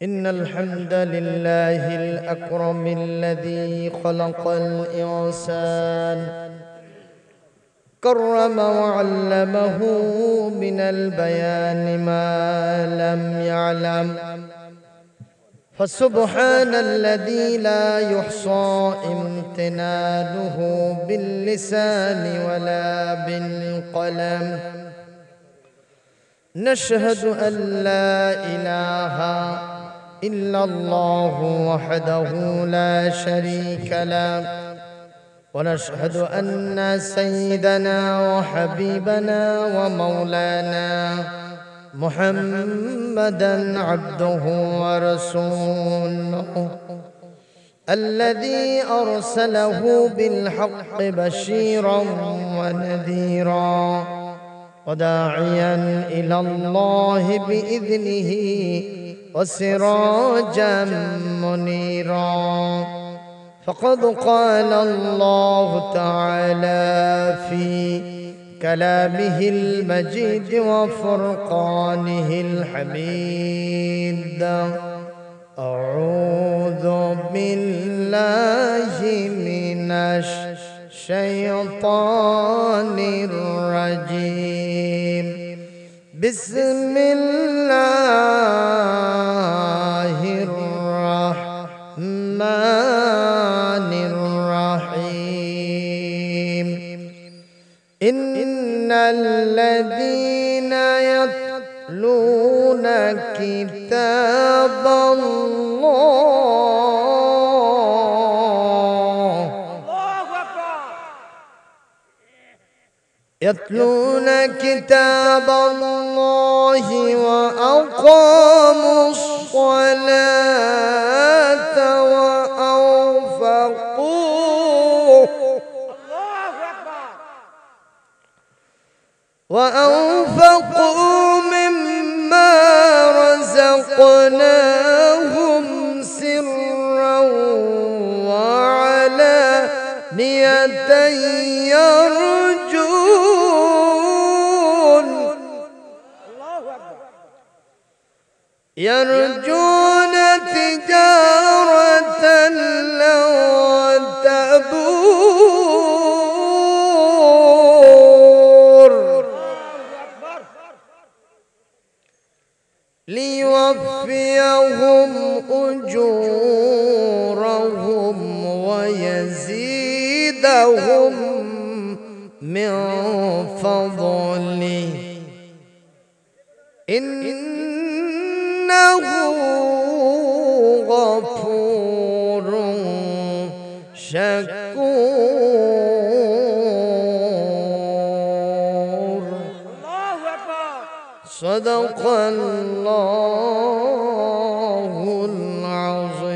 إن الحمد لله الأكرم الذي خلق الإنسان كرم وعلمه من البيان ما لم يعلم فسبحان الذي لا يحصى امتنانه باللسان ولا بالقلم نشهد أن لا إله إلا الله وحده لا شريك له ونشهد أن سيدنا وحبيبنا ومولانا محمدًا عبده ورسوله الذي أرسله بالحق بشيرا ونذيرا وداعيا إلى الله بإذنه وسراجا منيرا فقد قال الله تعالى في كلامه المجيد وفرقانه الحميد أعوذ بالله من الشيطان الرجيم بسم الله الرحمن الرحيم إن الذين يتلون كتاب الله يتلون كتاب الله وأقاموا الصلاة وأنفقوا مما رزقناهم سرا وعلانية يرجون تجارة لن تبور ليوفيهم أجورهم ويزيدهم من فضله إنه غفور شكور صدق الله العظيم.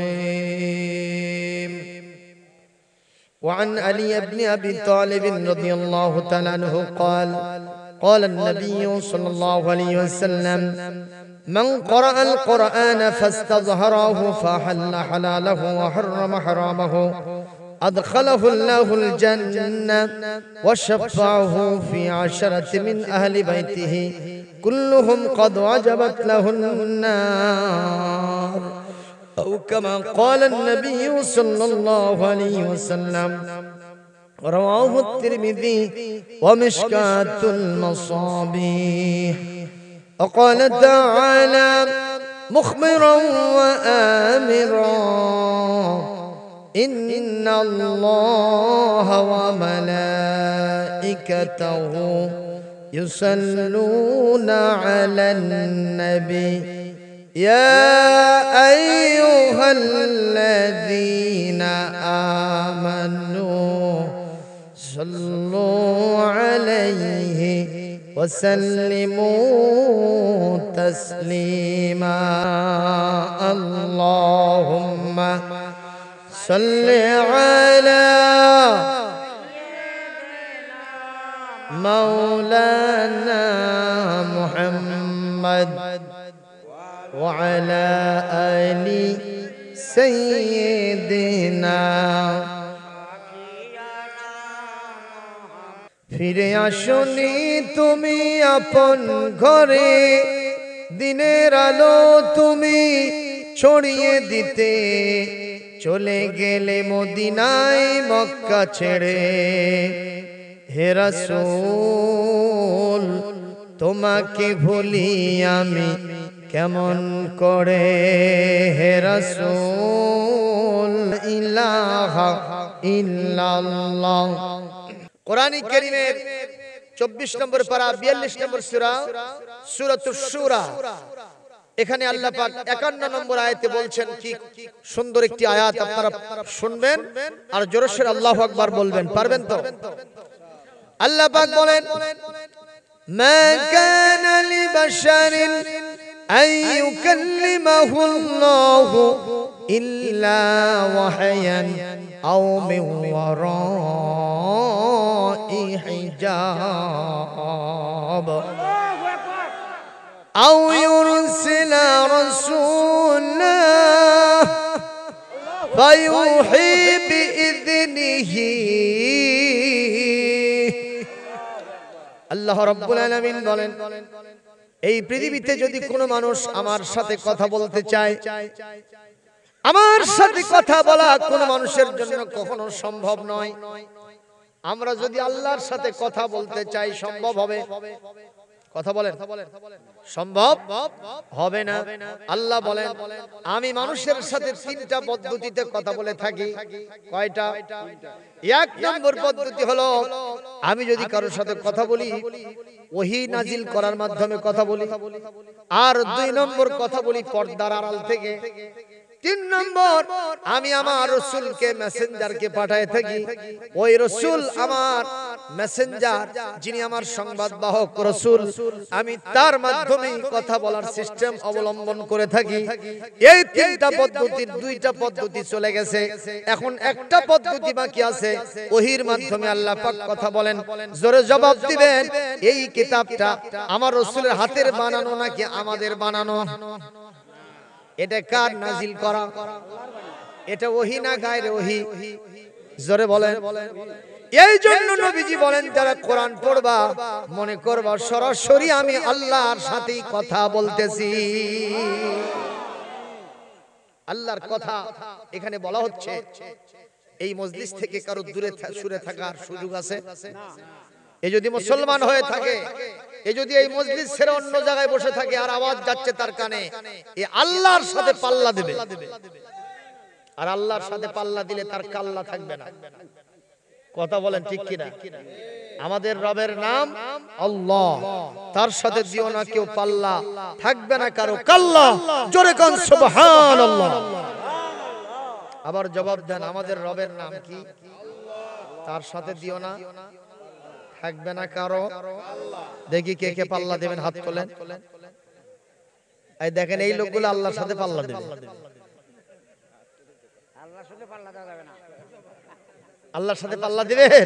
وعن علي بن أبي طالب رضي الله تعالى عنه قال قال النبي صلى الله عليه وسلم من قرأ القرآن فاستظهره فحل حلاله وحرم حرامه أدخله الله الجنة وشفعه في 10 من أهل بيته كلهم قد وجبت له النار أو كما قال النبي صلى الله عليه وسلم. رواه الترمذي ومشكاة المصابيح. وقال تعالى مخبرا وآمرا إن الله وملائكته يصلون على النبي يا أيها الذين آمنوا صلوا عليه وسلموا تسليما. اللهم صل على مولانا محمد وعلى آل سيدنا ফিরে আসনি তুমি আপন ঘরে, দিনের আলো তুমি ছড়িয়ে দিতে চলে গেলে মদিনায় মক্কা ছেড়ে। হে রাসূল তোমাকে ভুলি আমি কেমন করে, হে রাসূল ইলাহা ইল্লাল্লাহ। কোরআন কারীমের 24 নম্বর পারা 42 নম্বর সূরা সূরাতুশ শূরা, এখানে আল্লাহ পাক 51 নম্বর আয়াতে বলছেন, কি সুন্দর একটি আয়াত, আপনারা শুনবেন আর জোরে সোরে আল্লাহু আকবার বলবেন, পারবেন তো? আল্লাহ পাক বলেন, মা কানা লিবাশারিন আন ইউকাল্লিমাহুল্লাহু ইল্লা ওয়াহয়ান আও মিন ওয়ারাই হিজাব আও ইউরসিলা রাসূলা ফায়ুহি বিইذনিহি। আল্লাহ রাব্বুল আলামিন বলেন, এই পৃথিবীতে যদি কোনো মানুষ আমার সাথে কথা বলতে চায়, আমার সাথে কথা বলা কোনো মানুষের জন্য কখনো সম্ভব নয়। আমরা যদি আল্লাহর সাথে কথা বলতে চাই, সম্ভব হবে? কথা বলেন, সম্ভব হবে না। আল্লাহ বলেন, আমি মানুষের সাথে তিনটা পদ্ধতিতে কথা বলে থাকি। কয়টা? এক নম্বর পদ্ধতি হলো, আমি যদি কারোর সাথে কথা বলি, ওহী নাজিল করার মাধ্যমে কথা বলি। আর দুই নম্বর কথা বলি পর্দার আড়াল থেকে। তিন নম্বর, আমি আমার রাসূলকে মেসেঞ্জারকে পাঠায় থাকি। ওই রাসূল আমার মেসেঞ্জার, যিনি আমার সংবাদ বাহক রাসূল, আমি তার মাধ্যমে কথা বলার সিস্টেম অবলম্বন করে থাকি। এই তিনটা পদ্ধতির দুইটা পদ্ধতি চলে গেছে, এখন একটা পদ্ধতি বাকি আছে। ওহীর মাধ্যমে আল্লাহ পাক কথা বলেন। জোরে জবাব দিবেন, এই কিতাবটা আমার রাসূলের হাতের বানানো নাকি আমাদের বানানো? এটা কার নাজিল করা? এটা ওহী না গায়রে ওহী? জোরে বলেন। এই জন্য নবীজি বলেন, যারা কোরআন পড়বা মনে করবা সরাসরি আমি আল্লাহর সাথে কথা বলতেছি। আল্লাহর কথা এখানে বলা হচ্ছে। এই মজলিস থেকে কারো দূরে সরে থাকার সুযোগ আছে? এই যদি মুসলমান হয়ে থাকে, এই যদি এই মজলিস ছেড়ে অন্য জায়গায় বসে থাকে আর আওয়াজ যাচ্ছে তার কানে, এই আল্লাহর সাথে পাল্লা দেবে। আর আল্লাহর সাথে পাল্লা দিলে তার কাল্লা থাকবে না। কথা বলেন ঠিক কিনা? আমাদের রবের নাম আল্লাহ, তার সাথে দিও না কেউ পাল্লা, থাকবে না কারো কাল্লা। জোরে কোন সুবহানাল্লাহ। আবার জবাব দেন, আমাদের রবের নাম কি? তার সাথে দিও না, থাকবে না কারো। দেখি কে কে পাল্লা দেবেন, হাত তোলেন। এই দেখেন, এই লোকগুলো আল্লাহর সাথে পাল্লা দেবে। আল্লাহর সাথে পাল্লা দিবেন,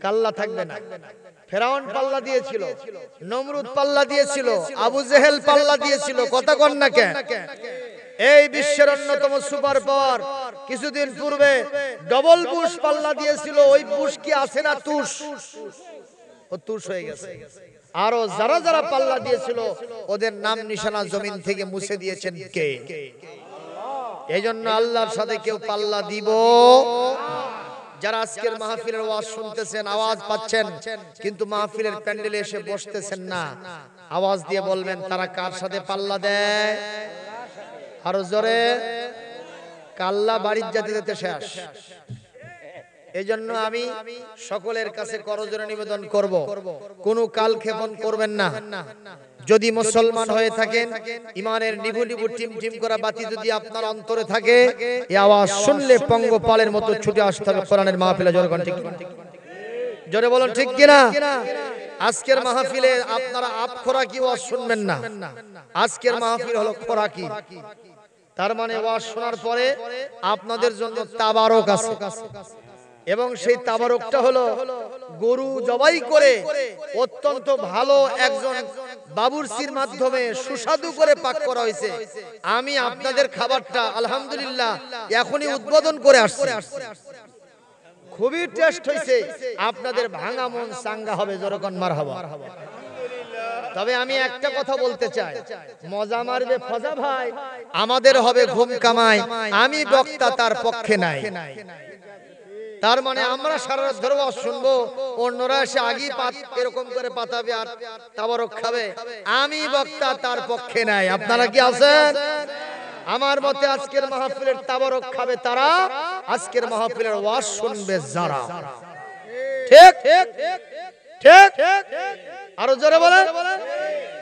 কাল্লা থাকবে না। ফেরাউন পাল্লা দিয়েছিল, নমরুদ পাল্লা দিয়েছিল, আবু জেহেল পাল্লা দিয়েছিল। কথা কন না কেন? এই বিশ্বের অন্যতম সুপার পাওয়ার কিছুদিন পূর্বে ডবল বুশ পাল্লা দিয়েছিল। ওই বুশ কি আছে না তুষ? ও তুষ হয়ে গেছে। আরো যারা যারা পাল্লা দিয়েছিল ওদের নাম নিশানা জমিন থেকে মুছে দিয়েছেন কে? এই জন্য আল্লাহর সাথে কেউ পাল্লা দিব। যারা আজকের মাহফিলের ওয়াজ শুনতেছেন, আওয়াজ পাচ্ছেন, কিন্তু মাহফিলের প্যান্ডেলে এসে বসতেছেন না, আওয়াজ দিয়ে বলবেন তারা কার সাথে পাল্লা দেয়। আরো জোরে। কাল্লা বাড়ির যেতে যেতে শেষ। এই জন্য আমি সকলের কাছে করজোড়ে নিবেদন করব, কোনো কাল ক্ষেপণ করবেন না। যদি মুসলমান হয়ে থাকেন, ইমানের নিভু নিভু টিম টিম করা বাতি যদি আপনার অন্তরে থাকে, এই আওয়াজ শুনলে পঙ্গপালের মতো ছুটে আসতে হবে কোরআনের মাহফিলে। জোরে কোন ঠিক? জোরে বলুন ঠিক কিনা? আজকের মাহফিলে আপনারা আপ খোরাকি ওয়াজ শুনবেন না। আজকের মাহফিল হলো খোরাকি। তার মানে ওয়াজ শোনার পরে আপনাদের জন্য তাবারক আছে, এবং সেই তাবারকটা হলো গরু জবাই করে অত্যন্ত ভালো একজন বাবুর্চির মাধ্যমে সুস্বাদু করে পাক করা হয়েছে। আমি আপনাদের খাবারটা আলহামদুলিল্লাহ এখনই উদ্বোধন করে আসছি। খুবই টেস্ট হয়েছে। আপনাদের ভাঙা মন চাঙ্গা হবে। জোরে কোন মারহাবা। তবে আমি একটা কথা বলতে চাই, মজা মারবে ফজা ভাই, আমাদের হবে ঘুম কামাই, আমি বক্তা তার পক্ষে নাই। তার মানে আমরা সারা রাত ধরে শুনবো, অন্যরা এসে আগেই এরকম করে পাতাবে আর তাবারক খাবে, আমি বক্তা তার পক্ষে নাই। আপনারা কি আছেন? আমার মতে আজকের মাহফিলের তাবারক খাবে তারা, আজকের মাহফিলের ওয়াজ শুনবে যারা। ঠিক ঠিক আরো জোরে বলেন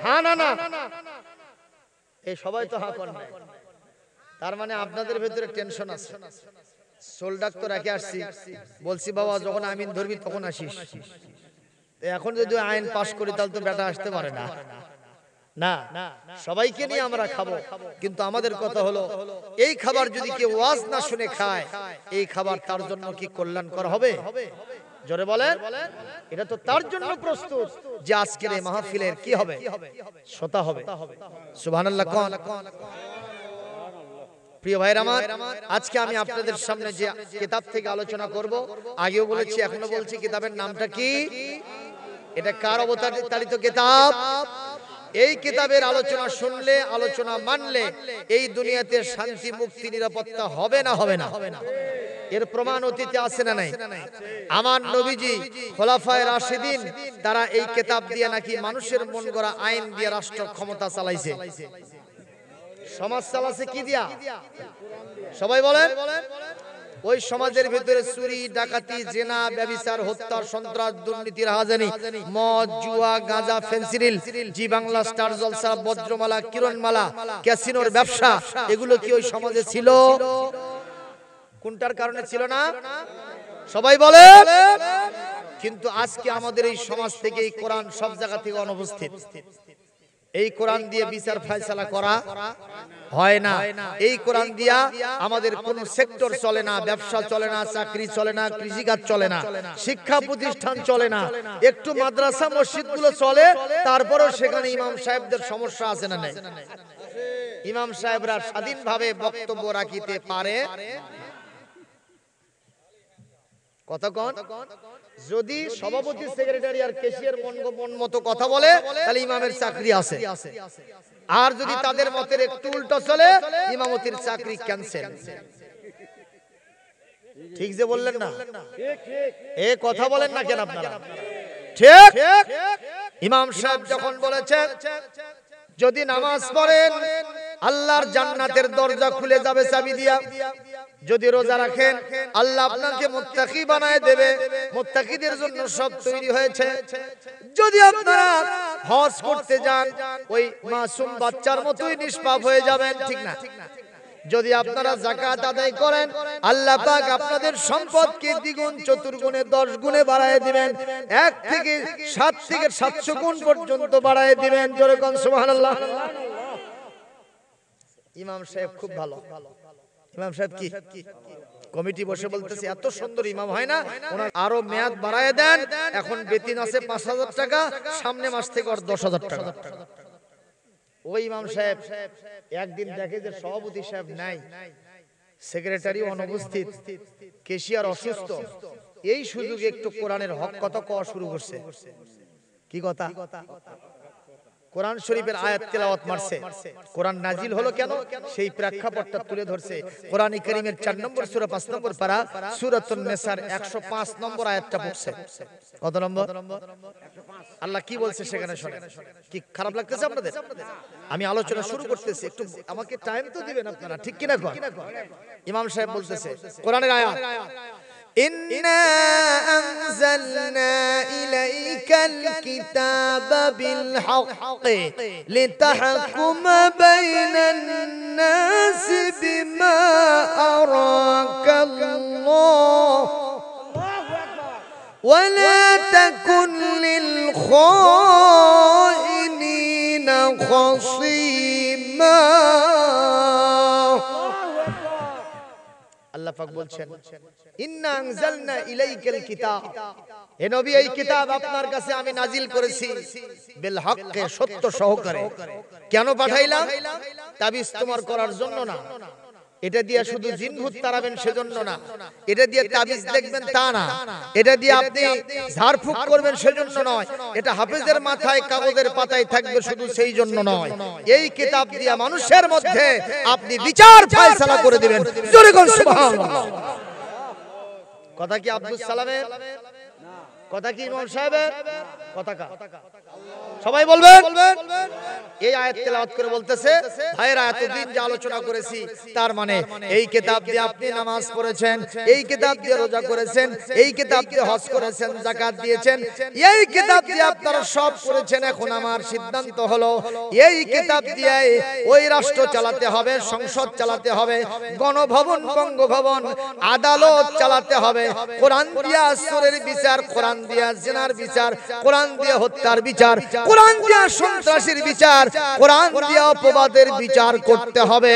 হ্যাঁ না না, এই সবাই তো হ্যাঁ করে না। তার মানে আপনাদের ভিতরে টেনশন আছে। সোল ডাক্তার রেখে আসছি, বলছি বাবা যখন আমিন ধরবি তখন আসিস। এখন যদি আইন পাশ করি তাহলে তো বেটা আসতে পারে না। না, সবাইকে নিয়ে আমরা খাবো, কিন্তু আমাদের কথা হলো এই খাবার যদি কেউ ওয়াজ না শুনে খায়, এই খাবার তার জন্য কি কল্যাণকর হবে? জোরে বলেন। এটা তো তার জন্য প্রস্তুত যে আজকের এই মাহফিলের কি হবে? শ্রোতা হবে। সুবহানাল্লাহ কোন। প্রিয় ভাইরা আমার, আজকে আমি আপনাদের সামনে যে কিতাব থেকে আলোচনা করব, আগেও বলেছি এখনো বলছি, কিতাবের নামটা কি? এটা কার অবতারিত কিতাব? এই কিতাবের আলোচনা শুনলে, আলোচনা মানলে এই দুনিয়াতে শান্তি, মুক্তি, নিরাপত্তা হবে না হবে না? এর প্রমাণ অতীতে আছে না নাই? আমার নবীজি, খোলাফায়ে রাশিদিন, তারা এই কিতাব দিয়ে নাকি মানুষের মন গড়া আইন দিয়ে রাষ্ট্র ক্ষমতা চালাইছে। সমাজ চালাছে কি দিয়া? সবাই বলেন। ওই সমাজের ভিতরে চুরি, ডাকাতি, জেনা, ব্যভিচার, হত্যা, সন্ত্রাস, দুর্নীতি, রাহাজানি, মদ, জুয়া, গাঁজা, ফেন্সিডিল, জি বাংলা, স্টার জলসা, বজ্রমালা, কিরণমালা, ক্যাসিনোর ব্যবসা, এগুলো কি ওই সমাজে ছিল? কোনটার কারণে ছিল না? সবাই বলে। কিন্তু আজকে আমাদের এই সমাজ থেকে এই কোরআন সব জায়গা থেকে অনুপস্থিত। এই কোরআন দিয়ে বিচার ফয়সালা করা হয় না। এই কোরআন দিয়া আমাদের কোন সেক্টর চলে না, ব্যবসা চলে না, চাকরি চলে না, কৃষিকাজ চলে না, শিক্ষা প্রতিষ্ঠান চলে না। একটু মাদ্রাসা মসজিদ গুলো চলে, তারপরেও সেখানে ইমাম সাহেবদের সমস্যা আছে না নাই? ইমাম সাহেবরা স্বাধীনভাবে বক্তব্য রাখিতে পারে কতক্ষণ? যদি সভাপতি, সেক্রেটারি আর ক্যাশিয়ার মন মতো কথা বলে, তাহলে ইমামের চাকরি আছে। আর যদি তাদের মতের একটু উল্টো চলে, ইমামতির চাকরি ক্যান্সেল। ঠিক যে বললেন না? এ কথা বলেন না কেন আপনারা? ঠিক। ইমাম সাহেব যখন বলেছেন যদি নামাজ পড়েন আল্লাহর জান্নাতের দরজা খুলে যাবে চাবি দিয়া, যদি রোজা রাখেন আল্লাহ আপনাকে মুত্তাকি বানায় দেবে, মুত্তাকিদের জন্য সব তৈরি হয়েছে। যদি আপনারা হজ করতে যান ওই মাসুম বাচ্চার মতোই নিষ্পাপ হয়ে যাবেন, ঠিক না? যদি আপনারা যাকাত আদায় করেন আল্লাহ পাক আপনাদের সম্পদকে দ্বিগুণ, চতুর্গুণে, 10 গুণে বাড়ায় দিবেন, 1 থেকে 7 থেকে 700 গুণ পর্যন্ত বাড়ায় দিবেন। জোরে কোন সুবহানাল্লাহ। ইমাম সাহেব খুব ভালো। ইমাম সাহেব কি কমিটি বসে বলতেছে এত সুন্দর ইমাম হয় না, ওনার আরো মেয়াদ বাড়ায় দেন, এখন বেতন আছে 5000 টাকা, সামনে মাস থেকে আর 10,000 টাকা। ওই ইমাম সাহেব একদিন দেখে যে সভাপতি সাহেব নাই, সেক্রেটারি অনুপস্থিত, ক্যাশিয়ার অসুস্থ, এই সুযোগে একটু কোরআনের হক কথা কওয়া শুরু করছে। কি কথা? কোরআন শরীফের আয়াত তেলাওয়াত মারছে। কোরআন নাজিল হলো কেন সেই প্রেক্ষাপটটা তুলে ধরছে। কোরআনে কারীমের 4 নম্বর সূরা 5 নম্বর পারা সূরাতুন নিসার 105 নম্বর আয়াতটা পড়ছে। কত নম্বর? আল্লাহ কি বলছে সেখানে শুনেন। কি খারাপ লাগতেছে আপনাদের? আমি আলোচনা শুরু করতেছি, একটু আমাকে টাইম তো দিবেন আপনারা, ঠিক কি না? ইমাম সাহেব বলতেছে কোরআনের আয়াত, إنا أنزلنا إليك الكتاب بالحق لتحكم بين الناس بما أراك الله ولا تكن للخائنين خصيما। আল্লাহ পাক বলছেন ইন্না আনজালনা ইলাইকাল কিতাব, হে নবী এই কিতাব আপনার কাছে আমি নাজিল করেছি বিল হককে, সত্য সহকারে। কেন পাঠাইলাম? তাবিজ তোমার করার জন্য না, এটা দিয়ে শুধু জিন ভূত তাড়াবেন সেজন্য না, এটা দিয়ে তাবিজ লিখবেন তা না, এটা দিয়ে আপনি ঝাড়ফুঁক করবেন সেজন্য নয়, এটা হাফেজের মাথায় কাগজের পাতায় থাকবে শুধু সেই জন্য নয়। এই কিতাব দিয়ে মানুষের মধ্যে আপনি বিচার ফয়সালা করে দিবেন। জোরে কোন সুবহানাল্লাহ। কথা কি আব্দুল সালামের? কথা কি ইমাম সাহেবের? কথা কা? সবাই বলবেন। এই আয়াত তেলাওয়াত করে বলতেছে, ভাইরা এতদিন যে আলোচনা করেছি তার মানে এই কিতাব দিয়ে আপনি নামাজ পড়েছেন, এই কিতাব দিয়ে রোজা করেছেন, এই কিতাব দিয়ে হজ করেছেন, যাকাত দিয়েছেন, এই কিতাব দিয়ে আপনারা সব করেছেন। এখন আমার সিদ্ধান্ত হলো এই কিতাব দিয়ে ওই রাষ্ট্র চালাতে হবে, সংসদ চালাতে হবে, গণভবন, বঙ্গভবন, আদালত চালাতে হবে। কোরআন দিয়ে আসরের বিচার, কোরআন দিয়ে জিনার বিচার, কোরআন দিয়ে হত্যার বিচার, কোরআন দিয়ে সন্ত্রাসীর বিচার, কোরআন দিয়ে অপবাদের বিচার করতে হবে।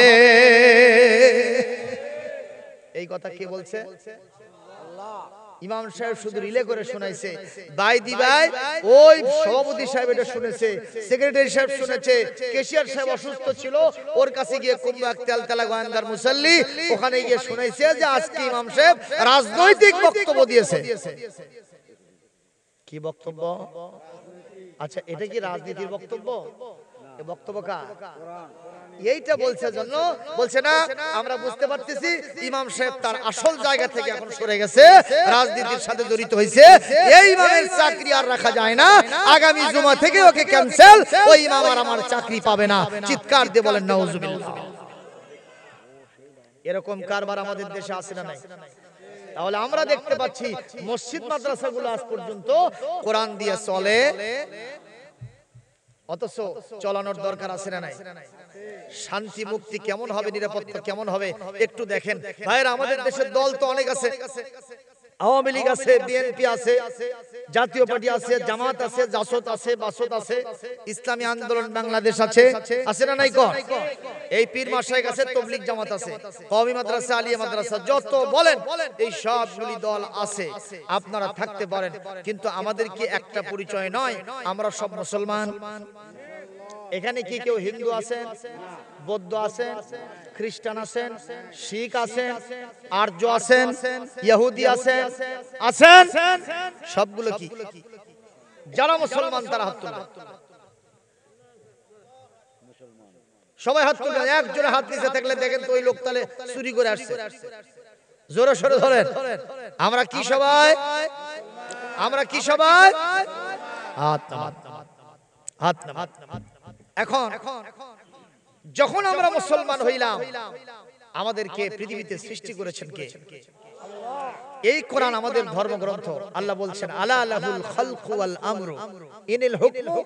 এই কথা কে বলছে? ইমাম সাহেব শুধু রিলে করে শোনাইছে। ভাই ওই সভাপতি সাহেব এটা শুনেছে, সেক্রেটারি সাহেব শুনেছে, ক্যাশিয়ার সাহেব অসুস্থ ছিল, ওর কাছে গিয়ে কুম্বাক তেলতলা গোয়েন্দার মুসল্লি ওখানে গিয়ে শুনাইছে যে আজকে ইমাম সাহেব রাজনৈতিক বক্তব্য দিয়েছে। কি বক্তব্য? আচ্ছা, এটা কি রাজনীতির বক্তব্য? এই বক্তব্য কার? এইটা বলছে জন্য বলছে না, আমরা বুঝতে পারতেছি ইমাম সাহেব তার আসল জায়গা থেকে এখন সরে গেছে, রাজনীতির সাথে জড়িত হয়েছে। এই ইমামের চাকরি আর রাখা যায় না, আগামী জুমা থেকে ওকে ক্যান্সেল, ওই ইমাম আর আমার চাকরি পাবে না। চিৎকার দিয়ে বলেন নাউজুবিল্লাহ। এরকম কারবার আমাদের দেশে আছে না নাই? তাহলে আমরা দেখতে পাচ্ছি মসজিদ মাদ্রাসাগুলো আজ পর্যন্ত কোরআন দিয়ে চলে, অথচ চলানোর দরকার আছে না নাই? শান্তি মুক্তি কেমন হবে, নিরাপত্তা কেমন হবে একটু দেখেন ভাইরা। আমাদের দেশের দল তো অনেক আছে, আওয়ামী লীগ আছে, বিএনপি আছে, জাতীয় পার্টি আছে, জামাত আছে, জাসদ আছে, বাসদ আছে, ইসলামী আন্দোলন বাংলাদেশ আছে, আছে না নাই? কোন এই পীর মাশায়েখ আছে, তাবলীগ জামাত আছে, কওমি মাদ্রাসা, আলিয়া মাদ্রাসা, যত বলেন এই সবগুলি দল আছে। আপনারা থাকতে পারেন, কিন্তু আমাদের কি একটা পরিচয় নয়? আমরা সব মুসলমান। এখানে কি কেউ হিন্দু আছেন, বৌদ্ধ আছেন, খ্রিস্টান আছেন, শিখ আছেন, আর্য আছেন, ইহুদি আছেন? আছেন। সবগুলো কি যারা মুসলমান তারা হাত তুলবেন। সবাই হাত তুলবেন। একজোড়া হাত নিচে থাকলে দেখেন তো ওই লোক তাহলে চুরি করে আসছে। জোরে সরে ধরেন। আমরা কি সবাই? আমরা কি সবাই? হাত নামান, হাত নামান। এখন যখন আমরা মুসলমান হইলাম, আমাদেরকে পৃথিবীতে সৃষ্টি করেছেন কে? এই কোরআন আমাদের ধর্মগ্রন্থ। আল্লাহ বলছেন আলা লাহুল খালকু ওয়াল আমরু ইনিল হুকমু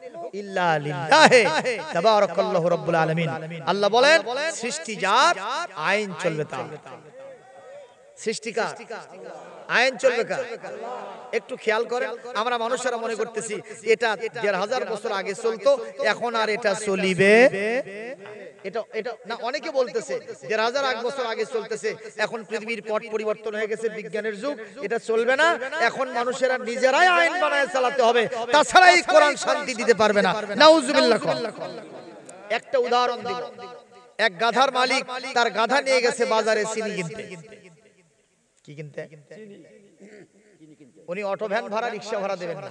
ইল্লা লিল্লাহি তাবারাকাল্লাহু রাব্বুল আলামিন। আল্লাহ বলেন সৃষ্টি যার, আইন চলবে তার। সৃষ্টিকার, আইন চলবে কার? একটু খেয়াল করেন। আমরা মানুষেরা মনে করতেছি এটা ১৫০০ বছর আগে চলতো, এখন আর এটা চলিবে এটা এটা না। অনেকে বলতেছে ১৫০০ বছর আগে চলতেছে, এখন পৃথিবীর পট পরিবর্তন হয়ে গেছে, বিজ্ঞানের যুগ, এটা চলবে না। এখন মানুষেরা নিজেরাই আইন বানায় চালাতে হবে, তাছাড়া এই কোরআন শান্তি দিতে পারবে না। নাউজুবিল্লাহ। একটা উদাহরণ দিব। এক গাধার মালিক তার গাধা নিয়ে গেছে বাজারে চিনি কিনতে। কি কিনতে? উনি অটো ভ্যান ভাড়া, রিক্সা ভাড়া দেবেন না,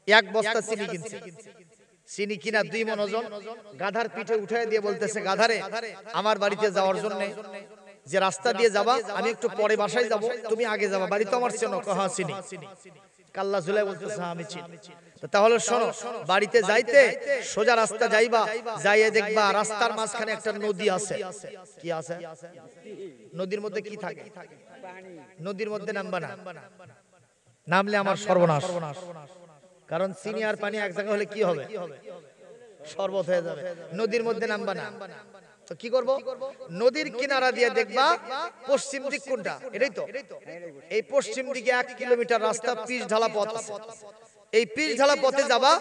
এক বস্তা চিনি কিনছে। চিনি কিনা 2 মণ ওজন, গাধার পিঠে উঠায় দিয়ে বলতেছে, গাধারে আমার বাড়িতে যাওয়ার জন্য যে রাস্তা দিয়ে যাবা, আমি একটু পরে বাসায় যাব, তুমি আগে যাবা, বাড়ি তো আমার চেনো। কহা চিনি। কাল্লা ঝুলাই বলতেছে আমি চিনি। তাহলে শোনো, বাড়িতে যাইতে সোজা রাস্তা যাইবা, যাইয়ে দেখবা রাস্তার মাঝখানে একটা নদী আছে। কি আছে? নদীর মধ্যে কি থাকে? নদীর মধ্যে নামবা না, নামলে আমার সর্বনাশ। কারণ চিনি আর পানি এক জায়গা হলে কি হবে? শরবত হয়ে যাবে। নদীর মধ্যে নামবা না। তো কি করব? নদীর কিনারা দিয়ে দেখবা পশ্চিম দিক কোনটা, এটাই তো। এই পশ্চিম দিকে 1 কিলোমিটার রাস্তা, পিচ ঢালা পথ আছে। এই পিচ ঢালা পথে যাবা,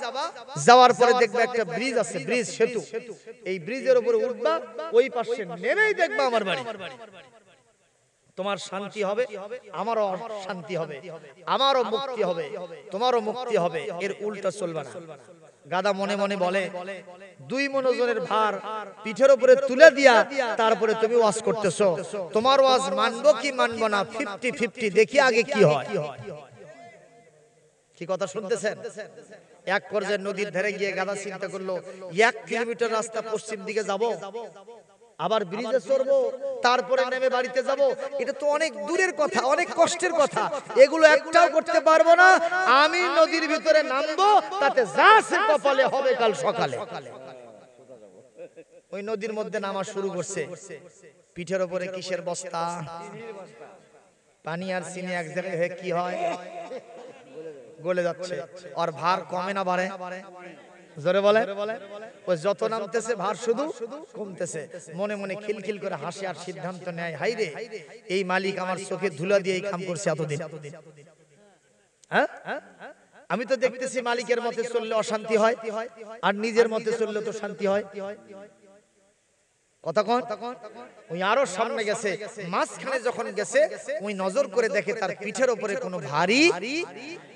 যাওয়ার পরে দেখবা একটা ব্রিজ আছে, ব্রিজ, সেতু। এই ব্রিজের উপরে উঠবা, ওই পাশে নেমেই দেখবা আমার বাড়ি। তোমার শান্তি হবে, আমারও শান্তি হবে, আমারও মুক্তি হবে, তোমারও মুক্তি হবে, এর উল্টা চলবে না। গাদা মনে মনে বলে, 2 মণ ওজনের ভার পিঠের উপরে তুলে দিয়া তারপরে তুমি ওয়াজ করতেছো, তোমার ওয়াজ মানবো কি মানবো না 50-50, দেখি আগে কি হয়। কি কথা শুনতেছেন? এক পর্যায়ে নদীর ধারে গিয়ে গাদা চিন্তা করলো, 1 কিলোমিটার রাস্তা পশ্চিম দিকে যাব, আবার ব্রিজে চড়বো, তারপরে নেমে বাড়িতে যাব, এটা তো অনেক দূরের কথা, অনেক কষ্টের কথা, এগুলো একটাও করতে পারবো না। আমি নদীর ভিতরে নামবো, তাতে যা আছে কপালে হবে কাল সকালে। ওই নদীর মধ্যে নামা শুরু করছে। পিঠের উপরে কিসের বস্তা? পানি আর চিনি এক জায়গায় হয়ে কি হয়? গলে যাচ্ছে। আর ভার কমে না বাড়ে? জোরে বলে। ওই যত নামতেছে ভার শুধু কমতেছে। মনে মনে খিলখিল করে হাসি আর সিদ্ধান্ত নেয়, হাই রে, এই মালিক আমার চোখে ধুলা দিয়ে এই কাম করছে এতদিন। হ্যাঁ, আমি তো দেখতেছি মালিকের মতে চললে অশান্তি হয়, আর নিজের মতে চললে তো শান্তি হয়। কথা কোন? ওই আরো সামনে গেছে, মাঝখানে যখন গেছে ওই নজর করে দেখে তার পিঠের উপরে কোনো ভারী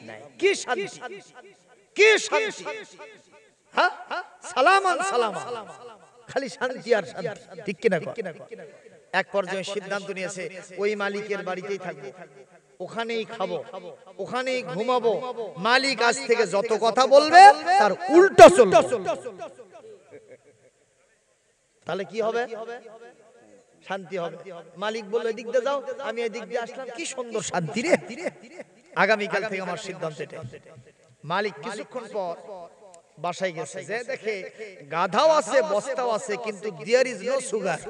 নাই। কি শান্তি, কি শান্তি! হ্যাঁ, সালামান সালামা, খালি শান্তি আর শান্তি, ঠিক কিনা? এক পর্যায়ে সিদ্ধান্ত নিয়েছে, ওই মালিকের বাড়িতেই থাকবো, ওখানেই খাবো, ওখানেই ঘুমাবো, মালিক আজ থেকে যত কথা বলবে তার উল্টো চলবে। তাহলে কি হবে? শান্তি হবে। মালিক বলল এদিক দিয়ে যাও, আমি এদিক দিয়ে আসলাম, কি সুন্দর শান্তি রে। আগামীকাল থেকে আমার সিদ্ধান্ত এটা। মালিক কিছুক্ষণ পর বাসায় গেছে, যে দেখে গাধাও আছে, বস্তাও আছে, কিন্তু দেয়ার ইজ নো সুগার।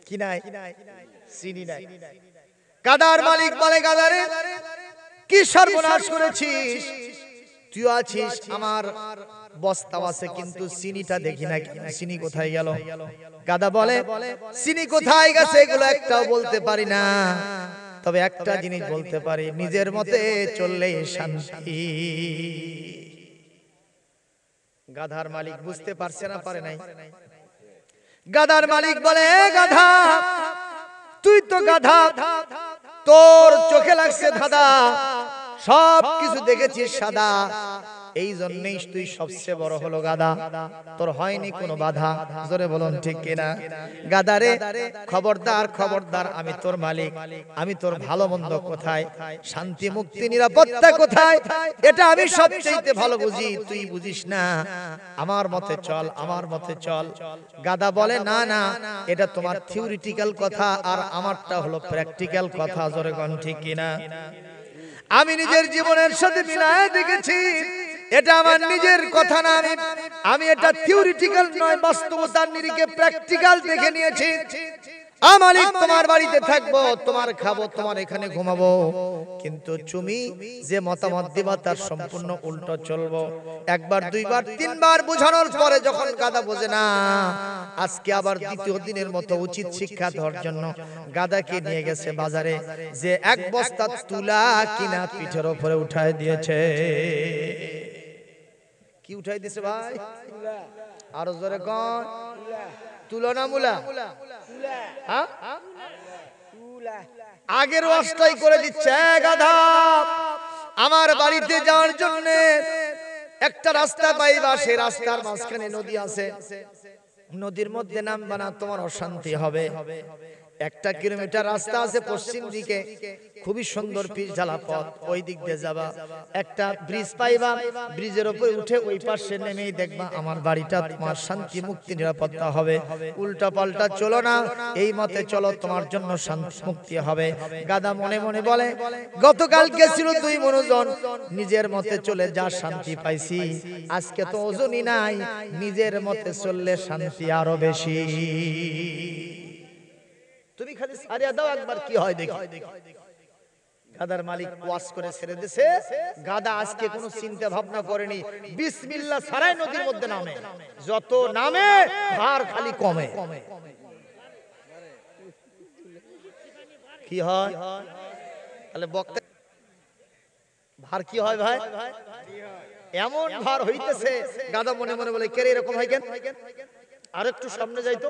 কি নাই? চিনি নাই। গাধার মালিক বলে, গাধারে কি সর্বনাশ করেছিস? তুই আছিস, আমার বস্তাও আছে, কিন্তু চিনিটা দেখি না, চিনি কোথায় গেল? গাধা বলে, চিনি কোথায় গেছে এগুলো একটাও বলতে পারি না, তবে একটা জিনিস বলতে পারি, নিজের মতে চললে শান্তি। গাধার মালিক বুঝতে পারছে না, পারে নাই। গাধার মালিক বলে, গাধা তুই তো গাধা, তোর চোখে লাগছে ধাঁধা, সব কিছু দেখেছিস সাদা, এই জন্যই তুই সবচেয়ে বড় হলো গাধা, তোর হয়নি কোনো বাধা। জোরে বলুন ঠিক কিনা? গাধারে খবরদার, খবরদার, আমি তোর মালিক, আমি তোর ভালো মন্দ কোথায়, শান্তি মুক্তি নিরাপত্তা কোথায়, এটা আমি সবচেয়ে ভালো বুঝি, তুই বুঝিস না, আমার মতে চল, আমার মতে চল। গাধা বলে, না না, এটা তোমার থিওরিটিক্যাল কথা, আর আমারটা হলো প্র্যাকটিক্যাল কথা। জোরে বলুন ঠিক কিনা? আমি নিজের জীবনের সাথে মিলায় দেখেছি, এটা আমার নিজের কথা না, আমি এটা থিওরিটিক্যাল নয়, বাস্তবতার নিরিখে প্র্যাকটিক্যাল দেখে নিয়েছি। আমি তোমার বাড়িতে থাকবো, তোমার খাবো, তোমার এখানে ঘুমাবো, কিন্তু তুমি যে মতামত দিবা তার সম্পূর্ণ উল্টো চলবো। একবার, দুইবার, তিনবার বোঝানোর পরে যখন গাধা বোঝে না, আজকে আবার দ্বিতীয় দিনের মতো উচিত শিক্ষা দেওয়ার জন্য গাধাকে নিয়ে গেছে বাজারে, যে 1 বস্তা তুলা কিনা পিঠের উপরে উঠায় দিয়েছে। কি উঠাই দিয়েছে ভাই? আরো জোরে কোন? তুলনা মুলা? আগের ওয়াজটাই করে দিচ্ছে। গাধা, আমার বাড়িতে যাওয়ার জন্য একটা রাস্তা পাইবা, সেই রাস্তার মাঝখানে নদী আছে, নদীর মধ্যে নামবা না, তোমার অশান্তি হবে। 1 কিলোমিটার রাস্তা আছে পশ্চিম দিকে, খুবই সুন্দর পিচঢালা পথ, ওই দিক দিয়ে যাবা, একটা ব্রিজ পাইবা, ব্রিজের উপরে উঠে ওই পাশে নেমেই দেখবা আমার বাড়িটা, তোমার শান্তি মুক্তি নিরাপত্তা হবে। উল্টা পাল্টা চলো না, এই মতে চলো, তোমার জন্য শান্তি মুক্তি হবে। গাধা মনে মনে বলে, গতকালকে ছিল 2 মণ ওজন, নিজের মতে চলে যা শান্তি পাইছি, আজকে তো ওজনই নাই, নিজের মতে চললে শান্তি আরো বেশি। তুমি খালি সারিয়া দাও একবার, কি হয় দেখি। গাধার মালিক ওয়াজ করে ছেড়ে দিয়েছে। গাধা আজকে কোনো চিন্তা ভাবনা করেনি, বিসমিল্লাহ ছাড়াই নদীর মধ্যে নামে, যত নামে ভার খালি কমে। কি হয় তাহলে বক্তা? ভার কি হয় ভাই? এমন ভার হইতেছে, গাধা মনে মনে বলে, কে রে এরকম হয় কেন? আর একটু সামনে যাইতো,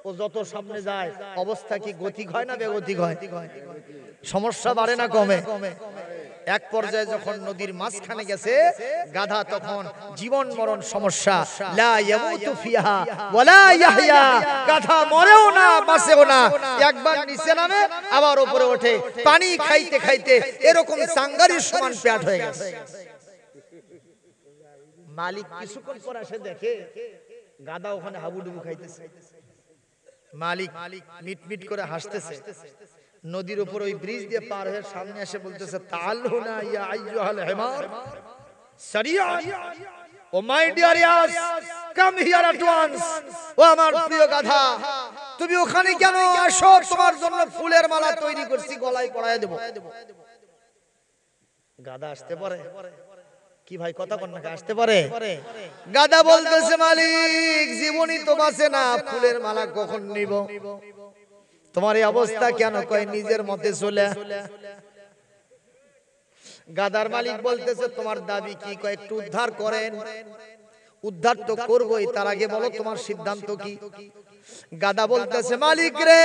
ও যত সামনে যায় অবস্থা কি গতিক হয় না বেগতিক হয়? সমস্যা বাড়ে না কমে? এক পর্যায়ে যখন নদীর মাঝখানে গেছে গাধা, তখন জীবন মরণ সমস্যা, লা ইয়ামুতু ফিহা ওয়ালা ইয়াহইয়া, গাধা মরেও না বাঁচেও না, একবার নিচে নামে আবার উপরে ওঠে, পানি খাইতে খাইতে এরকম সাঙ্গারির সমান পেট হয়ে গেছে। মালিক কিছুক্ষণ পর এসে দেখে গাধা ওখানে হাবুডুবু খাইতেছে। মালিক মিটমিট করে হাসতেছে। নদীর উপর ওই ব্রিজ দিয়ে পার হয়ে সামনে এসে বলতেছে, তাআলহুনা ইয়া আইয়ুহাল হিমার সারিয়া, oh my dear ass, come here at once. ও আমার প্রিয় গাধা, তুমি ওখানে কেন? আসো, তোমার জন্য ফুলের মালা তৈরি করছি, গলায় পরায় দেব। গাধা আসতে পারে কি ভাই? কথা বল না, আসতে পারে? গাধা বলতেছে, মালিক জীবনই তো বাঁচে না, ফুলের মালা কখন নিব? তোমার এই অবস্থা কেন? কয় নিজের মতে চলে। গাধার মালিক বলতেছে, তোমার দাবি কি? কয় একটু উদ্ধার করেন। উদ্ধার তো করবই, তার আগে বলো তোমার সিদ্ধান্ত কি? গাধা বলতেছে, মালিক রে,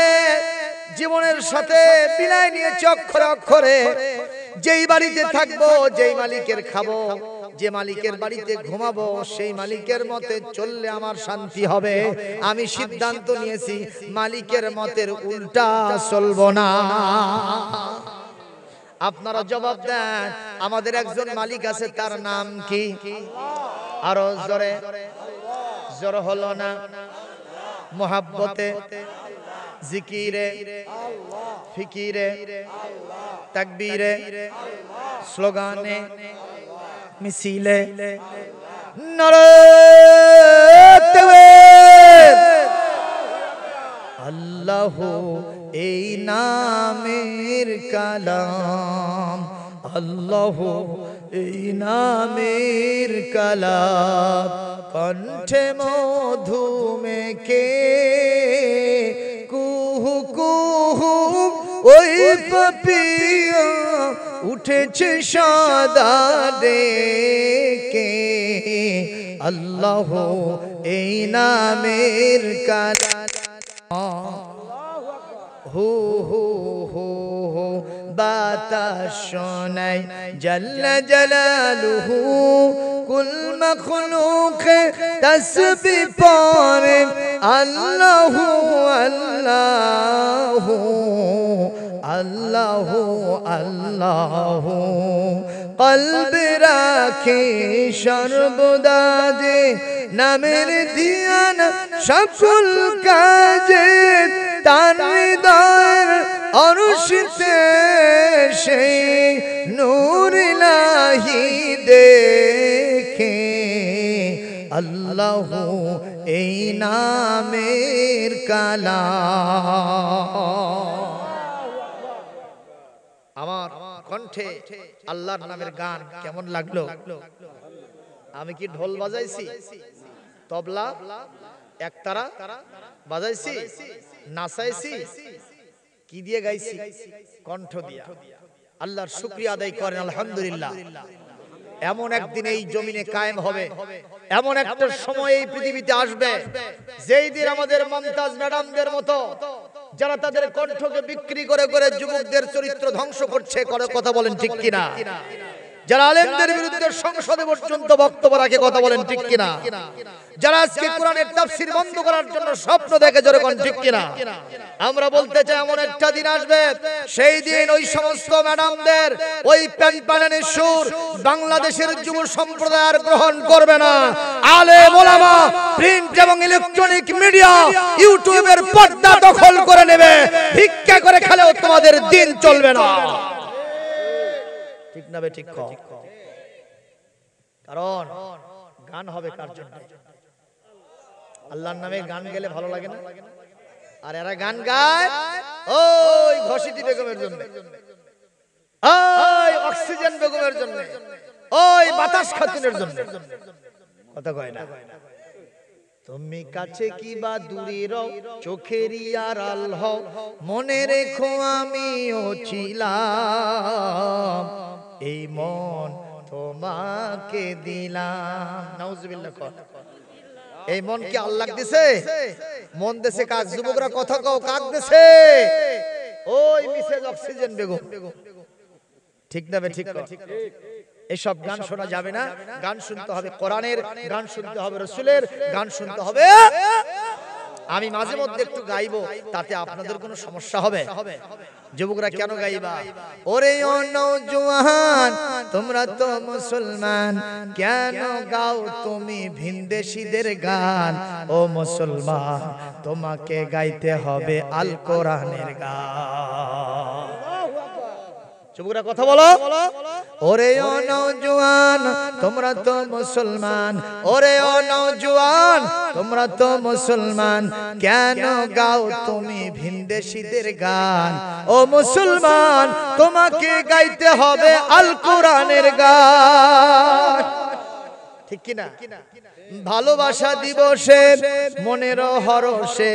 জীবনের সাথে বিলাই নিয়েছে অক্ষরে অক্ষরে। যেই বাড়িতে থাকবো, যেই মালিকের খাবো, যে মালিকের বাড়িতে ঘুমাবো, সেই মালিকের মতে চললে আমার শান্তি হবে। আমি সিদ্ধান্ত নিয়েছি মালিকের মতের উল্টা চলবো না। আপনারা জবাব দেন, আমাদের একজন মালিক আছে, তার নাম কি? আরো জোরে জোরে হলো না? মোহাব্বতে, জিকিরে, ফিকিরে, তাকবীরে, স্লোগানে, মিছিলে, নারে তাকবীর। আল্লাহ এই নামের কালাম, আল্লাহ এই নামের কালাম, কণ্ঠে মধু মেখে কুহু কুহু ওই পাপিয়া উঠেছে সাদা ডেকে। আল্লাহ এই নামের কালাম, হু হু হু হু বাতাস শোনাই, জাল্লা জালালুহু, কুল মখলুক তাসবিহ পড়ে, আল্লাহু আল্লাহু আল্লাহু আল্লাহু। কলবে রাখে সর্বদা যে নামের ধ্যান, সকল কাজে তার হৃদয়ের অরশিতে সেই নূর ইলাহি দেখে। আল্লাহু এই নামের কালাম। আমার কণ্ঠে আল্লাহর নামের গান কেমন লাগলো? আমি কি ঢোল বাজাইছি, তবলা, একতারা বাজাইছি, নাচাইছি? কি দিয়ে গাইছি? কণ্ঠ দিয়া। আল্লাহর শুকরিয়া আদায় করেন আলহামদুলিল্লাহ। এমন একদিন এই জমিনে কায়েম হবে, এমন একটা সময় এই পৃথিবীতে আসবে, যেই দিন আমাদের মমতাজ ম্যাডামদের মতো যারা তাদের কণ্ঠকে বিক্রি করে করে যুবকদের চরিত্র ধ্বংস করছে, কথা বলেন ঠিক কিনা? যারা আলেমদের বিরুদ্ধে সংসদে পর্যন্ত বক্তব্য রাখে, কথা বলেন ঠিক কিনা? যারা আজকে কোরআনের তাফসীর বন্ধ করার জন্য স্বপ্ন দেখে, জোরে কোন ঠিক কিনা? আমরা বলতে চাই, এমন একটা দিন আসবে, সেই দিন ওই সমস্ত ম্যাডামদের ওই প্যানপ্যানের সুর বাংলাদেশের যুব সম্প্রদায় আর গ্রহণ করবে না। আলেম ওলামা, প্রিন্ট এবং ইলেকট্রনিক মিডিয়া, ইউটিউবের পর্দা দখল করে নেবে। ভিক্ষা করে খেলেও তোমাদের দিন চলবে না। ঠিক না বে ঠিক? কারণ গান হবে কার জন্য? আল্লাহর নামে গান গেলে ভালো লাগে না? আর এরা গান গায় ওই ঘসিটি বেগমের জন্য, ওই অক্সিজেন বেগমের জন্য, ওই বাতাস খাতুনের জন্য। কথা কয় না? তুমি কাছে কি বা দূরে রও, চোখেরই আড়াল হও, মনে রেখো আমিও ছিলাম, এই মন তোমাকে দিলাম। নাউজুবিল্লাহ। এই মন কি আল্লাহ দিছে? মন দেশে কাক? যুবকরা কথা কও, কাক দেশে? ওই মিসেস অক্সিজেন বেগম। ঠিক না? ঠিক। এসব গান শোনা যাবে না। গান শুনতে হবে কোরআনের, গান শুনতে হবে রাসূলের, গান শুনতে হবে। আমি মাঝে মধ্যে একটু গাইবো, তাতে আপনাদের কোনো সমস্যা হবে? যুবকরা কেন গাইবা? ওরে ও নওজোয়ান, তোমরা তো মুসলমান, কেন গাও তুমি ভিনদেশীদের গান? ও মুসলমান, তোমাকে গাইতে হবে আল কোরআনের গান। যুবকরা কথা বলো। ওরে ও নওজোয়ান, তোমরা তো মুসলমান, ওরে ও নওজোয়ান, তোমরা তো মুসলমান, কেন গাও তুমি ভিনদেশীদের গান? ও মুসলমান, তোমাকে গাইতে হবে আল কোরআনের গান। ঠিক কি না? ভালোবাসা দিবসে মনের হরষে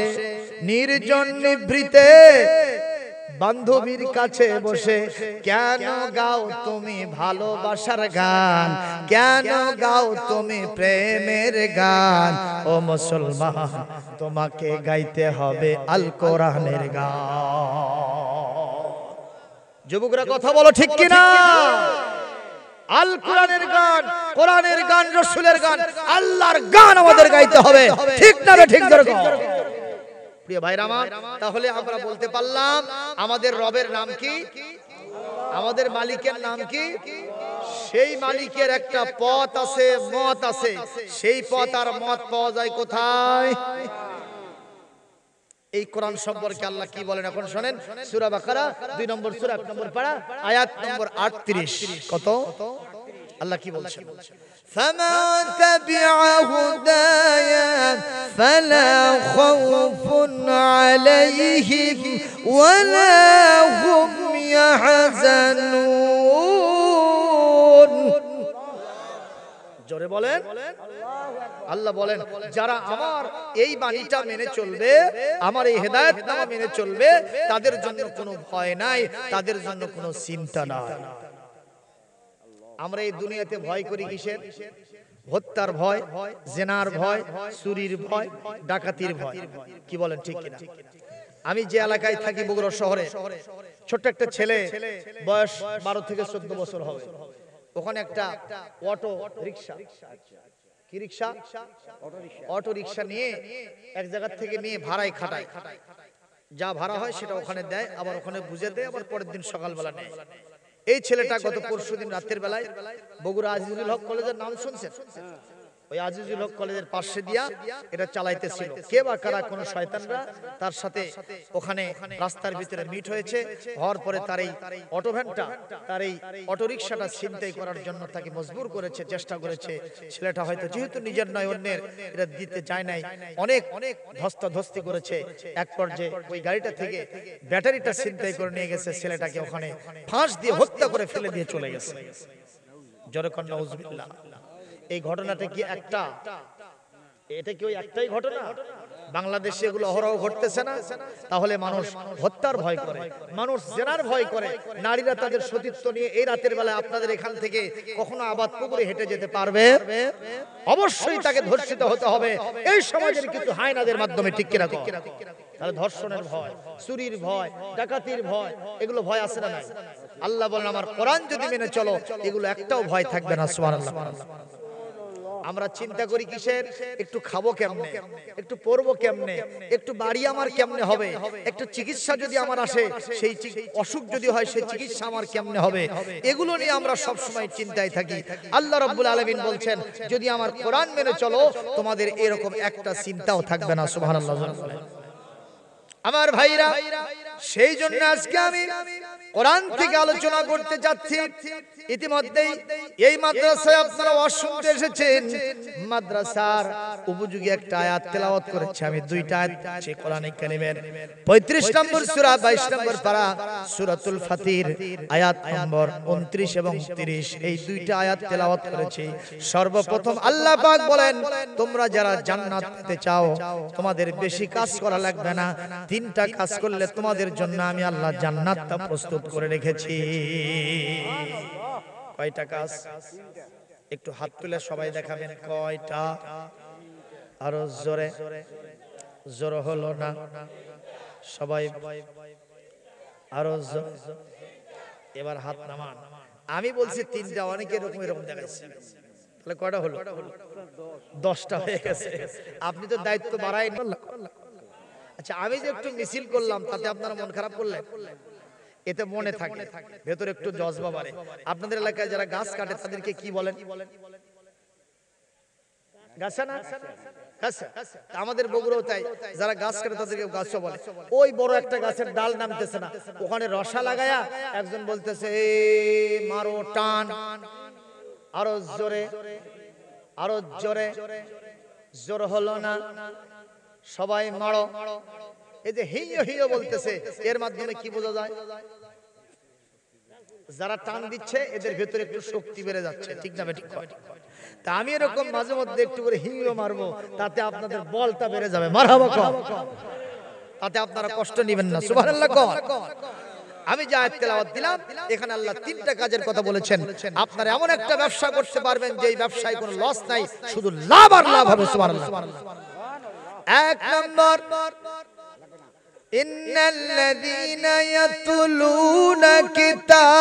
নির্জন নিভৃতে বান্ধবীর কাছে বসে কেন গাও তুমি ভালোবাসার গান? কেন গাও তুমি প্রেমের গান? ও মুসলমান, তোমাকে গাইতে হবে আল কোরআনের গান। যুবকরা কথা বলো, ঠিক কি না? আল কোরআনের গান, কোরআনের গান, রাসূলের গান, আল্লাহর গান আমাদের গাইতে হবে। ঠিক না? ঠিক ধরে প্রিয় ভাইরা আমার, তাহলে আমরা বলতে পারলাম আমাদের রবের নাম কি? আমাদের মালিকের নাম কি? সেই মালিকের একটা পথ আছে, মত আছে। সেই পথ আর মত পাওয়া যায় কোথায়? এই কোরআন সম্পর্কে আল্লাহ কি বলেন এখন শুনেন। সূরা বাকারা 2 নম্বর সূরা 1 নম্বর পারা আয়াত নম্বর 38। কত? আল্লাহ কি বলছেন? فَمَنْ تَبِعَ هُدَايَ فَلَا خَوْفٌ عَلَيْهِمْ وَلَا هُمْ يَحْزَنُونَ। জোরে বলেন। আল্লাহ বলেন, যারা আমার এই বাণীটা মেনে চলবে, আমার এই হেদায়েতনামা মেনে চলবে, তাদের জন্য কোনো ভয় নাই, তাদের জন্য কোনো চিন্তা নাই। আমরা এই দুনিয়াতে ভয় করি কিসের? হত্যার ভয়, জেনার ভয়, চুরির ভয়, ডাকাতির ভয়। কি বলেন, ঠিক কিনা? আমি যে এলাকায় থাকি বগুড়া শহরে, ছোট্ট একটা ছেলে, বয়স 12 থেকে 14 বছর হবে, ওখানে একটা অটো রিকশা, কি রিকশা? অটো রিকশা নিয়ে এক জায়গা থেকে নিয়ে ভাড়ায় খাটায়। যা ভাড়া হয় সেটা ওখানে দেয়, আবার ওখানে বুঝে দেয়, আবার পরের দিন সকালবেলা নেয়। এই ছেলেটা গত পরশুদিন রাতের বেলায় বগুড়া আজিজুল হক কলেজের নাম শুনছেন? ওই আজিজুল হক কলেজের পাশে দিয়া এটা চালাইতেছিল। কে বা কারা, কোন শয়তানরা তার সাথে ওখানে রাস্তার ভিতরে মিট হয়েছে। হওয়ার পরে তার এই অটো ভ্যানটা, তার এই অটো রিকশাটা ছিনতাই করার জন্য তাকে মজবুর করেছে, চেষ্টা করেছে। ছেলেটা হয়তো যেহেতু নিজের নয় অন্যের, এটা দিতে চায় নাই, অনেক ধস্তাধস্তি করেছে। এক পর্যায়ে ওই গাড়িটা থেকে ব্যাটারিটা ছিনতাই করে নিয়ে গেছে। ছেলেটাকে ওখানে ফাঁস দিয়ে হত্যা করে ফেলে দিয়ে চলে গেছে। জোরে কন্যা উজবিল্লাহ। এই ঘটনাটা কি একটা? এটা কি ওই একটাই ঘটনা? বাংলাদেশে এগুলো অহরহ ঘটতেছে না? তাহলে মানুষ হত্যার ভয় করে, মানুষ জেনার ভয় করে। নারীরা তাদের সতীত্ব নিয়ে এই রাতের বেলায় আপনাদের এখান থেকে কখনো আবাদ পুকুরে হেঁটে যেতে পারবে? অবশ্যই তাকে ধর্ষিত হতে হবে এই সমাজের কিছু হায়নাদের মাধ্যমে। ঠিক কিনা? তাহলে ধর্ষণের ভয়, চুরির ভয়, ডাকাতির ভয়, এগুলো ভয় আছে না? নাই? আল্লাহ বলেন, আমার কোরআন যদি মেনে চলো, এগুলো একটাও ভয় থাকবে না। সুবহানাল্লাহ। আমরা চিন্তা করি কিসের? একটু খাবো কেমনে, একটু পরবো কেমনে, একটু বাড়ি আমার কেমনে হবে, একটু চিকিৎসা যদি আমার আসে, সেই অসুখ যদি হয়, সেই চিকিৎসা আমার কেমনে হবে, এগুলো নিয়ে আমরা সব সময় চিন্তায় থাকি। আল্লাহ রাব্বুল আলামিন বলছেন, যদি আমার কোরআন মেনে চলো, তোমাদের এরকম একটা চিন্তাও থাকবে না। সুবহানাল্লাহ। আমার ভাইরা, সেই জন্য আজকে আমি কোরআন থেকে আলোচনা করতে যাচ্ছি। ইতিমধ্যেই এই মাদ্রাসায় আপনারা ওয়াজ শুনতে এসেছেন। মাদ্রাসার উপযোগী একটা আয়াত তেলাওয়াত করেছি আমি, দুইটা আয়াত আছে কোরআনে কারীমের। 35 নম্বর সূরা 22 নম্বর পারা সূরাতুল ফাতির আয়াত নম্বর 29 এবং 30, এই দুইটা আয়াত তেলাওয়াত করেছি। সর্বপ্রথম আল্লাহ পাক বলেন, তোমরা যারা জান্নাত পেতে চাও, তোমাদের বেশি কাজ করা লাগবে না, 3টা কাজ করলে তোমাদের জন্য আমি আল্লাহ জান্নাতটা প্রস্তুত করে রেখেছি। কয়টা কাজ? একটু হাত তুলে সবাই দেখাবেন কয়টা? আরো জোরে, জোর হলো না সবাই, আরো জোরে। এবার হাত নামান। আমি বলছি তিনটা, অনেকে এরকম এরকম দেখাচ্ছে, তাহলে কয়টা হলো? 10টা হয়ে গেছে। আপনি তো দায়িত্ব বাড়াই। আচ্ছা, আমি যে একটু মিছিল করলাম তাতে আপনারা মন খারাপ করলেন? এতে মনে থাকে, ভেতরে একটু জজবা বাড়ে। আপনাদের এলাকায় যারা গাছ কাটে তাদেরকে কি বলেন? গাছা না? গাছা। আমাদের বগুড়াও তাই, যারা গাছ কাটে তাদেরকে গাছও বলে। ওই বড় একটা গাছের ডাল নামতেছে না, ওখানে রসা লাগায়া একজন বলতেছে এ মারো টান, আরো জোরে, আরো জোরে, জোর হলো না সবাই মারো। এই যে হিয় হিয় বলতেছে, এর মাধ্যমে কি বোঝা যায়? যারা টান দিচ্ছে এদের ভেতরে একটু শক্তি বেড়ে যাচ্ছে, ঠিক না ঠিক? তা আমি এরকম মাঝে মধ্যে একটু করে হিয় মারবো, তাতে আপনাদের বলটা বেড়ে যাবে। মারহাবা কও, তাতে আপনারা কষ্ট নেবেন না। সুবহানাল্লাহ কও। আমি যে আয়াত তেলাওয়াত দিলাম, এখানে আল্লাহ তিনটা কাজের কথা বলেছেন। আপনারা এমন একটা ব্যবসা করতে পারবেন যে এই ব্যবসায় কোনো লস নাই, শুধু লাভ আর লাভ হবে। সুবহানাল্লাহ। এক নম্বর, ইন্নাল্লাযীনা ইয়াতলুনা কিতাবাল্লাহ।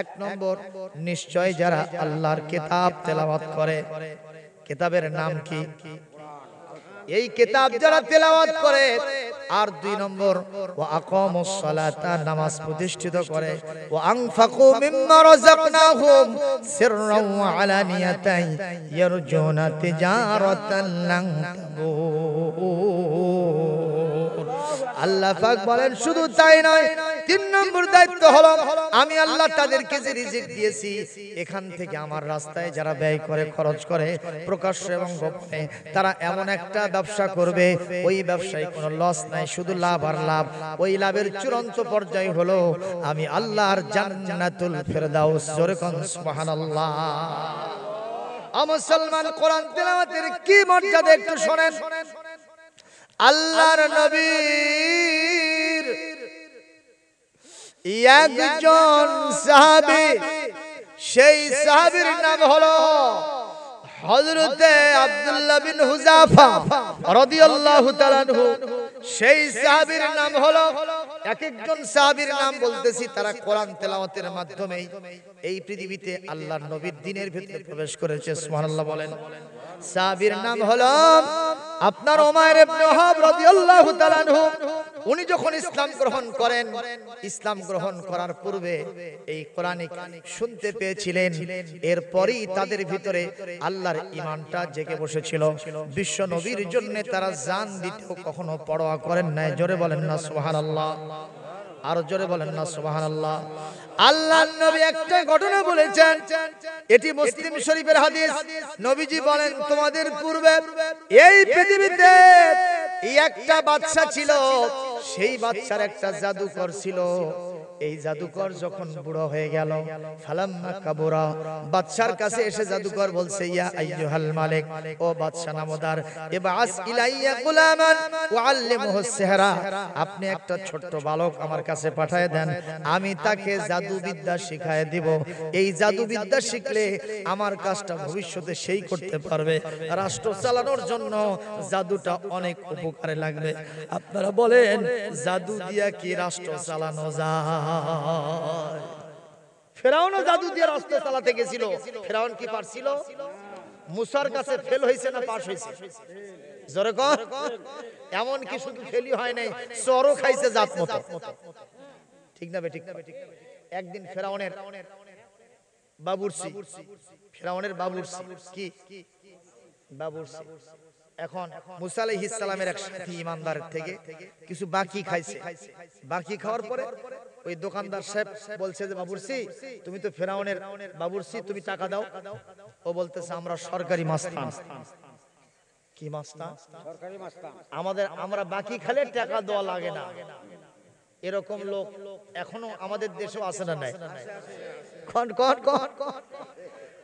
এক নম্বর, নিশ্চয় যারা আল্লাহর কিতাব তেলাওয়াত করে। কিতাবের নাম কি? এই কিতাব যারা তেলাওয়াত করে। আর 2 নম্বর, ওয়া আকামুস সালাতা, নামাজ প্রতিষ্ঠিত করে। ওয়া আনফাকু মিম্মা রাযাকনাহুম সিররান ওয়া আলানিয়াতান ইয়ারজুনা তিজারাতান লান তাবুর। আল্লাহ পাক বলেন শুধু তাই নয়, 3 নম্বর দায়িত্ব হলো আমি আল্লাহ তাদেরকে যে রিজিক দিয়েছি এখান থেকে আমার রাস্তায় যারা ব্যয় করে, খরচ করে, প্রকাশ্যে এবং গোপনে, তারা এমন একটা ব্যবসা করবে ওই ব্যবসায় কোনো লস নাই, শুধু লাভ আর লাভ। ওই লাভের চূড়ান্ত পর্যায় হলো আমি আল্লাহর জান্নাতুল ফেরদাউস। জোরে কোন সুবহানাল্লাহ। মুসলমান, কোরআন তেলাওয়াতের কি মর্যাদা একটু শুনেন। আল্লাহর নবীর একজন সাহাবী, সেই সাহাবীর নাম হলো হযরতে আব্দুল্লাহ বিন হুযাফা রাদিয়াল্লাহু তাআলা আনহু। সেই সাহাবীর নাম হলো, এক একজন সাহাবীর নাম বলতেছি, তারা কোরআন তেলাওয়াতের মাধ্যমে এই পৃথিবীতে আল্লাহর নবীর দ্বীনের ভিতরে প্রবেশ করেছে। সুবহানাল্লাহ বলেন। সাহাবীর নাম হলো আপনার উমাইর ইবনে ওয়াহাব রাদিয়াল্লাহু তাআলা আনহু। উনি যখন ইসলাম গ্রহণ করেন, ইসলাম গ্রহণ করার পূর্বে এই কোরআন শুনতে পেয়েছিলেন। এরপরই তাদের ভিতরে আল্লাহর ঈমানটা জেগে বসেছিল। বিশ্ব নবীর জন্য তারা জান দিতেও কখনো পরোয়া করেন নাই। জোরে বলেন না সুবহানাল্লাহ। আর জোরে বলেন না সুবহানাল্লাহ। আল্লাহর নবী একটা ঘটনা বলেছেন, এটি মুসলিম শরীফের হাদিস। নবীজি বলেন তোমাদের পূর্বে এই পৃথিবীতে একটা বাদশা ছিল, সেই বাদশার একটা জাদুকর ছিল। এই জাদুকর যখন বুড়ো হয়ে গেল, ফালাম্মা কাবুরা, বাদশার কাছে এসে জাদুকর বলছে ইয়া আইয়ুহাল মালিক, ও বাদশা নামদার, ইবআস ইলাইয়া গুলামান ওয়াল্লিমুহুস সিহরা, আপনি একটা ছোট্ট বালক আমার কাছে পাঠিয়ে দেন, আমি তাকে জাদুবিদ্যা শিখায় দিব। এই জাদুবিদ্যা শিখলে আমার কাজটা ভবিষ্যতে সেই করতে পারবে, রাষ্ট্র চালানোর জন্য জাদুটা অনেক উপকারে লাগবে। আপনারা বলেন জাদু দিয়া কি রাষ্ট্র চালানো যায়? ফেরাউনও জাদু দিয়ে রাষ্ট্র চালাতে গেছিল। ফেরাউন কি পারছিল? মুসার কাছে ফেল হয়েছে না পাস হয়েছে? জোরে কর। এমন কি শুধু ফেলি হয় নাই, চরও খাইছে জাত মতো, ঠিক না বেঠিক? একদিন ফেরাউনের বাবুর্চি, ফেরাউনের বাবুর্চি কি বাবুর্চি, এখন মুসা আলাইহিস সালামের এক সাথী ইমানদার থেকে কিছু বাকি খাইছে। বাকি খাওয়ার পরে ওই দোকানদার সাহেব বলছে যে বাবুর্চি, তুমি তো ফেরাউনের বাবুর্চি, তুমি টাকা দাও। ও বলতেছে আমরা সরকারি মাস্তান। কি মাস্তান? সরকারি মাস্তান। আমরা বাকি খেলে টাকা দেওয়া লাগে না। এরকম লোক এখনো আমাদের দেশেও আছে না নাই?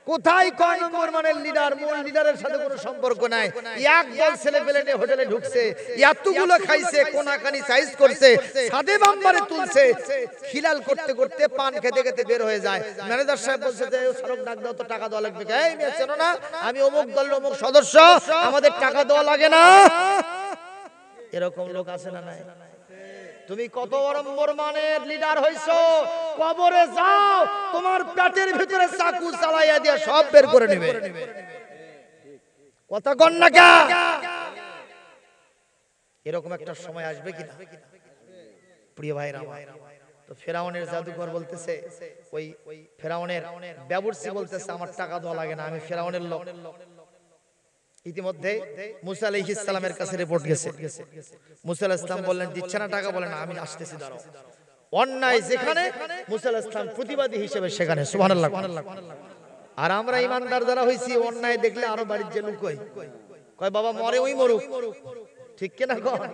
কোথায় কয় নম্বর মানের লিডার, মূল লিডারের সাথে কোনো সম্পর্ক নাই। একদল ছেলে পেলে নিয়ে হোটেলে ঢুকছে, এতগুলো খাইছে, কোনাকানি সাইজ করছে, সাদে বাম্বারে তুলছে, খিলাল করতে করতে পান খেতে খেতে বের হয়ে যায়। ম্যানেজার সাহেব বলছে যে সড়ক ডাক দাও তো, টাকা দেওয়া লাগবে। এই মেয়ে চেনো না, আমি অমুক দলের অমুক সদস্য, আমাদের টাকা দেওয়া লাগে না। এরকম লোক আছে না নাই? তুমি কত নম্বর মানের লিডার হইছো, কবরে যাও, তোমার পেটের ভিতরে চাকু চালাইয়া দিয়ে সব বের করে নেবে। কথা কন না কা? এরকম একটা সময় আসবে কিনা প্রিয় ভাইরা? তো ফেরাউনের জাদুকর বলতেছে, ওই ফেরাউনের ব্যবসায়ী বলতেছে আমার টাকা দেওয়া লাগে না, আমি ফেরাউনের লোক। ইতিমধ্যে মুসা আলাইহিস সালামের কাছে রিপোর্ট গেছে। মুসা আলাইহিস সালাম বললেন দিচ্ছে না টাকা, বলেন আমি আসতেছি, দাঁড়াও। অন্যায় যেখানে মুসা আলাইহিস সালাম প্রতিবাদী হিসেবে সেখানে, সুবহানাল্লাহ। আর আমরা ইমানদার যারা হইছি, অন্যায় দেখলে আরো বাড়ির যে লুকোই, কয় বাবা মরে ওই মরুক, ঠিক কিনা কয়?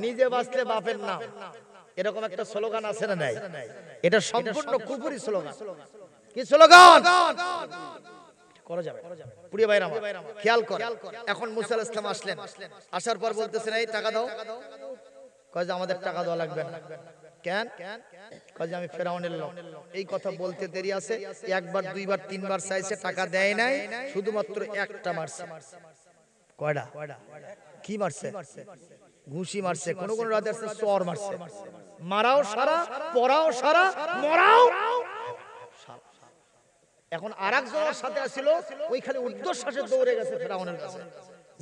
নিজে বাঁচলে বাপের নাম, এরকম একটা স্লোগান আছে না নাই? এটা সম্পূর্ণ কুফরি স্লোগান। কি স্লোগান করা যাবে? প্রিয় ভাইরা আমার খেয়াল কর, এখন মুসা আলাইহিস সালাম আসলেন, আসার পর বলতেছেন এই টাকা দাও। কয় যে আমাদের টাকা দেওয়া লাগবে না। কেন? কয় যে আমি ফেরাউনের লোক। এই কথা বলতে দেরি আছে, একবার দুইবার তিনবার চাইছে, টাকা দেয় নাই, শুধুমাত্র একটা মারছে। কয়টা? কি মারছে? ঘুষি মারছে, কোন কোন রাতে আছে চর মারছে। মারাও সারা, পড়াও সারা, মরাও। এখন আরেকজনের সাথে আসছিল, ওই খালি উর্ধ্বশ্বাসে দৌড়ে গেছে ফেরাউনের কাছে,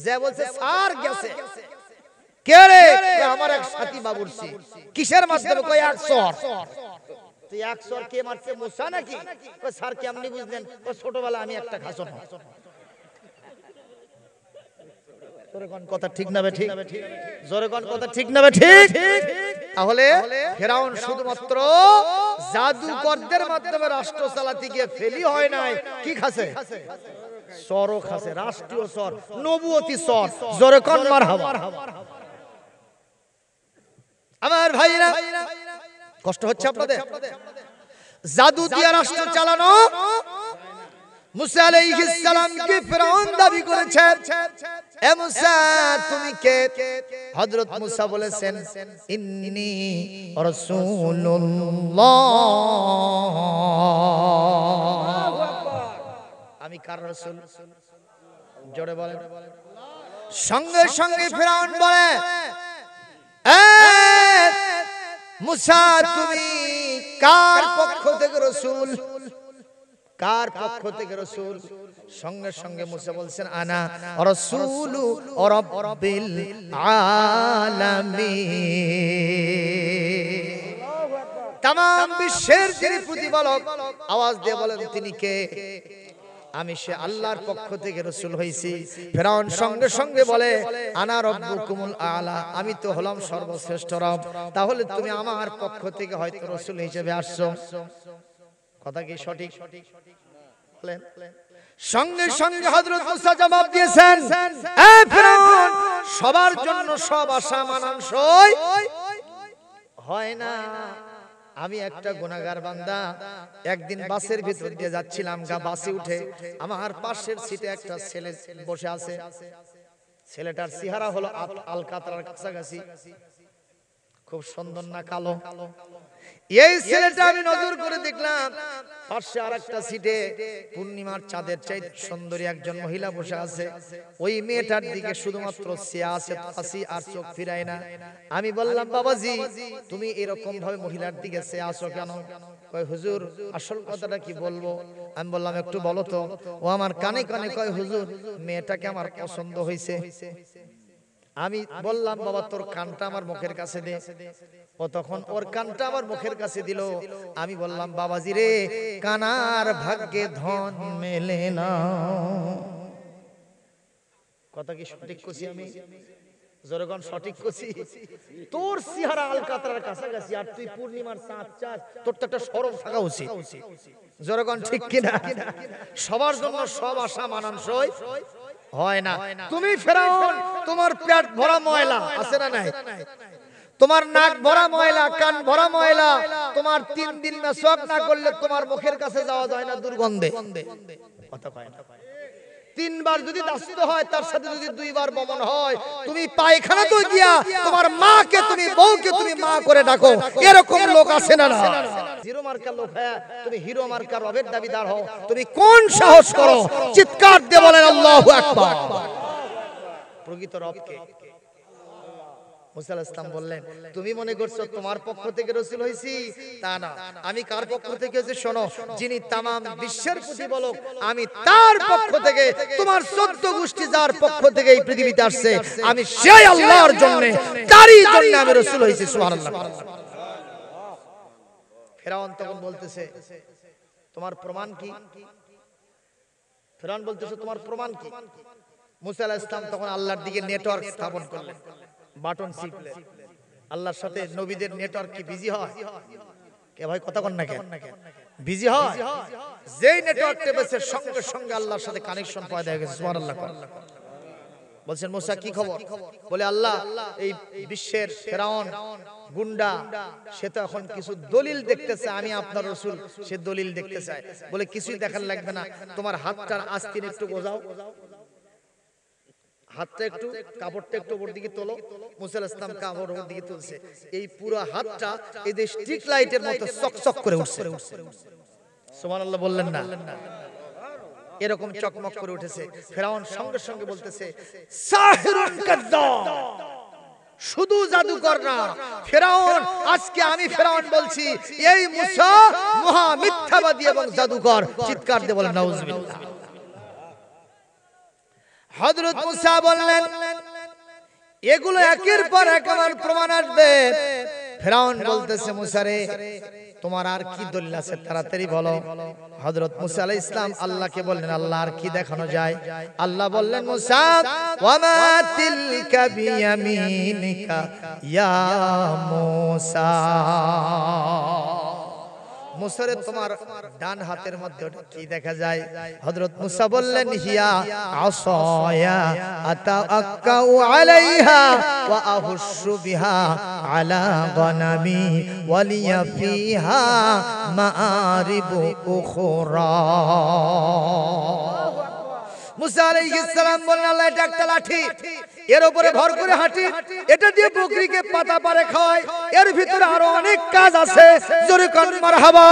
যে বলছে স্যার গেছে। কে রে? আমার এক সাথী বাবুর্চি। কিসের মাধ্যমে? কয় এক চর। তুই এক চর কে মারছে? মুসা নাকি? কয় স্যার কেমনি বুঝলেন? কয় ছোটবেলা আমি একটা খাসন। জোরে কোন কথা ঠিক না বে ঠিক? জোরে কোন কথা ঠিক না বে ঠিক? তাহলে ফেরাউন শুধুমাত্র জাদুকরদের মাধ্যমে রাষ্ট্র চালাতে গিয়ে ফেলি হয় নাই, কি খাসে? চরও খাসে, রাষ্ট্রীয় চর, নবুয়তি চর। জোরে কোন মারহাবা। আমার ভাইরা কষ্ট হচ্ছে আপনাদের? জাদু দিয়ে রাষ্ট্র চালানো মুসা আলাইহিস সালামকে ফেরাউন দাবি করেছে, এ মুসা তুমি কে? হযরত মুসা বলেছেন ইন্নী রাসূলুল্লাহ, আমি কার রাসূল? জোরে বলেন। সঙ্গে সঙ্গে ফেরাউন বলে এ মুসা তুমি কার পক্ষ থেকে রাসূল? কার পক্ষ থেকে রাসূল? সঙ্গে সঙ্গে মুসা বলছেন আনা রাসূলু রাব্বিল আলামিন। तमाम বিশ্বের যিনি প্রতিপালক, আওয়াজ দিয়ে বলেন তিনি কে? আমি সে আল্লাহর পক্ষ থেকে রাসূল হইছি। ফেরাউন সঙ্গে সঙ্গে বলে আনা রাব্বুকুমুল আলা, আমি তো হলাম সর্বশ্রেষ্ঠ রব, তাহলে তুমি আমার পক্ষ থেকে হয়তো রাসূল হিসেবে আসছো। কথা কি সঠিক? বলেন। সঙ্গে সঙ্গে হযরত মুসা জবাব দিয়েছেন এ ফেরাউন, সবার জন্য সব আশা মানানসই হয় না। আমি একটা গুনাহগার বান্দা, একদিন বাসের ভিতর দিয়ে যাচ্ছিলাম, বাসে উঠে আমার পাশের সিটে একটা ছেলে বসে আছে। ছেলেটার চেহারা হলো আলকাতরার কাছাকাছি, খুব সুন্দর না কালো। এই ছেলেটা আমি নজর করে দেখলাম, পাশে আরেকটা সিটে পূর্ণিমার চাঁদের চাইতে সুন্দরী একজন মহিলা বসে আছে। ওই মেয়েটার দিকে শুধুমাত্র চেয়ে আছে, তাসি আর চোখ ফিরায় না। আমি বললাম বাবাজি তুমি এরকম ভাবে মহিলার দিকে চেয়ে আছো কেন? কয় হুজুর আসল কথাটা কি বলবো? আমি বললাম একটু বলো তো। ও আমার কানে কানে কয় হুজুর মেয়েটাকে আমার পছন্দ হয়েছে। আমি বললাম বাবা তোর কানটা আমার মুখের কাছে দে। ও তখন ওর কানটা আমার মুখের কাছে দিল। আমি বললাম বাবাজি রে, কানার ভাগ্যে ধন মেলে না। কথা কি সঠিক কইছি? আমি জোরগণ সঠিক কইছি? তোর চেহারা আলকাতরার কাছাকাছি আর তুই পূর্ণিমার চাঁদ চাঁদ, তোর তো একটা শরম থাকা উচিত। জোরগণ ঠিক কিনা? সবার জন্য সব আশা মানানসই হয় না। তুমি ফেরাউন, তোমার পেট ভরা ময়লা আছে না নাই? তোমার নাক ভরা ময়লা, কান ভরা ময়লা, তোমার 3 দিন মেসওয়াক না করলে তোমার মুখের কাছে যাওয়া যায় না দুর্গন্ধে। কথা কয় না। তিনবার যদি দাসত্ব হয় তার সাথে যদি দুইবার বমন হয়, তুমি পায়খানা তো গিয়া তোমার মাকে তুমি বউকে তুমি মা করে ডাকো, এরকম লোক আছে না? জিরো মার্কার লোক হ্যাঁ, তুমি হিরো মার্কার রবের দাবিদার হও, তুমি কোন সাহস করো চিৎকার দিয়ে বলেন আল্লাহু আকবার। প্রকৃত রবকে মুসা আলাইহিস সালাম বললেন, তুমি মনে করছো তোমার পক্ষ থেকে রাসূল হইছি? তা না, আমি কার পক্ষ থেকে হইছি শোনো, যিনি তামাম বিশ্বের প্রতিপালক আমি তার পক্ষ থেকে, তোমার 14 গোষ্ঠী যার পক্ষ থেকে এই পৃথিবীতে আসছে, আমি সেই আল্লাহর জন্য, তারই জন্য আমি রাসূল হইছি। সুবহানাল্লাহ। ফেরাউন তখন বলতেছে তোমার প্রমাণ কি? ফেরাউন বলতেছে তোমার প্রমাণ কি? মুসা আলাইহিস সালাম তখন আল্লাহর দিকে নেটওয়ার্ক স্থাপন করলেন, বাটন টিপলেন। আল্লাহর সাথে নবীদের নেটওয়ার্ক কি বিজি হয়? কে ভাই কথা কন না কেন? বিজি হয়। যেই নেটওয়ার্ক টেপেছে সঙ্গে সঙ্গে আল্লাহর সাথে কানেকশন পয়দা হয়ে গেছে। সুবহানাল্লাহ। বলছেন মুসা কি খবর? বলে আল্লাহ এই বিশ্বের ফেরাউন গুন্ডা সে তো এখন কিছু দলিল দেখতেছে আমি আপনার রাসূল, সে দলিল দেখতে চায়। বলে কিছুই দেখার লাগবে না, তোমার হাতটার আস্তিন একটু গোজাও, হাতটা একটু কাপড়টা একটু উপর দিকে তোলো। মুসা আলাইহিস সালাম কাপড় উপর দিকে তুলছে, এই পুরো হাতটা এই যে স্ট্রিট লাইটের মতো চকচক করে উঠছে। সুবহানাল্লাহ বললেন না? এরকম চকমক করে উঠেছে। ফেরাউন সঙ্গে সঙ্গে বলতেছে সাহিরুন কাযযাব, শুধু জাদুকর না ফেরাউন, আজকে আমি ফেরাউন বলছি এই মুসা মহা মিথ্যাবাদী এবং জাদুকর। চিৎকার দিয়ে বলেন নাউজুবিল্লাহ। হযরত মুসা বললেন এগুলো একের পর এক আমার প্রমাণ আসবে। ফেরাউন বলতেছে মুসা রে তোমার আর কি দলিল আছে তাড়াতাড়ি বলো। হযরত মুসা আলাইহিস সালাম আল্লাহকে বললেন আল্লাহ আর কি দেখানো যায়? আল্লাহ বললেন মুসা ওয়া মা তিলকা বিয়ামিনিকা ইয়া মুসা, মুসা রে তোমার ডান হাতের মধ্যে ওটা কি দেখা যায়? হযরত মুসা বললেন হিয়া আসায়া আতাআক্কাউ আলাইহা ওয়া আহুশু বিহা আলা গনামি ওয়া লিয়া ফিহা মাআরিবু উখরা। মুসা আলাইহিস সালাম বললেন আল্লাহ এটা একটা লাঠি, এর উপরে ভর করে হাঁটি, এটা দিয়ে বকরিকে পাতা পারে খায়, এর ভিতরে আরো অনেক কাজ আছে। জোরে কোন মারহাবা।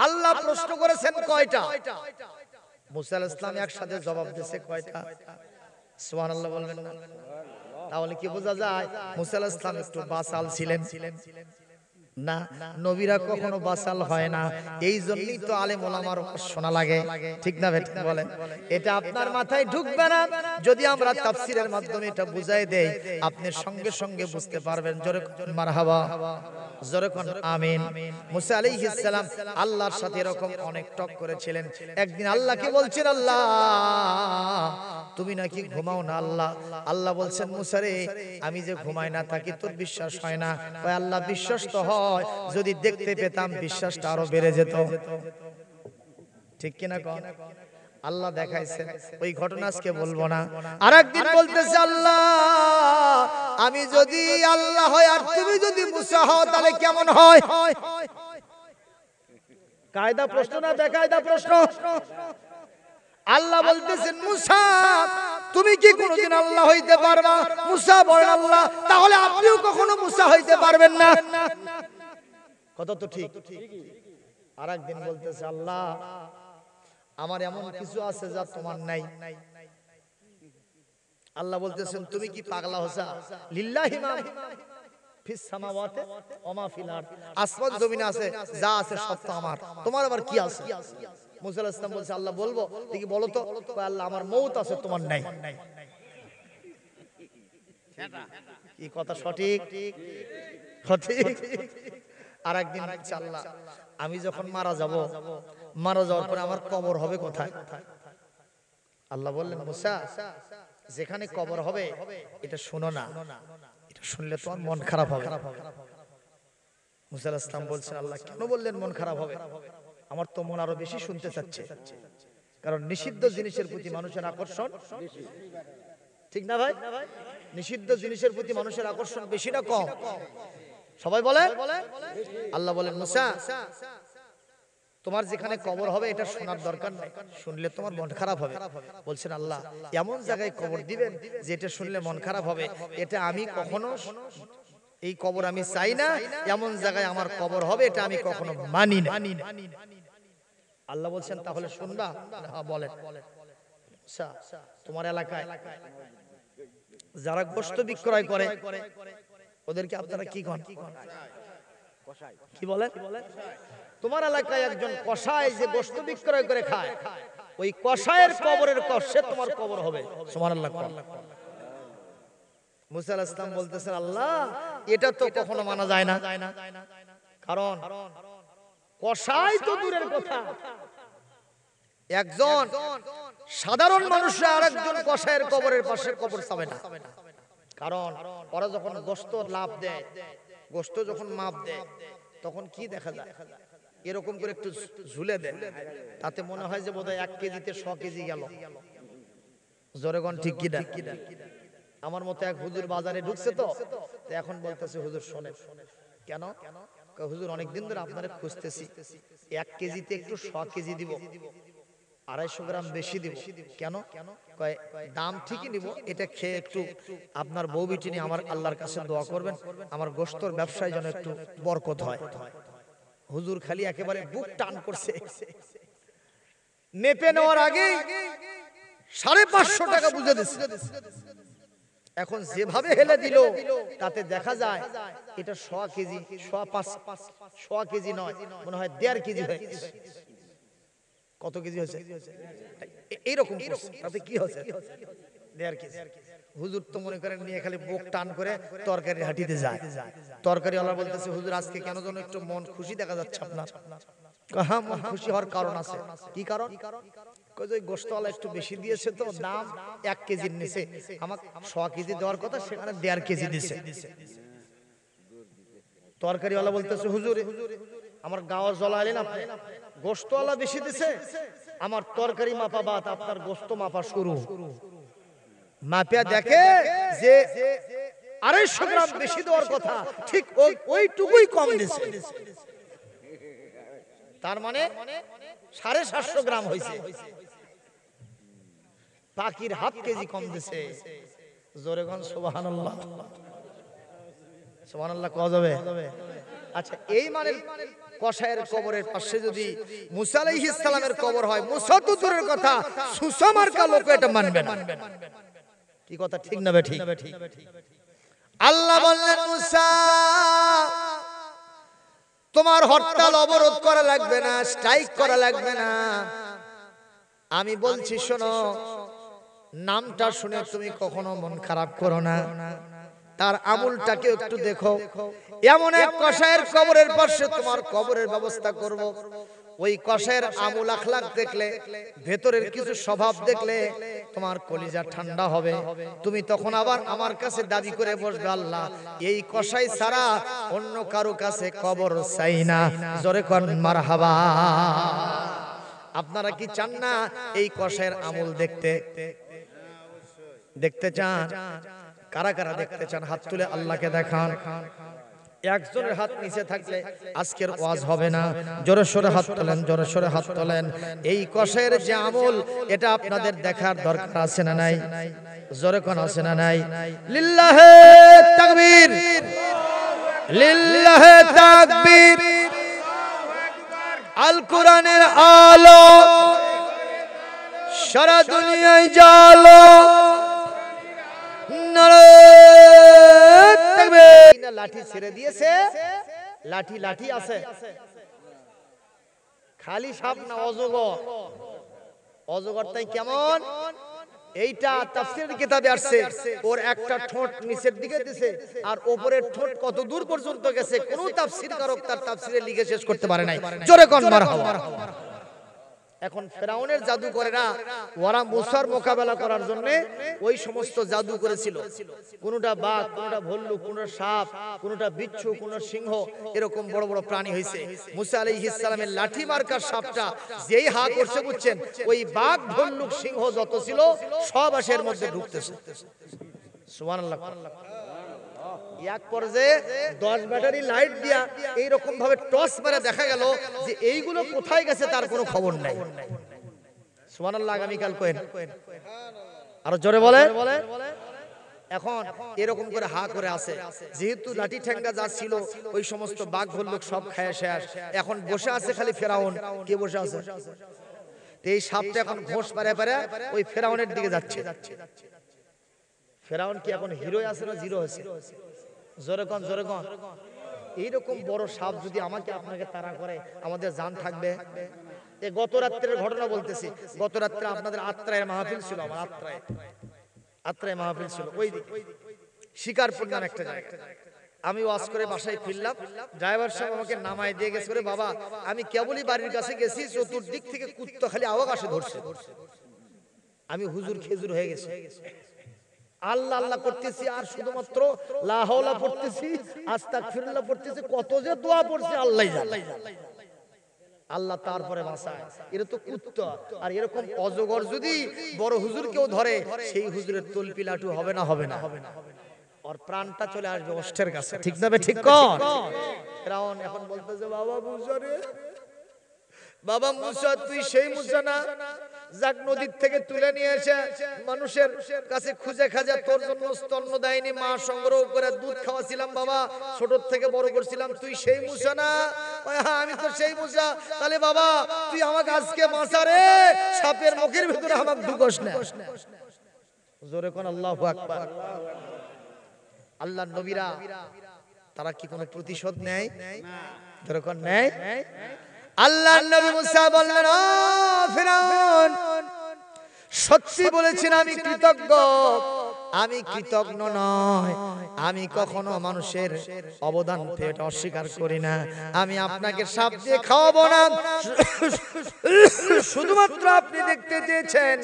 আল্লাহ প্রশ্ন করেছেন কয়টা? মুসা আলাইহিস সালাম একসাথে জবাব দিয়েছে কয়টা? সুবহানাল্লাহ বলবেন না? তাহলে কি বোঝা যায় মুসা আলাইহিস সালাম একটু বাসাল ছিলেন না? নবীরা কখনো বাসাল হয় না, এই জন্যই তো আলেম ওলামার শোনা লাগে, ঠিক না বেঠিক বলেন? এটা আপনার মাথায় ঢুকবে না, যদি আমরা তাফসীরের মাধ্যমে এটা বুঝাই দেই আপনি সঙ্গে সঙ্গে বুঝতে পারবেন। জোরে মারহাবা, জোরে কোন আমিন। মুসা আলাইহিস সালাম আল্লাহর সাথে এরকম অনেক টক করেছিলেন। একদিন আল্লাহকে বলছেন আল্লাহ তুমি নাকি ঘুমাও না? আল্লাহ বলছেন মুসা রে আমি যে ঘুমাই না তা কি তোর বিশ্বাস হয় না? ওই আল্লাহ বিশ্বাস তো হয়, যদি দেখতে পেতাম বিশ্বাসটা আরো বেড়ে যেত, ঠিক কিনা কোন? আল্লাহ দেখাইছে ওই ঘটনা আজকে বলবো না। আরেকদিন বলতেছে আল্লাহ আমি যদি আল্লাহ হয় আর তুমি যদি মুসা হও তাহলে কেমন হয়? কায়দা প্রশ্ন না বেকায়দা প্রশ্ন? আল্লাহ বলতেছেন মুসা তুমি কি কোনোদিন আল্লাহ হইতে পারবা? মুসা বলেন আল্লাহ তাহলে আপনিও কখনো মুসা হইতে পারবেন না। কত তো ঠিক। আরেকদিন বলতেছে আল্লাহ আমার এমন কিছু আছে যা তোমার নাই। আল্লাহ বলতেছেন তুমি কি পাগলা হইছা? লিল্লাহি মা ফিস সামাওয়াতি ওয়া মা ফিল আরদ, আসমান জমিনে আছে যা আছে সব তো আমার, তোমার আবার কি আছে? মুসা আলাইহিস সালাম বলছে আল্লাহ বলবো? দেখি বলো তো। আল্লাহ আমার মউত আছে তোমার নাই। কি কথা সঠিক? সঠিক। আরেকদিন বলছে আল্লাহ আমি যখন মারা যাব, মারা যাওয়ার পরে আমার কবর হবে কোথায়? আল্লাহ বললেন মুসা যেখানে কবর হবে এটা শোনো না, এটা শুনলে তোমার মন খারাপ হবে। মুসা আলাইহিস সালাম বলছেন আল্লাহ কেন বললেন মন খারাপ হবে? আমার তো মন আরো বেশি শুনতে চাচ্ছে, কারণ নিষিদ্ধ জিনিসের প্রতি মানুষের আকর্ষণ বেশি, ঠিক না ভাই? নিষিদ্ধ জিনিসের প্রতি মানুষের আকর্ষণ বেশি না কম? সবাই বলে। আল্লাহ বলেন মুসা তোমার যেখানে কবর হবে এটা শোনার দরকার নাই, শুনলে তোমার মন খারাপ হবে। বলছেন আল্লাহ এমন জায়গায় কবর দিবেন যে এটা শুনলে মন খারাপ হবে, এটা আমি কখনো, এই কবর আমি চাই না, এমন জায়গায় আমার কবর হবে এটা আমি কখনো মানি না। আল্লাহ বলছেন তাহলে শুনবা? হ্যাঁ বলেন। আচ্ছা, তোমার এলাকায় যারা গোশত বিক্রয় করে ওদেরকে আপনারা কি কন? কি বলেন? তোমার এলাকায় একজন কসাই যে গোশত বিক্রয় করে খায়, ওই কসাইয়ের কবরের পাশে তোমার কবর হবে। সুবহানাল্লাহ। মুসা আলাইহিস সালাম বলতেছেন আল্লাহ এটা তো কখনো মানা যায় না, কারণ কসাই তো দূরের কথা, একজন সাধারণ মানুষ আরেকজন কসাইয়ের কবরের পাশে কবর চাবে না। কারণ ওরা যখন গোশত লাভ দেয়, গোশত যখন মাপ দেয়, তখন কি দেখা যায় এরকম করে একটু ঝুলে দেয়, তাতে মনে হয় যে বোধহয় 1 কেজিতে 100 কেজি গেল। জোরেগণ ঠিক কি না? আমার মতো এক হুজুর বাজারে ঢুকছে, তো এখন বলতেছে হুজুর শোনেন। কেন? হুজুর অনেকদিন ধরে আপনারে খুঁজতেছি, 1 কেজিতে একটু 100 কেজি দিব, 250 গ্রাম বেশি দিব। কেন? কয় দাম ঠিকই নিব, এটা খেয়ে একটু আপনার বউ বিটি নিয়ে আমার আল্লাহর কাছে দোয়া করবেন, আমার গোশতর ব্যবসায় যেন একটু বরকত হয়। হুজুর খালি একেবারে বুক টান করছে, মেপে নেওয়ার আগে 550 টাকা বুঝে দিচ্ছে। এখন যেভাবে হেলে দিল তাতে দেখা যায় এটা 100 কেজি, 100 কেজি নয়, মনে হয় 1.5 কেজি হয়ে গেছে। কত কেজি হয়েছে? এইরকম তাতে কি হয়েছে? 1.5 কেজি। হুজুর তো মনে করেন নিয়ে খালি বুক টান করে তরকারি হাঁটিতে যায়। তরকারি ওয়ালা বলতেছে হুজুর আজকে কেন যেন একটু মন খুশি দেখা যাচ্ছে আপনার। হ্যাঁ মন খুশি হওয়ার কারণ আছে। কি কারণ? কই যে গোশতওয়ালা একটু বেশি দিয়েছে, তো দাম 1 কেজির নিচে, আমাকে 100 কেজি দেওয়ার কথা সেখানে 1.5 কেজি দিছে। তরকারিওয়ালা বলতেছে হুজুর আমার গাওয়া জ্বলাইলেন আপনি, গোশতওয়ালা বেশি দিছে, আমার তরকারি মাপা বাদ, আপনার গোশত মাপা শুরু। মাপিয়া দেখে যে 250 গ্রাম বেশি দেওয়ার কথা, ঠিক ওইটুকুই কম দিছে। তার মানে 750 গ্রাম হয়েছে, পাকির হাফ কেজি কম দিছে। জোরে গন সুবহানাল্লাহ। সুবহানাল্লাহ কওয়া যাবে? আচ্ছা, এই মানে কসাইয়ের কবরের পাশে যদি মুসা আলাইহিস সালামের কবর হয়, মুসা তো দূরের কথা, সুসামার্কা লোক এটা মানবে না। কি কথা ঠিক না বেঠিক? আল্লাহ বললেন মুসা তোমার হরতাল অবরোধ করা লাগবে না, স্ট্রাইক করা লাগবে না, আমি বলছি শোনো, নামটা শুনে তুমি কখনো মন খারাপ করো না, তার আমলটাকে একটু দেখো। এমন এক কসাইয়ের কবরের পাশে তোমার কবরের ব্যবস্থা করব, ওই কসাইয়ের আমল আখলাক দেখলে, ভেতরের কিছু স্বভাব দেখলে তোমার কলিজা ঠান্ডা হবে। তুমি তখন আবার আমার কাছে দাবি করে বসবে আল্লাহ এই কসাই ছাড়া অন্য কারো কাছে কবর চাই না। জোরে কোন মারহাবা। আপনারা কি চান না এই কসাইয়ের আমল দেখতে? দেখতে চান? কারা কারা দেখতে চান হাত তুলে আল্লাহকে দেখান। একজনের হাত নিচে থাকলে আজকের ওয়াজ হবে না। জোরে সোরে হাত তোলেন, জোরে সোরে হাত তোলেন। এই কসাইয়ের যে আমল এটা আপনাদের দেখার দরকার আছে না নাই? জোরে কোন আছে না নাই? লিল্লাহে তাকবীর, লিল্লাহে তাকবীর। আল কোরআনের আলো সারা দুনিয়ায় জালো। লাঠি ছেড়ে দিয়েছে, লাঠি লাঠি আছে, খালি সাপ না অজগর। অজগরটাই কেমন? এইটা তাফসীরের কিতাবে আসছে, ওর একটা ঠোঁট নিচের দিকে দিয়েছে আর উপরের ঠোঁট কত দূর পর্যন্ত গেছে কোন তাফসীরকারক তার তাফসীরে লিখে শেষ করতে পারে নাই। জোরে কোন মারহাবা। এখন ফেরাউনের জাদুকরেরা ওরা মুসার মোকাবেলা করার জন্য ওই সমস্ত জাদু করেছিল। কোনটা বাঘ, কোনটা ভল্লুক, কোনটা সাপ, কোনটা বিচ্ছু, কোনটা সিংহ, এরকম বড় বড় প্রাণী হয়েছে। মুসা আলাইহিস সালামের লাঠি মার্কার সাপটা যেই হা করছে বুঝছেন, ওই বাঘ ভল্লুক সিংহ যত ছিল সব আসের মধ্যে ঢুকতেছে। সুবহানাল্লাহ। এক পর্যায়ে 10 ব্যাটারি লাইট দিয়া এইরকম ভাবে টর্চ মেরে দেখা গেল যে এইগুলো কোথায় গেছে তার কোনো খবর নাই। সুবহানাল্লাহ, আগামীকাল কইন আরো জোরে বলে। এখন এরকম করে হা করে আছে, যেহেতু লাঠি ঠ্যাঙ্গা যা ছিল ওই সমস্ত বাঘ ভল্লুক সব খায় শেষ। এখন বসে আছে খালি ফেরাউন। কে বসে আছে? এই সাপটা এখন ঘোষ পারে পারে ওই ফেরাউনের দিকে যাচ্ছে। ফেরাউন কি এখন হিরো আছে না জিরো আছে? জোরে কোন, জোরে কোন। এইরকম বড় সাপ যদি আমাকে আপনাকে তাড়া করে আমাদের জান থাকবে? এই গত রাত্রের ঘটনা বলতেছি। গত রাত্রে আপনাদের আত্রায় মাহফিল ছিল, আমার আত্রায় মাহফিল ছিল ওই দিকে শিকারপুর নাম একটা জায়গা। আমি ওয়াজ করে বাসায় ফিরলাম, ড্রাইভার সাহেব আমাকে নামায় দিয়ে গেছে। বলে বাবা, আমি কেবলই বাড়ির কাছে গেছি, চতুর্দিক থেকে কুত্তা খালি আওয়াজ আসে ধরছে। আমি হুজুর খেজুর হয়ে গেছি। আল্লাহ আল্লাহ করতেছি আর শুধুমাত্র লা হাওলা পড়তেছি, আস্তাগফিরুল্লাহ পড়তেছি, কত যে দোয়া পড়ছি আল্লাহই জানে। আল্লাহ তারপরে বাঁচায়। এরা তো কুত্তা। আর এরকম অজগর যদি বড় হুজুর কেউ ধরে, সেই হুজুরের তলপি লাটু হবে না? হবে না? ওর প্রাণটা চলে আসবে অষ্টের কাছে। ঠিক না? ঠিক কর। ফেরাউন এখন বলতেছে, বাবা মুসা রে, বাবা মুসা, তুই সেই মুসা না যাক নদীর থেকে তুলে নিয়ে এসে মানুষের কাছে খুঁজে খাজা তোর জন্য স্তন্য দেয়নি, মা সংগ্রহ করে দুধ খাওয়াছিলাম, বাবা ছোট থেকে বড় করছিলাম, তুই সেই মুসা না? হ্যাঁ, আমি তো সেই মুসা। তাহলে বাবা তুই আমাকে আজকে বাঁচা রে, সাপের মুখের ভিতরে আমাকে ঢুকোস না। জোরে কোন আল্লাহু আকবার। আল্লাহর নবীরা তারা কি কোনো প্রতিশোধ নেয়? জোরে কোন নেয়? আল্লাহর নবী মুসা বললেন, ও ফিরআউন, সত্যি বলেছেন আমি কৃতজ্ঞ। আমি কৃতজ্ঞ নয়, আমি কখনো মানুষের অবদান পেট অস্বীকার করি না। আমি আপনাকে সাপ দিয়ে খাওয়াবো না, শুধুমাত্র আপনি দেখতে চেয়েছেন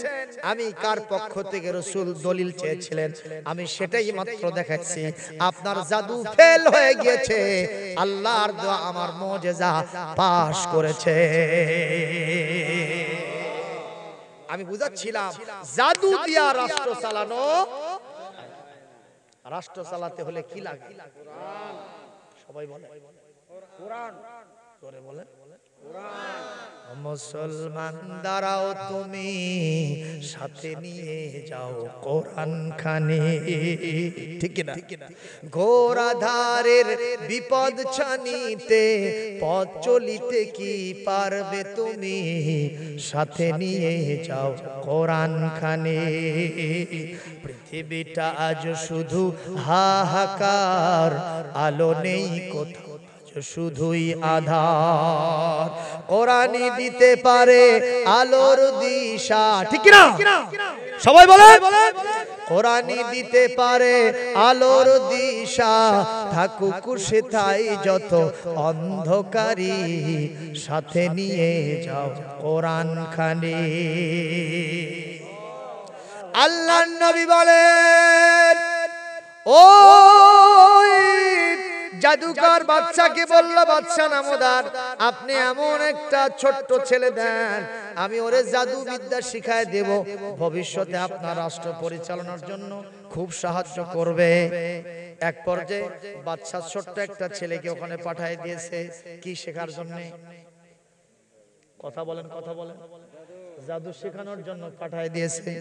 আমি কার পক্ষ থেকে রাসূল দলিল চেয়েছিলেন, আমি সেটাই মাত্র দেখাচ্ছি। আপনার জাদু ফেল হয়ে গিয়েছে, আল্লাহর দোয়া আমার মুজিজা পাশ করেছে। আমি বুঝাচ্ছিলাম জাদু দিয়া রাষ্ট্র চালানো, রাষ্ট্র চালাতে হলে কি লাগে? সবাই বলে কোরআন। করে বলে মুসলমান দাঁড়াও তুমি, সাথে নিয়ে যাও কোরআন খানি। ঠিক না? ঘোরাধারের বিপদ ছানিতে পথ চলিতে কি পারবে তুমি, সাথে নিয়ে যাও কোরআন খানি। পৃথিবীটা আজ শুধু হাহাকার, আলো নেই কোথাও, শুধুই আধার। কোরআনই দিতে পারে আলোর দিশা। ঠিক না? সবাই বলে কোরআনই দিতে পারে আলোর দিশা, থাকুক সেথায় যত অন্ধকারী, সাথে নিয়ে যাও কোরআন খানি। আল্লাহর নবী বলেন, ও জাদুকর বাচ্চাকে বলল, বাচ্চা নামদার, আপনি এমন একটা ছোট্ট ছেলে দেন, আমি ওরে জাদু বিদ্যা শিখায় দেব, ভবিষ্যতে আপনার রাষ্ট্র পরিচালনার জন্য খুব সাহায্য করবে। এক পর্যায়ে বাচ্চা ছোট্ট একটা ছেলেকে ওখানে পাঠিয়ে দিয়েছে কি শেখার জন্য? কথা বলেন, কথা বলেন। জাদু শেখানোর জন্য পাঠিয়ে দিয়েছে।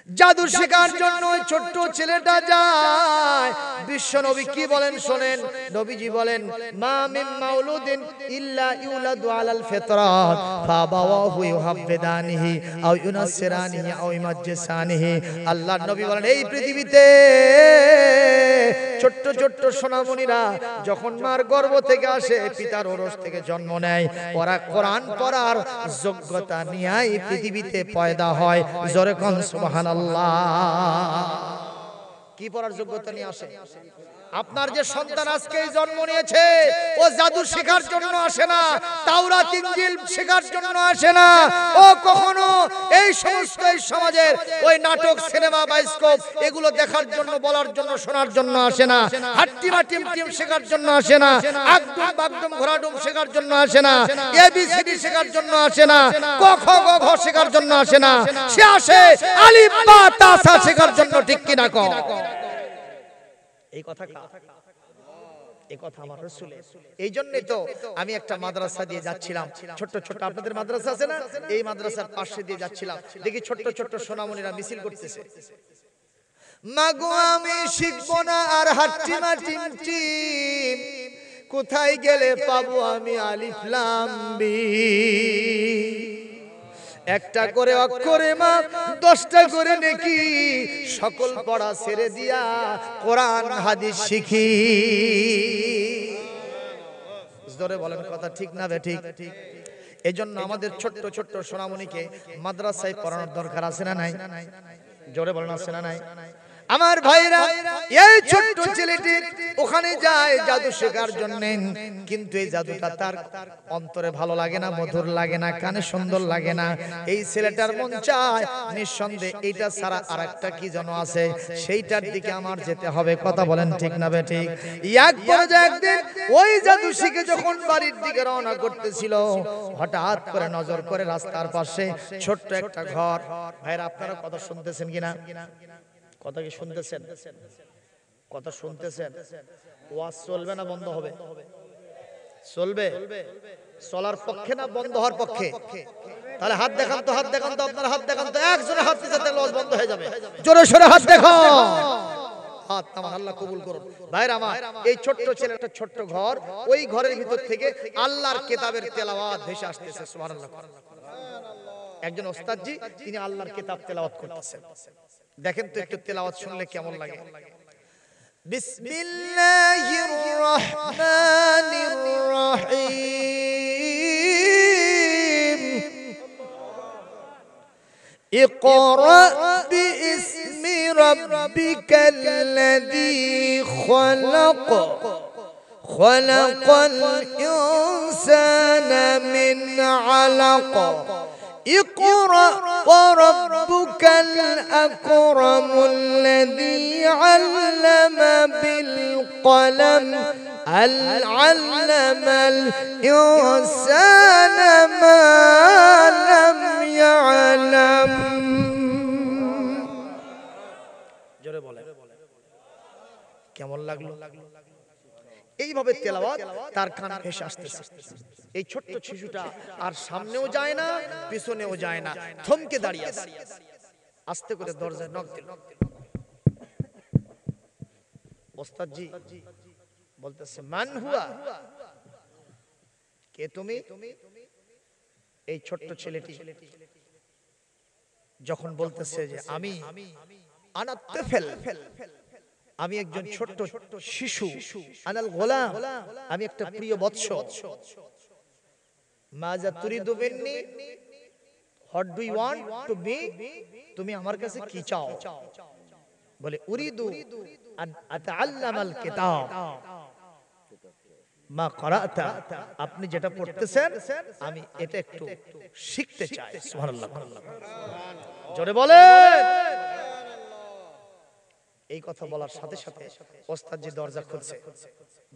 জাদু শেখার জন্য ওই ছোট্ট ছেলেটা যায়। বিশ্ব নবী কি বলেন শোনেন। নবীজি বলেন, মা মিন মাউলুদিন ইল্লা ইউলাদু আলাল ফিতরাত ফাবাওয়াহু ইউহাব্বিদানিহি আও ইউনাসসিরানিহি আও ইমাজ্জিসানিহি। আল্লাহর নবী বলেন, এই পৃথিবীতে ছোট্ট ছোট্ট সোনামণিরা যখন মার গর্ভ থেকে আসে, পিতার ওরস থেকে জন্ম নেয়, ওরা কোরআন পড়ার যোগ্যতা নিয়ে পৃথিবীতে পয়দা হয়। জোরে কোন সুবহানাল্লাহ। কি পড়ার যোগ্যতা নিয়ে আসে? আপনার যে সন্তান আজকে জন্ম নিয়েছে, ও জাদু শেখার জন্য আসে না, তাওরাত ইনজিল শেখার জন্য আসে না, ও কখনো এই সমস্ত এই সমাজের ওই নাটক সিনেমা বায়োস্কোপ এগুলো দেখার জন্য, বলার জন্য, শোনার জন্য আসে না, হাট্টিমা টিম টিম শেখার জন্য আসে না, আকডুম বাগডুম ঘোড়াডুম শেখার জন্য আসে না, এবিসিডি শেখার জন্য আসে না, ক খ গ ঘ শেখার জন্য আসে না, সে আসে আলিফ বা তা সা শেখার জন্য। ঠিক কি না? এই কথা এই কথা আমার রাসূলের। এই জন্যই তো আমি একটা মাদ্রাসা দিয়ে যাচ্ছিলাম, ছোট্ট ছোট্ট আপনাদের মাদ্রাসা আছে না, এই মাদ্রাসার পাশে দিয়ে যাচ্ছিলাম, দেখি ছোট্ট ছোট্ট সোনামণিরা মিছিল করতেছে। মাগো আমি শিখবো না আর হাট্টিমা টিমটিম, কোথায় গেলে পাবো আমি আলিফ লাম মিম। একটা করে অক্ষরে মা 10টা করে নেকি, সকল পড়া ছেড়ে দিয়া কোরআন হাদিস শিখি। জোরে বলেন কথা ঠিক না বেঠিক? এজন্য আমাদের ছোট্ট ছোট্ট সোনামণিকে মাদ্রাসায় পড়ানোর দরকার আছে না নাই? জোরে বলেন আছে না নাই? আমার ভাইরা, এই ছোট্ট ছেলেটি ওখানে যায় জাদু শেখার জন্য, কিন্তু এই জাদুটা তার অন্তরে ভালো লাগে না, মধুর লাগে না, কানে সুন্দর লাগে না। এই ছেলেটার মন চায় নিঃসন্দেহে এইটা ছাড়া আরেকটা কি যেন আছে, সেইটার দিকে আমার যেতে হবে। কথা বলেন ঠিক না বেঠিক? একদিন ওই জাদু শিখে যখন বাড়ির দিকে রওনা করতেছিল, হঠাৎ করে নজর করে রাস্তার পাশে ছোট্ট একটা ঘর। ভাইরা আপনারা কথা শুনতেছেন কিনা? কথা কি শুনতেছেন? কথা শুনতেছেন? ওয়াজ চলবে না বন্ধ হবে? চলবে। চলার পক্ষে না বন্ধ হওয়ার পক্ষে? তাহলে হাত দেখান তো, হাত দেখান তো, আপনার হাত দেখান তো, একজনে হাত দিতে তাহলে ওয়াজ বন্ধ হয়ে যাবে। জোরে সোরে হাত দেখান। হাত আমার আল্লাহ কবুল করুন। ভাইরা আমার, এই ছোট্ট ছেলেটা ছোট্ট ঘর, ওই ঘরের ভিতর থেকে আল্লাহর কিতাবের তেলাওয়াত ভেসে আসতেছে। সুবহানাল্লাহ। একজন ওস্তাদজি তিনি আল্লাহর কিতাব তেলাওয়াত করতেছেন। দেখেন তো একটু তেলাওয়াত শুনলে কেমন লাগে। বিসমিল্লাহির রহমানির রহিম। ইকরা বিইসমি রাব্বিকাল্লাযী খালাক, খালাকাল ইনসানা মিন আলাক। اقرأ وربك الأكرم الذي علم بالقلم علم الإنسان ما لم يعلم। জোরে বলে কেমন লাগলো? এইভাবে তেলাওয়াত তার কানে ভেসে আসতেছে। এই ছোট্ট শিশুটা আর সামনেও যায় না, পিছনেও যায় না, থমকে দাঁড়িয়ে আছে। আস্তে করে দরজায় নক দিল। ওস্তাদজি বলতেছে, মান হুয়া, কে তুমি? এই ছোট্ট ছেলেটি যখন বলতেছে যে আমি আনা তিফল, আমি একজন ছোট্ট শিশু, আনাল গোলাম, আমি একটা প্রিয় বৎস। মাযা তুরিদু মিন্নি, what do you want to be, তুমি আমার কাছে কি চাও? বলে উরিদু আন আতাআল্লামাল কিতাব মা ক্বরাতা, আপনি যেটা পড়তেছেন আমি এটা একটু শিখতে চাই। সুবহানাল্লাহ। জোরে বলেন। এই কথা বলার সাথে সাথে ওস্তাদজি দরজা খুলছে।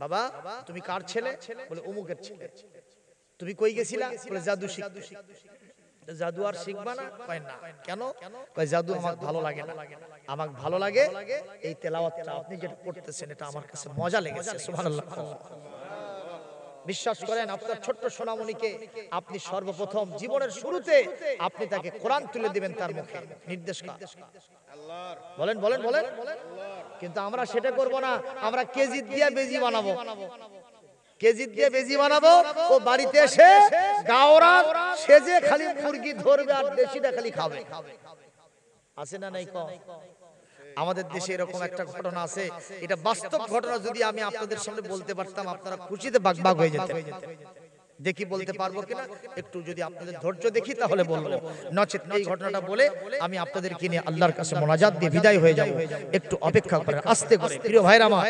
বাবা তুমি কার ছেলে? বলে অমুকের ছেলে। তুমি কই গেছিলা? বলে জাদু শিখতে। জাদু আর শিখবা না? কয় না। কেন? কয় জাদু আমার ভালো লাগে না, আমার ভালো লাগে এই তেলাওয়াতটা, আপনি যেটা পড়তেছেন এটা আমার কাছে মজা লেগেছে। সুবহানাল্লাহ। বিশ্বাস করেন আপনার ছোট্ট সোনামণিকে আপনি সর্বপ্রথম জীবনের শুরুতে আপনি তাকে কোরআন তুলে দিবেন তার মুখে, নির্দেশ কার? আল্লাহর। বলেন বলেন বলেন। কিন্তু আমরা সেটা করব না, আমরা কেজি দিয়ে বেজি বানাবো, কেজি দিয়ে বেজি বানাবো। ও বাড়িতে এসে গাওরা সেজে খালি মুরগি ধরবে আর দেশিটা খালি খাবে। আছে না নাই? কম আমাদের দেশে এরকম একটা ঘটনা আছে, এটা বাস্তব ঘটনা। যদি আমি আপনাদের সামনে বলতে পারতাম আপনারা খুশিতে বাগবাগ হয়ে যেতেন। দেখি বলতে পারবো কিনা, একটু যদি আপনাদের ধৈর্য দেখি তাহলে বলবো, নচেত এই ঘটনাটা বলে আমি আপনাদেরকে নিয়ে আল্লাহর কাছে মোনাজাত দিয়ে বিদায় হয়ে যাব। একটু অপেক্ষা করেন, আস্তে করে। প্রিয় ভাইরা আমার,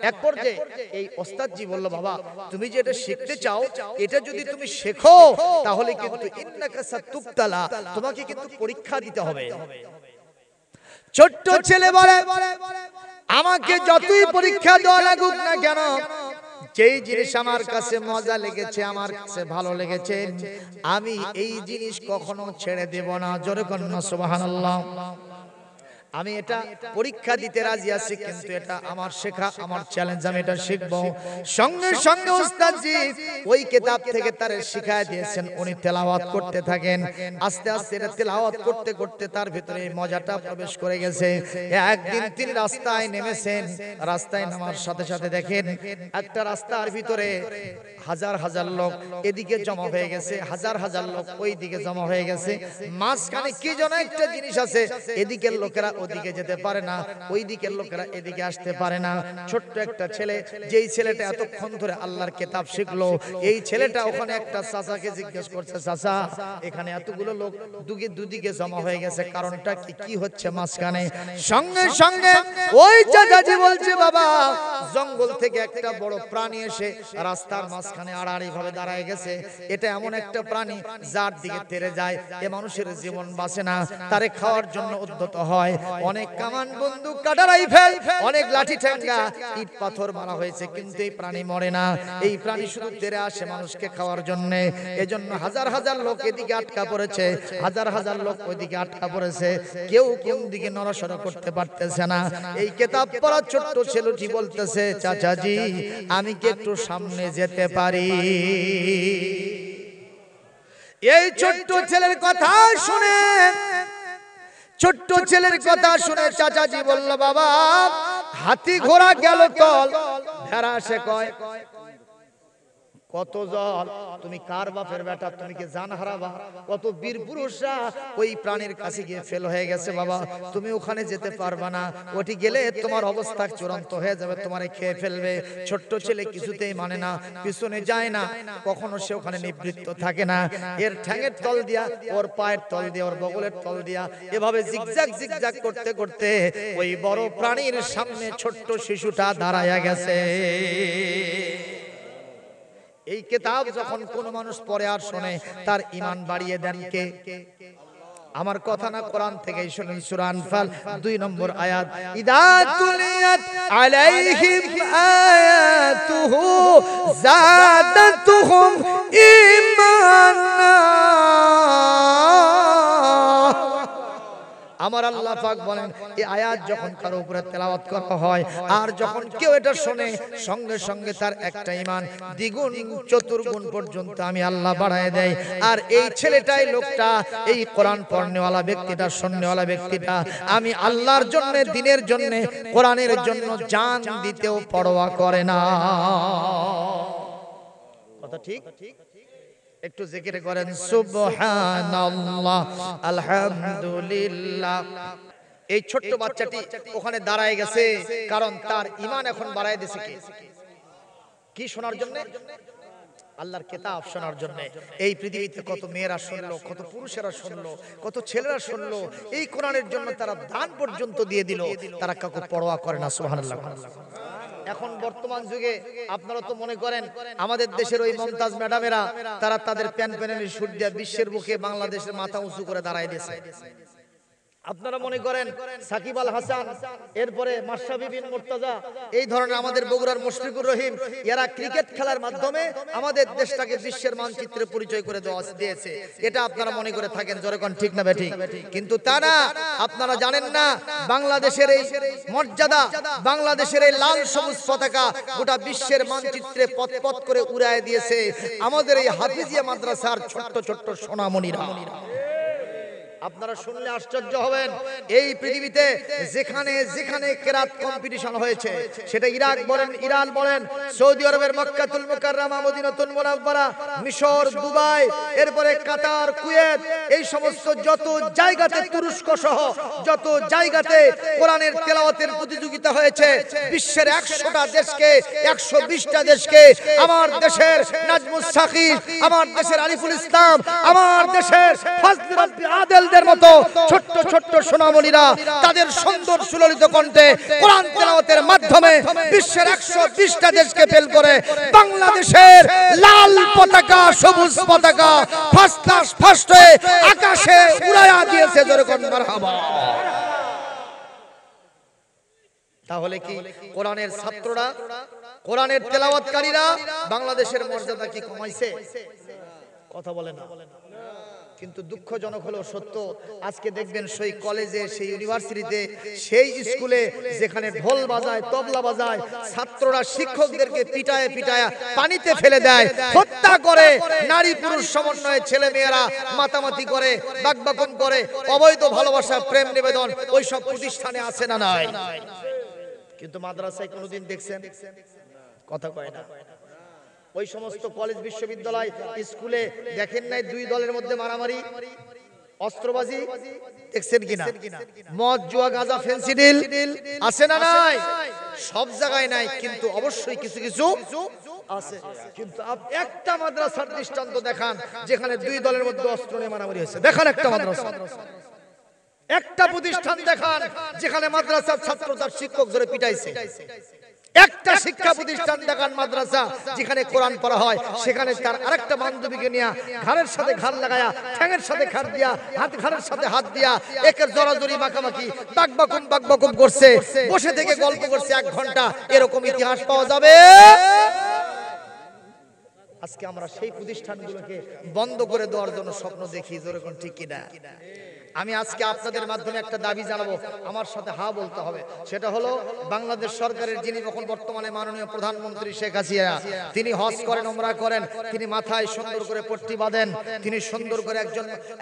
এক পর্যায়ে এই ওস্তাদজি বলল, বাবা তুমি যে এটা শিখতে চাও, এটা যদি তুমি শেখো তাহলে কিন্তু ইন্নাকা সাতুবতালা, তোমাকে কিন্তু পরীক্ষা দিতে হবে। ছোট্ট ছেলে বলে, আমাকে যতই পরীক্ষা দেওয়া লাগুক না কেন, যেই জিনিস আমার কাছে মজা লেগেছে, আমার কাছে ভালো লেগেছে, আমি এই জিনিস কখনো ছেড়ে দেব না। জোরে কন্যা সুবহানাল্লাহ। আমি এটা পরীক্ষা দিতে রাজি আছি, কিন্তু এটা আমার শেখা, আমার চ্যালেঞ্জ, আমি এটা শিখবো। সঙ্গে সঙ্গে উস্তাদজি ওই কিতাব থেকে তারে শিখায় দিয়েছেন, উনি তেলাওয়াত করতে থাকেন। আস্তে আস্তে এটা তেলাওয়াত করতে করতে তার ভিতরে এই মজাটা প্রবেশ করে গেছে। একদিন তিনি রাস্তায় নেমেছেন, রাস্তায় নামার সাথে সাথে দেখেন একটা রাস্তার ভিতরে হাজার হাজার লোক এদিকে জমা হয়ে গেছে, হাজার হাজার লোক ওই দিকে জমা হয়ে গেছে। মাঝখানে কি যেন একটা জিনিস আছে, এদিকের লোকেরা ওদিকে যেতে পারে না, ওই দিকের লোকেরা এদিকে আসতে পারে না। ছোট্ট একটা ছেলে, যেই ছেলেটা এতক্ষণ ধরে আল্লাহর কিতাব শিখলো, এই ছেলেটা ওখানে একটা চাচাকে জিজ্ঞেস করছে, চাচা এখানে এতগুলো লোক দুদিকে জমা হয়ে গেছে, কারণটা কি, কি হচ্ছে মাঝখানে? সঙ্গে সঙ্গে ওই চাচাজি বলছে, বাবা জঙ্গল থেকে একটা বড় প্রাণী এসে রাস্তার মাঝখানে আড়াআড়ি ভাবে দাঁড়ায় গেছে। এটা এমন একটা প্রাণী যার দিকে তেড়ে যায় এ মানুষের জীবন বাঁচে না, তারে খাওয়ার জন্য উদ্যত হয়। অনেক কামান বন্দুক কাটা রাইফেল, অনেক লাঠি ঠ্যাঙ্গা ইট পাথর মারা হয়েছে, কিন্তু এই প্রাণী মরে না। এই প্রাণী শুধু তেড়ে আসে মানুষকে খাওয়ার জন্য। এজন্য হাজার হাজার লোক এদিকে আটকা পড়েছে, হাজার হাজার লোক ওইদিকে আটকা পড়েছে, কেউ কোন দিকে নড়াচড়া করতে পারতেছে না। এই কিতাব পড়া ছোট্ট ছেলেটি বলতেছে, চাচাজি আমি কি একটু সামনে যেতে পারি? এই ছোট্ট ছেলের কথা শুনে, ছোট্ট ছেলের কথা শুনে চাচাজি বলল, বাবা হাতি ঘোড়া গেল তল, ভেড়া সে কয় কত জল, তুমি কার বাপের বেটা, তুমি কি জান হারাবা? কত বীর পুরুষরা ওই প্রাণীর কাছে গিয়ে ফেল হয়ে গেছে, বাবা তুমি ওখানে যেতে পারবা না, ওটি গেলে তোমার অবস্থা চূড়ান্ত হয়ে যাবে, তোমারে খেয়ে ফেলবে। ছোট্ট ছেলে কিছুতেই মানে না, পিছনে যায় না, কখনো সে ওখানে নিবৃত্ত থাকে না। এর ঠ্যাঙের তল দিয়া, ওর পায়ের তল দিয়া, ওর বগলের তল দিয়া এভাবে জিগজাগ জিগজাগ করতে করতে ওই বড় প্রাণীর সামনে ছোট্ট শিশুটা দাঁড়ায়া গেছে। এই কিতাব যখন কোন মানুষ পড়ে আর শোনে, তার ঈমান বাড়িয়ে দেন কে? আমার কথা না, কোরআন থেকে শুনুন, সূরা আনফাল 2 নম্বর আয়াত, ইদা তুলিয়াত আলাইহিম আয়াতুহু যাদাতুহুম ঈমানা। আমার আল্লাহ পাক বলেন, এই আয়াত যখন কারো উপরে তেলাওয়াত করা হয় আর যখন কেউ এটা শুনে, সঙ্গে সঙ্গে তার একটা ঈমান দ্বিগুণ চতুর্গুণ পর্যন্ত আমি আল্লাহ বাড়ায় দেয়। আর এই ছেলেটাই, লোকটা, এই কোরআন পড়নেওয়ালা ব্যক্তিটা, শুননেওয়ালা ব্যক্তিটা, আমি আল্লাহর জন্য, দ্বীনের জন্য, কোরআনের জন্য জান দিতেও পরোয়া করে না। কথা ঠিক? একটু জিকির করেন, সুবহানাল্লাহ, আলহামদুলিল্লাহ। এই ছোট্ট বাচ্চাটি ওখানে দাঁড়ায় গেছে, কারণ তার ঈমান এখন বাড়ায় দিয়েছে কি শোনার জন্য? আল্লাহর কিতাব শোনার জন্য। এই পৃথিবীতে কত মেয়েরা শুনলো, কত পুরুষেরা শুনলো, কত ছেলেরা শুনলো, এই কোরআনের জন্য তারা দান পর্যন্ত দিয়ে দিল, তারা কাউকে পরোয়া করে না। সুবহানাল্লাহ। এখন বর্তমান যুগে আপনারা তো মনে করেন আমাদের দেশের ওই মমতাজ ম্যাডামেরা, তারা তাদের প্যান সুট দিয়ে বিশ্বের বুকে বাংলাদেশের মাথা উঁচু করে দাঁড়ায় দিয়েছে। আপনারা মনে করেন সাকিব আল হাসান, এরপরে মাশরাফি বিন মুর্তজা, এই ধরনের আমাদের বগুড়ার মুশফিকুর রহিম, এরা ক্রিকেট খেলার মাধ্যমে আমাদের দেশটাকে বিশ্বের মানচিত্রে পরিচয় করে দিয়েছে। এটা আপনারা মনে করে থাকেন, জোরে কোন ঠিক না বেঠিক? কিন্তু তা না, আপনারা জানেন না বাংলাদেশের এই মর্যাদা, বাংলাদেশের এই লাল সবুজ পতাকা গোটা বিশ্বের মানচিত্রে পথ করে উড়ায় দিয়েছে আমাদের এই হাফিজিয়া মাদ্রাসার ছোট্ট ছোট্ট সোনামণিরা। আপনারা শুনলে আশ্চর্য হবেন, এই পৃথিবীতে যেখানে যেখানে কেরাত কম্পিটিশন হয়েছে, সেটা ইরাক বলেন, ইরান বলেন, সৌদি আরবের মক্কাতুল মুকাররমা, মদিনাতুল মুনাওয়ারা, মিশর, দুবাই, এরপরে কাতার, কুয়েত, এই সমস্ত যত জায়গাতে, তুরস্ক সহ যত জায়গাতে কোরআনের তেলাওয়াতের প্রতিযোগিতা হয়েছে, বিশ্বের 100টা দেশকে, 120টা দেশকে আমার দেশের নাজমুস সাকিব, আমার দেশের আরিফুল ইসলাম, আমার দেশের ফজল রাব্বি আদেল মতো ছোট্ট ছোট্ট সোনামণিরা তাদের সুন্দর সুললিত কণ্ঠে কোরআন তেলাওয়াতের মাধ্যমে বিশ্বের 120টা দেশকে ফেল করে বাংলাদেশের লাল পতাকা, সবুজ পতাকা ফাস্ট হয়ে আকাশে উড়াইয়া দিয়েছে। যেরকম মারহাবা। তাহলে কি কোরআনের ছাত্ররা, কোরআনের তেলাওয়াতকারীরা বাংলাদেশের মর্যাদা কি কমাইছে? কথা বলে না, কিন্তু দুঃখজনক হলো সত্য, আজকে দেখবেন সেই কলেজে, সেই ইউনিভার্সিটিতে, সেই স্কুলে যেখানে ঢোল বাজায়, তবলা বাজায়, ছাত্ররা শিক্ষকদেরকে পিটায় পিটায় পানিতে ফেলে দেয়, হত্যা করে, নারী পুরুষ সমন্বয়ে ছেলে মেয়েরা মাতামাতি করে, বাকবাকুম করে, অবৈধ ভালোবাসা, প্রেম নিবেদন ওই সব প্রতিষ্ঠানে আছে না নাই? কিন্তু মাদ্রাসায় কোনোদিন দেখছেন? কথা কয় না। ওই সমস্ত কলেজ, বিশ্ববিদ্যালয়, স্কুলে দেখেন নাই দুই দলের মধ্যে মারামারি, অস্ত্রবাজি দেখছেন কিনা? মদ, জুয়া, গাঁজা, ফেন্সিডিল আছে না নাই? সব জায়গায় নাই, কিন্তু অবশ্যই কিছু কিছু আছে। কিন্তু একটা মাদ্রাসার দৃষ্টান্ত দেখান যেখানে দুই দলের মধ্যে অস্ত্র নিয়ে মারামারি হয়েছে, দেখান একটা মাদ্রাসা। একটা প্রতিষ্ঠান দেখান যেখানে মাদ্রাসার ছাত্র তার শিক্ষক ধরে পিটাইছে। একটা শিক্ষা প্রতিষ্ঠান দেখান মাদ্রাসা যেখানে কোরআন পড়া হয়, সেখানে তার আরেকটা বান্ধবীকে নিয়ে ঘাড়ের সাথে ঘাড় লাগায়া, ঠ্যাঙের সাথে ঘাড় দিয়া, হাত ঘাড়ের সাথে হাত দিয়া একের জড়াজড়ি মাখামাখি বাকবাকুম করছে, বসে থেকে গল্প করছে 1 ঘন্টা। এরকম ইতিহাস পাওয়া যাবে? আজকে আমরা সেই প্রতিষ্ঠানগুলোকে বন্ধ করে দেওয়ার জন্য স্বপ্ন দেখি, যেরকম ঠিক কিনা? আমি আজকে আপনাদের মাধ্যমে একটা দাবি জানাবো, আমার সাথে হা বলতে হবে। সেটা হলো, বাংলাদেশ সরকারের যিনি এখন বর্তমানে মাননীয় প্রধানমন্ত্রী শেখ হাসিনা, তিনি হজ করেন, ওমরা করেন, তিনি মাথায় সুন্দর করে পট্টি বাঁধেন, তিনি সুন্দর করে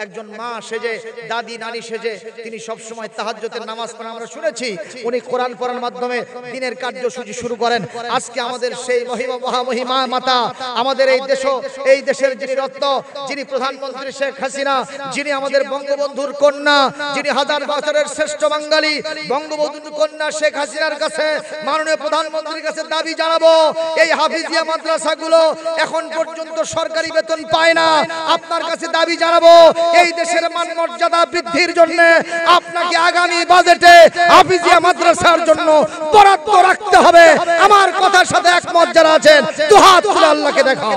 একজন মা সেজে, দাদি নানি সেজে তিনি সব সময় তাহাজ্জুদের নামাজ পড়েন। আমরা শুনেছি উনি কোরআন পড়ার মাধ্যমে দিনের কার্যসূচি শুরু করেন। আজকে আমাদের সেই মহামহিমা মাতা, আমাদের এই দেশের যিনি রত্ন, যিনি প্রধানমন্ত্রী শেখ হাসিনা, যিনি আমাদের বঙ্গবন্ধুর কন্যা, যিনি 1000 বছরের শ্রেষ্ঠ বাঙালি, বঙ্গবন্ধুর কন্যা শেখ হাসিনার কাছে, মাননীয় প্রধানমন্ত্রীর কাছে দাবি জানাবো, এই হাফিজিয়া মাদ্রাসাগুলো এখন পর্যন্ত সরকারি বেতন পায় না। আপনার কাছে দাবি জানাবো, এই দেশের মান মর্যাদা বৃদ্ধির জন্য আপনাকে আগামী বাজেটে হাফিজিয়া মাদ্রাসার জন্য বরাদ্দ রাখতে হবে। আমার কথার সাথে একমত যারা আছেন দুহাত তুলে আল্লাহকে দেখাও।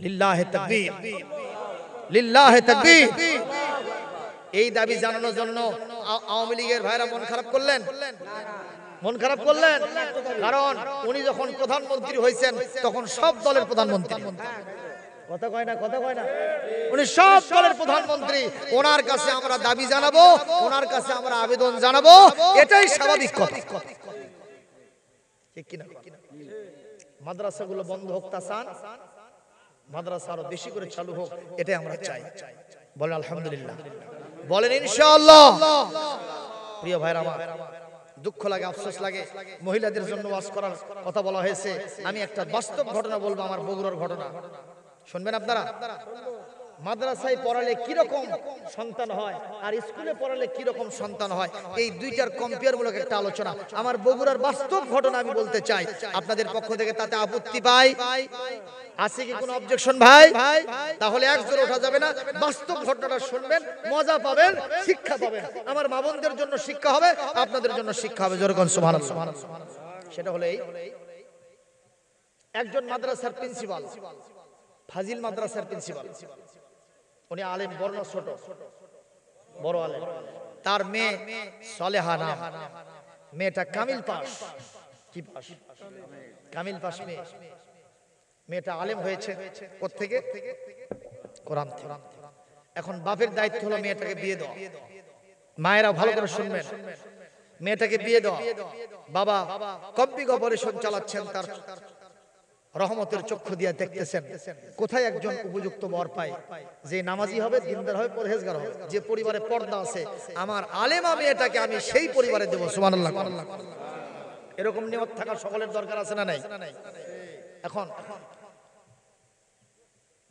লিল্লাহে তাকবীর, লিল্লাহে তাকবীর। এই দাবি জানানোর জন্য আওয়ামী লীগের ভাইরা মন খারাপ করলেন, মন খারাপ করলেন, কারণ উনি যখন প্রধানমন্ত্রী হয়েছেন তখন সব দলের প্রধানমন্ত্রী। কথা কয় না, কথা কয় না। উনি সব দলের প্রধানমন্ত্রী, ওনার কাছে আমরা দাবি জানাবো, ওনার কাছে আমরা আবেদন জানাবো, এটাই স্বাভাবিক কথা। ঠিক কিনা? মাদ্রাসাগুলো বন্ধ হোক তা চান, মাদ্রাসা আরো বেশি করে চালু হোক এটাই আমরা চাই। বলেন আলহামদুলিল্লাহ, বলেন ইনশাআল্লাহ। প্রিয় ভাইরা আমার, দুঃখ লাগে, আফসোস লাগে, মহিলাদের জন্য ওয়াজ করার কথা বলা হয়েছে। আমি একটা বাস্তব ঘটনা বলবো, আমার বগুড়ার ঘটনা, শুনবেন আপনারা। মাদ্রাসায় পড়ালে কি রকম সন্তান হয় আর স্কুলে পড়ালে কি রকম সন্তান হয়, এই দুইটার কম্পেয়ারমূলক একটা আলোচনা। আমার বগুড়ার বাস্তব ঘটনা আমি বলতে চাই, আপনাদের পক্ষ থেকে তাতে আপত্তি পাই আছে কি কোনো অবজেকশন ভাই? তাহলে এক জোরে ওঠা যাবে না। বাস্তব ঘটনাটা শুনবেন, মজা পাবেন, শিক্ষা পাবেন। আমার মা বোনদের জন্য শিক্ষা হবে, আপনাদের জন্য শিক্ষা হবে। জোরে কোন সুবহানাল্লাহ। সেটা হলো এই, একজন মাদ্রাসার প্রিন্সিপাল, ফাজিল মাদ্রাসার প্রিন্সিপাল, উনি আলেম, বড় না ছোট? বড় আলেম। তার মেয়ে সালেহা নাম, মেয়েটা কামিল পাস। কি পাস? কামিল পাস মেয়ে। মেয়েটা আলেম হয়েছে কোত্থেকে? কোরআন থেকে। এখন বাপের দায়িত্ব হলো মেয়েটাকে বিয়ে দেওয়া। মায়েরা ভালো করে শুনবেন, মেয়েটাকে বিয়ে দেওয়া। বাবা কম্পিক অপারেশন চালাচ্ছেন, তার রহমতের চক্ষু দিয়ে দেখতেছেন কোথায় একজন উপযুক্ত বর পায়, যে নামাজি হবে, দিনদার হবে, পরহেজগার হবে, যে পরিবারে পর্দা আছে। আমার আলেমা মেয়েটাকে আমি সেই পরিবারে দেবো। সুবহানাল্লাহ। এরকম নিয়ত থাকা সকলের দরকার আছে না নাই? এখন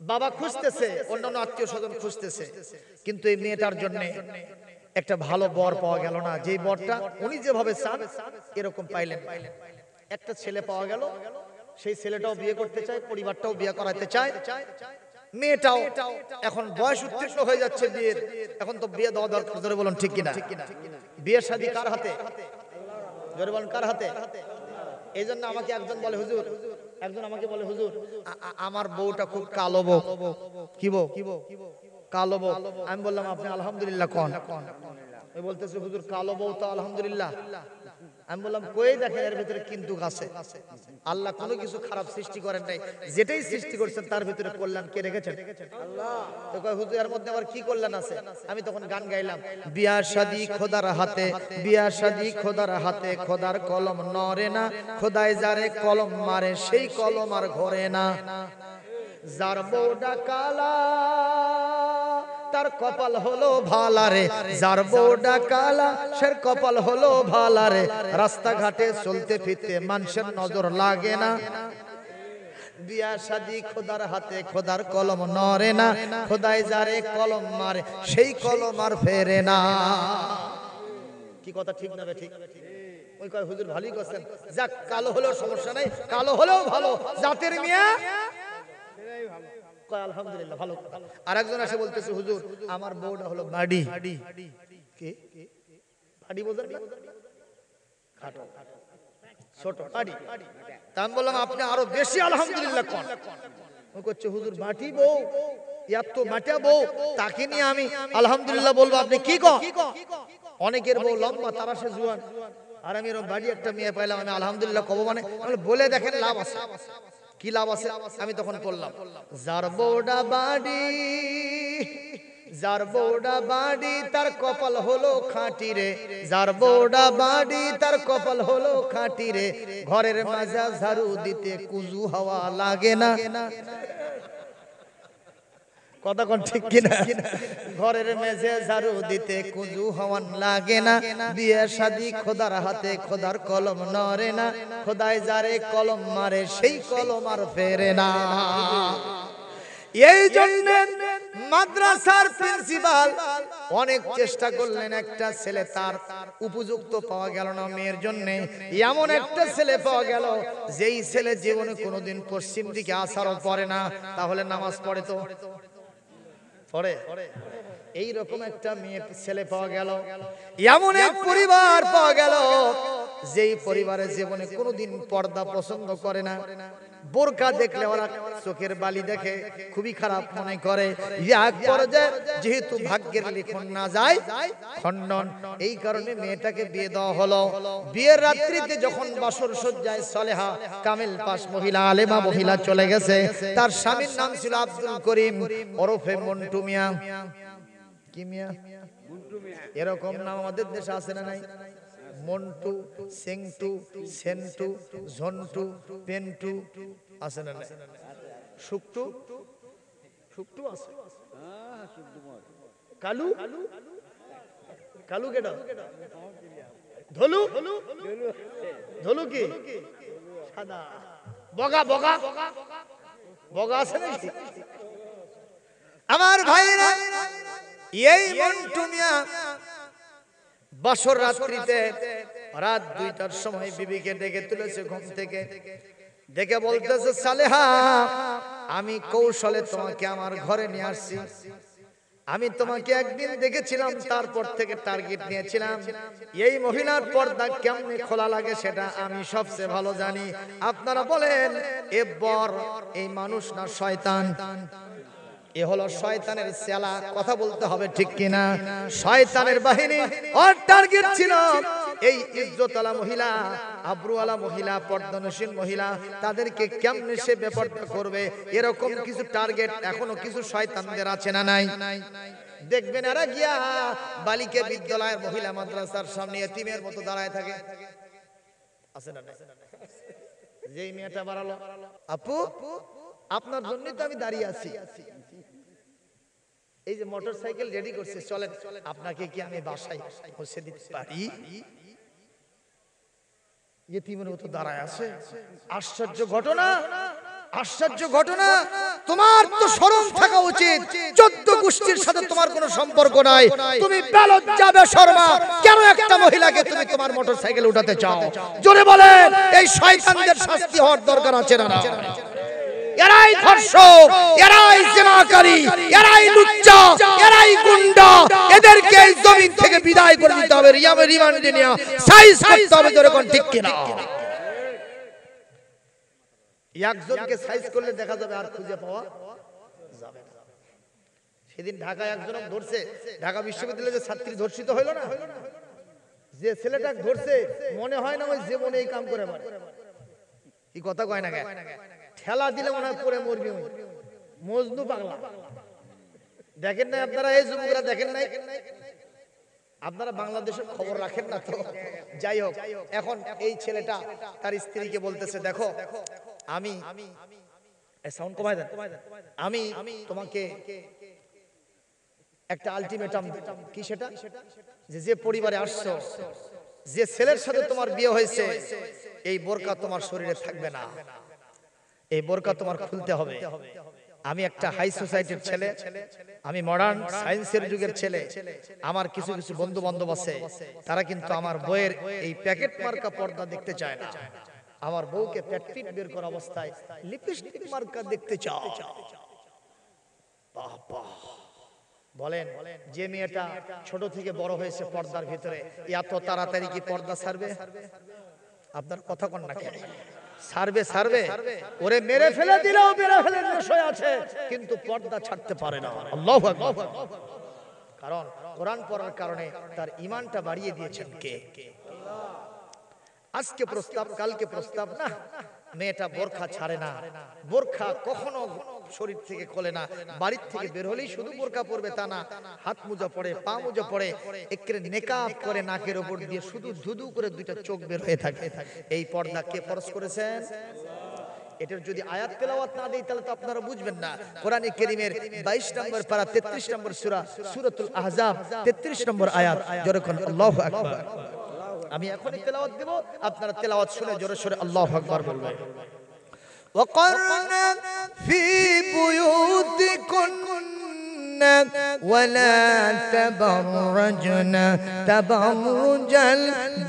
বাবা খুঁজতেছে, অন্যান্য আত্মীয় স্বজন খুঁজতেছে, কিন্তু এই মেয়েটার জন্য একটা ভালো বর পাওয়া গেল না। যে বরটা উনি যেভাবে চান এরকম পাইলেন। একটা ছেলে পাওয়া গেল, সেই ছেলেটাও বিয়ে করতে চায়, পরিবারটাও বিয়ে করাতে চায়, মেয়েটাও এখন বয়স উত্তীর্ণ হয়ে যাচ্ছে বিয়ের, এখন তো বিয়ে দেওয়া দরকার। জোরে বলুন ঠিক কিনা? বিয়ের শাদী কার হাতে? জোরে বলুন কার হাতে? এই জন্য আমাকে একজন বলে হুজুর, একজন আমাকে বলে হুজুর আমার বউটা খুব কালো বউ। কি বউ? কালো বউ। আমি বললাম আপনি আলহামদুলিল্লাহ কোন? ওই বলতেছে হুজুর কালো বউ তো আলহামদুলিল্লাহ। আমি বললাম কই দেখেন এর ভিতরে কিন্তু আছে। আল্লাহ কোনো কিছু খারাপ সৃষ্টি করেন নাই, যেটাই সৃষ্টি করেছেন তার ভিতরে কল্যাণ কে রেখেছেন? আল্লাহ। তো কয় হুজুর এর মধ্যে আবার কি কল্যাণ আছে? আমি তখন গান গাইলাম, বিয়া শাদি খোদার হাতে, বিয়া শাদি খোদার হাতে, খোদার কলম নড়ে না, খোদায় যারে কলম মারে সেই কলম আর ঘরে না। যার বউটা কালা তার কপাল হলো ভালারে, যার বউটা কালা সের কপাল হলো ভালারে, রাস্তাঘাটে চলতে ফিরতে মানুষের নজর লাগে না। বিয়া শাদি খোদার হাতে, খোদার কলম নড়ে না, খোদায় যারে কলম মারে সেই কলম আর ফেরে না। কি কথা ঠিক না ঠিক? ওই কয় হুজুর ভালোই করছেন, যাক কালো হলেও সমস্যা নাই, কালো হলেও ভালো, জাতের মিয়া কয় আলহামদুলিল্লাহ ভালো। আরেকজন এসে বলতেছে হুজুর আমার বউটা হলো বাড়ি। কি বাড়ি বোঝেন না? খাটো ছোট বাড়ি। তা আমি বললাম আপনি আরো বেশি আলহামদুলিল্লাহ কোন। ও করছে হুজুর মাটি বউ, এত মাটিয়া বউ, তাকে নিয়ে আমি আলহামদুলিল্লাহ বলবো, আপনি কি কন? অনেকের বউ লম্বা তারা সে জুয়ান, আর আমি এরকম বাড়ি একটা মেয়ে পাইলাম, আমি আলহামদুলিল্লাহ কব মানে? বলে দেখেন লাভ আছে। কি লাভ আছে? আমি তখন বললাম, যার বউটা বাড়ি, যার বউটা বাড়ি তার কপাল হলো খাঁটি রে, যার বউটা বাড়ি তার কপাল হলো খাঁটি রে, ঘরের মাজা ঝাড়ু দিতে কুজু হাওয়া লাগে না। কথা কোন ঠিক কিনা? ঘরের মেঝে ঝাড়ু দিতে কুজু হওয়ান লাগে না, বিয়ে শাদি খোদার হাতে, খোদার কলম নড়ে না, খোদায় যারে কলম মারে সেই কলম আর ফেরে না। এই জন্য মাদ্রাসার প্রিন্সিপাল অনেক চেষ্টা করলেন, একটা ছেলে তার উপযুক্ত পাওয়া গেল না মেয়ের জন্য। এমন একটা ছেলে পাওয়া গেল যেই ছেলে জীবনে কোনোদিন পশ্চিম দিকে আসারও পড়ে না, তাহলে নামাজ পড়ে তো পড়ে? এইরকম একটা মেয়ে ছেলে পাওয়া গেল। এমন এক পরিবার পাওয়া গেল যেই পরিবারের জীবনে কোনোদিন পর্দা পছন্দ করে না, বোরকা দেখলে ওরা চোখের বালি দেখে, খুবই খারাপ মনে করে। এক পর্যায়ে যেহেতু ভাগ্যের লিখন না যায় খণ্ডন, এই কারণে মেয়েটাকে বিয়ে দেওয়া হলো। বিয়ের রাত্রিতে যখন বাসর সজ্জায় সলেহা কামিল পাশ মহিলা, আলেমা মহিলা চলে গেছে, তার স্বামীর নাম ছিল আব্দুল করিম ওরফে মন্টু মিয়া। কি মিয়া? এরকম নাম আমাদের দেশে আছে না নাই? মন্টু, সেংটু, সেন্টু, ঝন্টু, পেন্টু আছে না নাই? শুক্টু, শুক্টু আছে। কালু, কালু কেডা? ধলু, ধলু কি? সাদা। বগা, বগা, বগা আছে নাকি? আমার ভাইরা, এই মন্টু মিয়া বাসর রাত্রিতে রাত 2টার সময় বিবিকে ডেকে তুলেছে ঘুম থেকে, ডেকে বলতেছে সালেহা আমি কৌশলে তোমাকে আমার ঘরে নিয়ে আসছি, আমি তোমাকে একদিন দেখেছিলাম, তারপর থেকে টার্গেট নিয়েছিলাম। এই মহিলার পর্দা কেমনে খোলা লাগে সেটা আমি সবচেয়ে ভালো জানি। আপনারা বলেন এ বর এই মানুষ না শয়তান? এ হলো শয়তানের চেলা, কথা বলতে হবে ঠিক কিনা? শয়তানের বাহিনী। ওর টার্গেট ছিল এই ইজ্জতওয়ালা মহিলা, আব্রুওয়ালা মহিলা, পর্দানশীল মহিলা, তাদেরকে কেমনে সে বেপরদা করবে, এরকম কিছু টার্গেট এখনো কিছু শয়তানদের আছে না নাই? দেখবেন এরা গিয়া বালিকা বিদ্যালয়ের মহিলা মাদ্রাসার সামনে এতিমের মতো দাঁড়ায় থাকে, আছে না নাই? যেই মেয়েটা বাড়ালো, আপু আপনার জন্যই তো আমি দাঁড়িয়ে আছি, এই যে মোটরসাইকেল রেডি করছে, চলেন আপনাকে কি আমি বাসায় পৌঁছে দিতে পারি? ইতিমের মতো দাঁড়ায় আছে। আশ্চর্য ঘটনা, আশ্চর্য ঘটনা। তোমার তো শরম থাকা উচিত, 14 গোষ্ঠীর সাথে তোমার কোনো সম্পর্ক নাই, তুমি বেলজ্জা বেশরমা, কেন একটা মহিলাকে তুমি তোমার মোটরসাইকেল উঠাতে চাও? জোরে বলেন, এই শয়তানদের শাস্তি হওয়ার দরকার আছে না? এরাই ধর্ষক, এরাই জিনাকারী, এরাই লুচ্চা, এরাই গুন্ডা, এদেরকে এই জমিন থেকে বিদায় করে দিতে হবে, রিমান্ডে নিয়ে সাইজ করতে হবে। জোরে কোন ঠিক কিনা? একজনকে সাইজ করলে দেখা যাবে আর খুঁজে পাওয়া যাবে না। সেদিন ঢাকায় একজনক ধরছে, ঢাকা বিশ্ববিদ্যালয়ে যে ছাত্রী ধর্ষিত হইল না, যে ছেলেটা ধরছে মনে হয় না ওই জীবনে এই কাম করে পারে। কি কথা কয় না, ঠেলা দিলে মনে হয় পরে মরবি। মজনু পাগলা দেখেন নাই আপনারা? এই যুবকরা দেখেন নাই? আপনারা বাংলাদেশের খবর রাখেন না তো? যাই হোক, এখন এই ছেলেটা তার স্ত্রীকে বলতেছে, দেখো আমি সাউন্ড কমাই দেন, আমি তোমাকে একটা আলটিমেটাম। কি সেটা? যে পরিবারে আসছো, যে ছেলের সাথে তোমার বিয়ে হয়েছে, এই বোরকা তোমার শরীরে থাকবে না, এই বোরকা তোমার খুলতে হবে। আমি একটা হাই সোসাইটির ছেলে, আমি মডার্ন সায়েন্সের যুগের ছেলে। আমার কিছু কিছু বন্ধু বান্ধব আছে, তারা কিন্তু আমার বইয়ের এই প্যাকেট মার্কা পর্দা দেখতে চায় না। আমার বউকে প্যাটপিট বের করা অবস্থায় লিপস্টিক মার্কা দেখতে চাও। বলেন, যে মেয়েটা ছোট থেকে বড় হয়েছে পর্দার ভিতরে, এত তাড়াতাড়ি কি পর্দা ছাড়বে? আপনার কথা কন না কেন? ছাড়বে, ছাড়বে। ওরে মেরে ফেলে দিলেও মেরে ফেলে বিষয় আছে, কিন্তু পর্দা ছাড়তে পারে না। আল্লাহু আকবার। কারণ কোরআন পড়ার কারণে তার ঈমানটা বাড়িয়ে দিয়েছেন কে? আজকে প্রস্তাব, কালকে প্রস্তাব না। মেয়েটা বোরখা ছাড়ে না, বোরখা কখনো শরীর থেকে খোলে না। বাড়ির থেকে বের হলেই শুধু বোরখা পরবে তা না, হাত মোজা পরে, পা মোজা পরে, একরে নেকাব করে নাকের উপর দিয়ে শুধু ধুধু করে দুইটা চোখ বের হয়ে থাকে। এই পর্দা কে ফরজ করেছেন? এটার যদি আয়াত তেলাওয়াত না দেই তাহলে তো আপনারা বুঝবেন না। কোরআনে কারীমের 22 নম্বর পারা 33 নম্বর সূরা, সূরাতুল আহজাব 33 নম্বর আয়াত। জোরে কোন আল্লাহু আকবার। আমি এখনই তেলাওয়াত দেব, আপনারা তেলাওয়াত শুনে জোরে সোরে আল্লাহু আকবার বলবেন। ওয়াকারনা ফি বুয়ুতিকুন্না ওয়ালা তাবাররাজনা তাবাররুজাল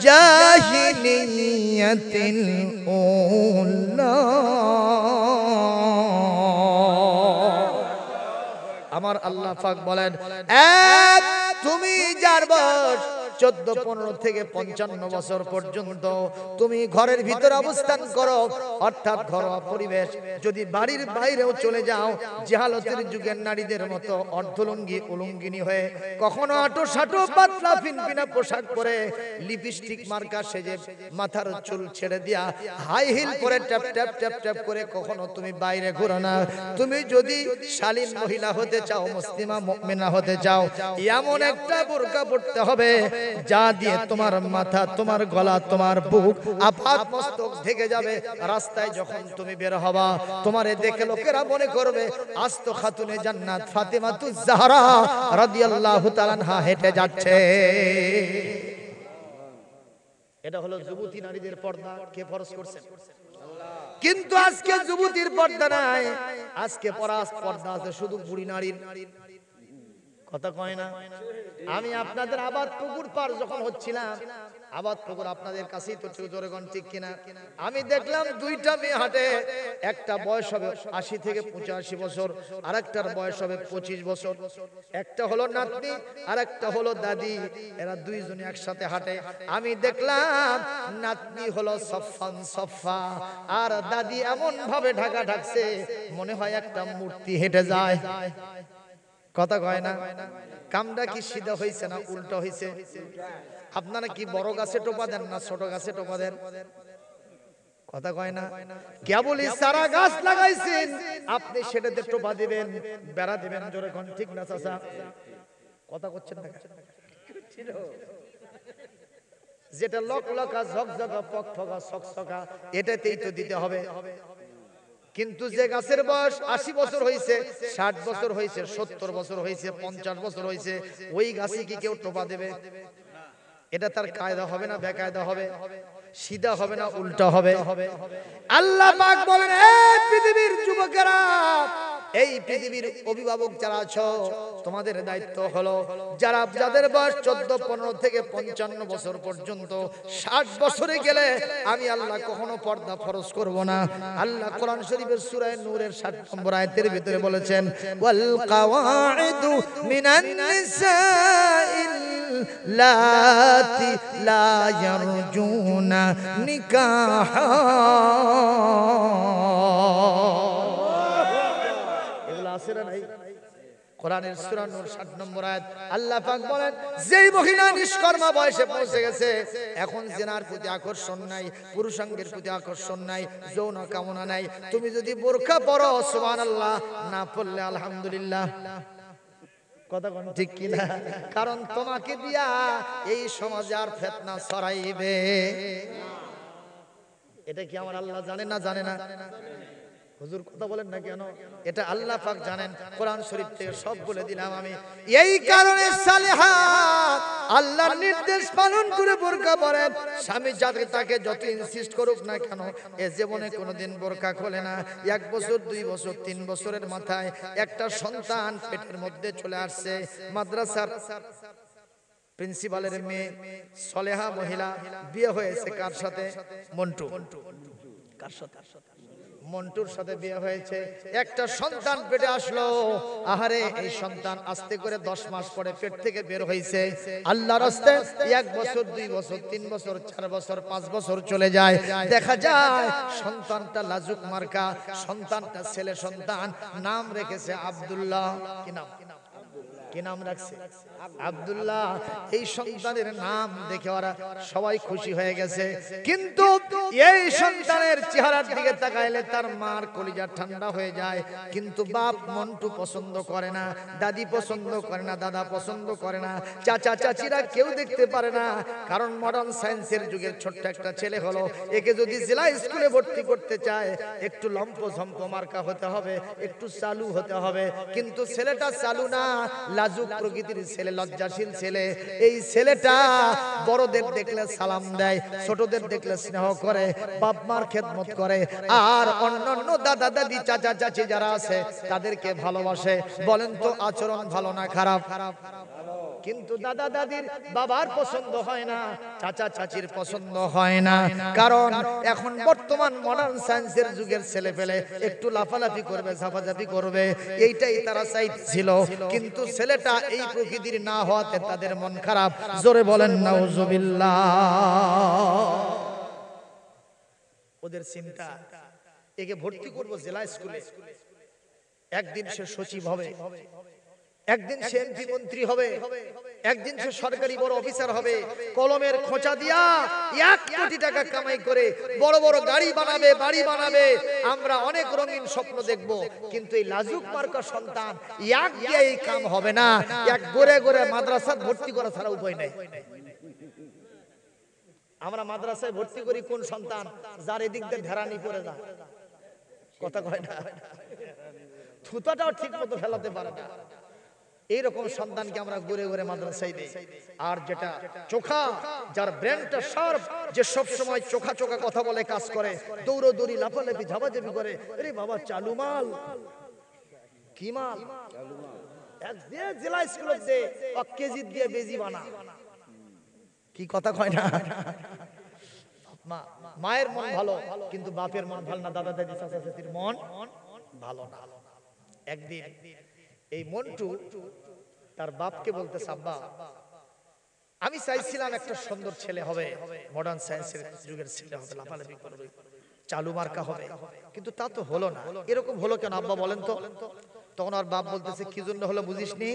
জাহিলিয়াতিল উলা। আমার আল্লাহ পাক বলেন, তুমি যার বয়স 14, 15 থেকে 55 বছর পর্যন্ত তুমি ঘরের ভিতর অবস্থান করো, অর্থাৎ ঘরোয়া পরিবেশ। যদি বাড়ির বাইরেও চলে যাও, জাহালতের যুগের নারীদের মতো অর্ধলুঙ্গি উলুঙ্গিনী হয়ে, কখনো আটো সাটো পাতলা ফিনফিনা পোশাক পরে, লিপস্টিক মার্কা সেজে, মাথার চুল ছেড়ে দিয়া, হাই হিল পরে ট্যাপ ট্যাপ ট্যাপ ট্যাপ করে কখনো তুমি বাইরে ঘুরো না। তুমি যদি শালীন মহিলা হতে চাও, মুসলিমা মুমিনা হতে চাও, এমন একটা বোরকা পরতে হবে যা দিয়ে তোমার মাথা, তোমার গলা, তোমার বুক, আপাত মস্তক ঢেকে যাবে। রাস্তায় যখন তুমি বের হবা, তোমারে দেখে লোকেরা মনে করবে আস্ত খাতুনে জান্নাত ফাতেমাতুজ জাহরা রাদিয়াল্লাহু তাআলা আনহা হেঁটে যাচ্ছে। এটা হলো যুবতী নারীদের পর্দা। কে ফরজ করছেন? আল্লাহ। কিন্তু আজকে যুবতীর পর্দা নাই, আজকে পর্দা আছে শুধু বুড়ি নারীর। কথা কয় না? আমি আপনাদের আবাদ পুকুর পার যখন হচ্ছিলাম, আবাদ পুকুর আপনাদের কাছেই তো, জোরেগণ ঠিক কিনা? আমি দেখলাম দুইটা মেয়ে হাঁটে, একটা বয়স হবে 80 থেকে 85 বছর, আর একটার বয়স হবে 25 বছর। একটা হলো নাতনি আর একটা হলো দাদি, এরা দুইজনে একসাথে হাঁটে। আমি দেখলাম নাতনি হলো সফান সফা, আর দাদি এমন ভাবে ঢাকা ঢাকছে মনে হয় একটা মূর্তি হেঁটে যায়। কথা কয় না? কামটা কি সিধা হয়েছে না উল্টো হয়েছে? আপনারা কি বড় গাছে টোপা দেন না ছোট গাছে টোপা দেন? কথা কয় না? কেবলই সারা গাছ লাগাইছেন, আপনি সেটাতে টোপা দিবেন, বেড়া দিবেন। জোরে কোন ঠিক না চাচা? কথা করছেন না? যেটা লকলকা ঝকঝকা পকফকা সকসকা, এটাতেই তো দিতে হবে। কিন্তু যে গাছের বয়স 80 বছর হয়েছে, 60 বছর হয়েছে, 70 বছর হয়েছে, 50 বছর হয়েছে, ওই গাছে কি কেউ টোপা দেবে? এটা তার কায়দা হবে না বেকায়দা হবে? সিধা হবে না উল্টা হবে? আল্লাহ পাক বলেন, এই পৃথিবীর যুবকেরা, এই পৃথিবীর অভিভাবক যারা আছো, তোমাদের দায়িত্ব হলো যাদের বয়স 14, 15 থেকে 55 বছর পর্যন্ত, 60 বছরে গেলে আমি আল্লাহ কখনো পর্দা ফরজ করব না। আল্লাহ কোরআন শরীফের সূরা নূরের 60 নম্বর আয়াতের ভিতরে বলেছেন, ওয়াল কাওয়াইদু মিনান নিসাইল লাতি লা ইয়ারজুনা নিকাহা। কোরআনের সূরা নূর 60 নম্বর আয়াত আল্লাহ পাক বলেন, যেই মহিলা নিষ্কর্মা বয়সে পৌঁছে গেছে, এখন জিনার প্রতি আকর্ষণ নাই, পুরুষাঙ্গের প্রতি আকর্ষণ নাই, যৌন কামনা নাই, তুমি যদি বোরকা পরো সুবহানাল্লাহ, না পড়লে আলহামদুলিল্লাহ। কথা কোন ঠিক কিনা? কারণ তোমাকে দিয়া এই সমাজে আর ফিতনা ছড়াইবে। এটা কি আমার আল্লাহ জানে না? জানে না? হুজুর কথা বলেন না কেন? এটা আল্লাহ পাক জানেন, কোরআন শরীফ থেকে সব বলে দিলাম আমি। এই কারণে সালেহাত আল্লাহর নির্দেশ পালন করে বোরকা পরে। স্বামী যাতে তাকে যত ইনসিস্ট করুক না কেন, এ জীবনে কোনোদিন বোরকা খোলে না। 1 বছর 2 বছর 3 বছরের মাথায় একটা সন্তান পেটের মধ্যে চলে আসছে। মাদ্রাসার প্রিন্সিপালের মেয়ে সলেহা মহিলা, বিয়ে হয়েছে কার সাথে? মন্টু। কার সাথে? মন্টুর সাথে বিয়ে হয়েছে। একটা সন্তান পেটে আসলো। আহারে, এই সন্তান আস্তে করে 10 মাস পরে পেট থেকে বের হয়েছে। আল্লাহর রাস্তায় 1 বছর 2 বছর 3 বছর 4 বছর 5 বছর চলে যায়। দেখা যায় সন্তানটা লাজুক মার্কা, সন্তানটা ছেলে সন্তান, নাম রেখেছে আব্দুল্লাহ। কি নাম? কি নাম রাখছে? আব্দুল্লাহ। এই সন্তানের নাম দেখে ওরা সবাই খুশি হয়ে গেছে, কিন্তু এই সন্তানের চেহারার দিকে তাকাইলে তার মার কলিজা ঠান্ডা হয়ে যায়। কিন্তু বাপ মন্টু পছন্দ করে না, দাদি পছন্দ করে না, দাদা পছন্দ করে না, চাচা চাচিরা কেউ দেখতে পারে না। কারণ মডার্ন সায়েন্সের যুগের ছোট্ট একটা ছেলে হলো, একে যদি জেলা স্কুলে ভর্তি করতে চায় একটু লম্প ঝম্প মার্কা হতে হবে, একটু চালু হতে হবে। কিন্তু ছেলেটা চালু না, লাজুক প্রকৃতির ছেলে, লজ্জাশীল ছেলে। এই ছেলেটা বড়দের দেখলে সালাম দেয়, ছোটদের দেখলে স্নেহ করে, বাপ মার খেদমত করে, আর অন্যান্য দাদা দাদি চাচা চাচি যারা আছে তাদেরকে ভালোবাসে। বলেন তো আচরণ ভালো না খারাপ? কিন্তু দাদা দাদির বাবার পছন্দ হয় না, চাচা চাচির পছন্দ হয় না। কারণ এখন বর্তমান মডার্ন সায়েন্সের যুগের ছেলে পেলে একটু লাফালাফি করবে, ঝাপাঝাপি করবে, এইটাই তারা চাইছিল। কিন্তু ছেলেটা এই প্রকৃতির না হওয়াতে তাদের মন খারাপ। জোরে বলেন নাউজুবিল্লাহ। ওদের চিন্তা, একে ভর্তি করব জেলা স্কুলে, একদিন সে সচিব হবে, একদিন সে এমপি মন্ত্রী হবে, একদিন সে সরকারি বড় অফিসার হবে, কলমের খোঁচা দিয়া 1 কোটি টাকা কামাই করে বড় বড় গাড়ি বানাবে, বাড়ি বানাবে, আমরা অনেক রঙিন স্বপ্ন দেখব। কিন্তু এই লাজুক মার্কা সন্তান, এক দিয়ে এই কাম হবে না। এক গড়ে গড়ে মাদ্রাসায় ভর্তি করা ছাড়া উপায় নাই। আমরা মাদ্রাসায় ভর্তি করি কোন সন্তান? যার এদিক দিয়ে ঢেরানি পড়ে যায়, কথা কয় না, থুতাটাও ঠিক মতো ফেলাতে পারে না, এইরকম সন্তানকে আমরা ঘুরে ঘুরে মাদ্রাসায় দেই। আর যেটা চোখা, যার ব্রেনটা শার্প, যে সব সময় চোখা চোখা কথা বলে, কাজ করে, দৌড়দৌড়ি, লাফালাফি, ঝাপাঝাপি করে, আরে বাবা চালু মাল। কি মাল? এক দিয়ে জেলা স্কুলে দে, এক কেজি দিয়ে বেজি বানা। কি কথা কয় না? মায়ের মন ভালো, কিন্তু বাপের মন ভালো না, দাদা দাদি চাচা চাচির মন ভালো না। একদিন এই মন্টু তার বাপকে বলতে, আব্বা, আমি চাইছিলাম একটা সুন্দর ছেলে হবে, মডার্ন সায়েন্সের যুগের ছেলে হবে, লাফালাফি করবে, চালু মার্কা হবে, কিন্তু তা তো হলো না। এরকম হলো কেন আব্বা বলেন তো? তখন আর বাপ বলতেছে, কি জন্য হলো বুঝিসনি?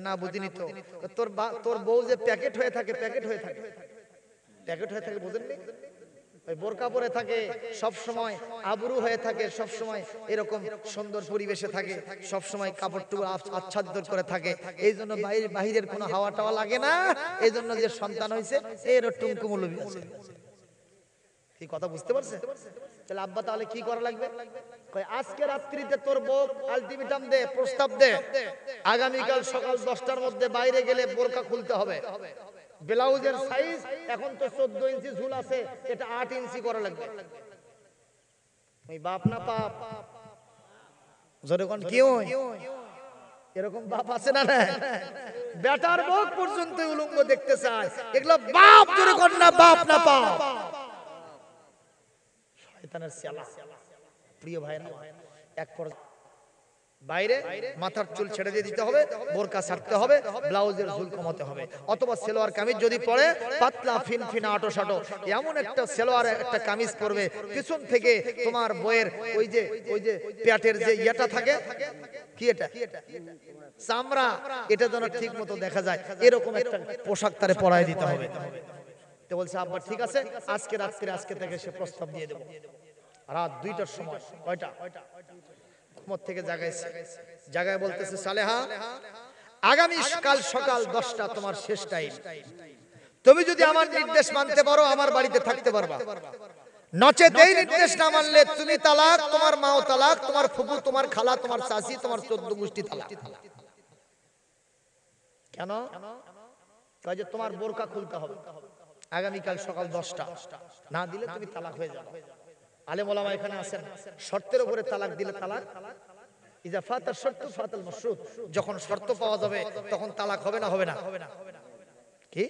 না বুঝিনি তো। তোর বউ যে প্যাকেট হয়ে থাকে, প্যাকেট হয়ে থাকে, প্যাকেট হয়ে থাকে, বুঝেননি? ওই বোরকা পরে থাকে, সব সময় আবরু হয়ে থাকে, সব সময় এরকম সুন্দর পরিবেশে থাকে, সব সময় কাপড়টুকু আচ্ছাদন করে থাকে। এই জন্য বাহিরের কোনো হাওয়া টাওয়া লাগে না। এই জন্য যে সন্তান হয়েছে এর টুমকু মৌলবি আছে। কি কথা বুঝতে পারছে? তাহলে আব্বা তাহলে কি করা লাগবে? আজকে রাত্রিতে তোর বউ আলটিমেটাম দে, প্রস্তাব দে, আগামীকাল সকাল 10টার মধ্যে বাইরে গেলে বোরকা খুলতে হবে। ব্লাউজের সাইজ এখন তো 14 ইঞ্চি ঝুল আছে, এটা 8 ইঞ্চি করা লাগবে। ওই বাপ না পাপ? যখন কি হয় এরকম বাপ আছে না? না, বেটার বউ পর্যন্ত উলঙ্গ দেখতে চায়। এগুলো বাপ জোরে কর না, বাপ না পাপ? শয়তানের শালা। প্রিয় ভাইরা, এক পর বাইরে মাথার চুল ছেড়ে দিয়ে দিতে হবে, বোরকা ছাড়তে হবে, ব্লাউজের ঝুল কমাতে হবে, অথবা সেলোয়ার কামিজ যদি পরে পাতলা ফিনফিনা আটো এমন একটা সেলোয়ার একটা কামিজ পরবে, পিছন থেকে তোমার বইয়ের ওই যে পেটের যে ইয়েটা থাকে, কি এটা চামড়া, এটা যেন ঠিক মতো দেখা যায় এরকম একটা পোশাক তারে পরায় দিতে হবে। তো বলছে আব্বা ঠিক আছে, আজকে রাত্রে আজকে থেকে সে প্রস্তাব দিয়ে দেবো। রাত 2টার সময়, কয়টা ঘুমোর থেকে জাগাইছে, জাগায় বলতেছে সালেহা আগামী কাল সকাল 10টা তোমার শেষ টাইম, তুমি যদি আমার নির্দেশ মানতে পারো আমার বাড়িতে থাকতে পারবা, নচেত এই নির্দেশ না মানলে তুমি তালাক, তোমার মাও তালাক, তোমার ফুফু, তোমার খালা, তোমার চাচি, তোমার 14 গোষ্ঠী তালাক। কেন? কয় যে তোমার বোরকা খুলতে হবে আগামীকাল সকাল 10টা, না দিলে তুমি তালাক হয়ে যাবে। আলেম ওলামা এখানে আছেন, শর্তের উপরে তালাক দিলে তালাক, ইজা ফাতার শর্ত ফাতাল মাশরুত, যখন শর্ত পাওয়া যাবে তখন তালাক হবে না? হবে না? কি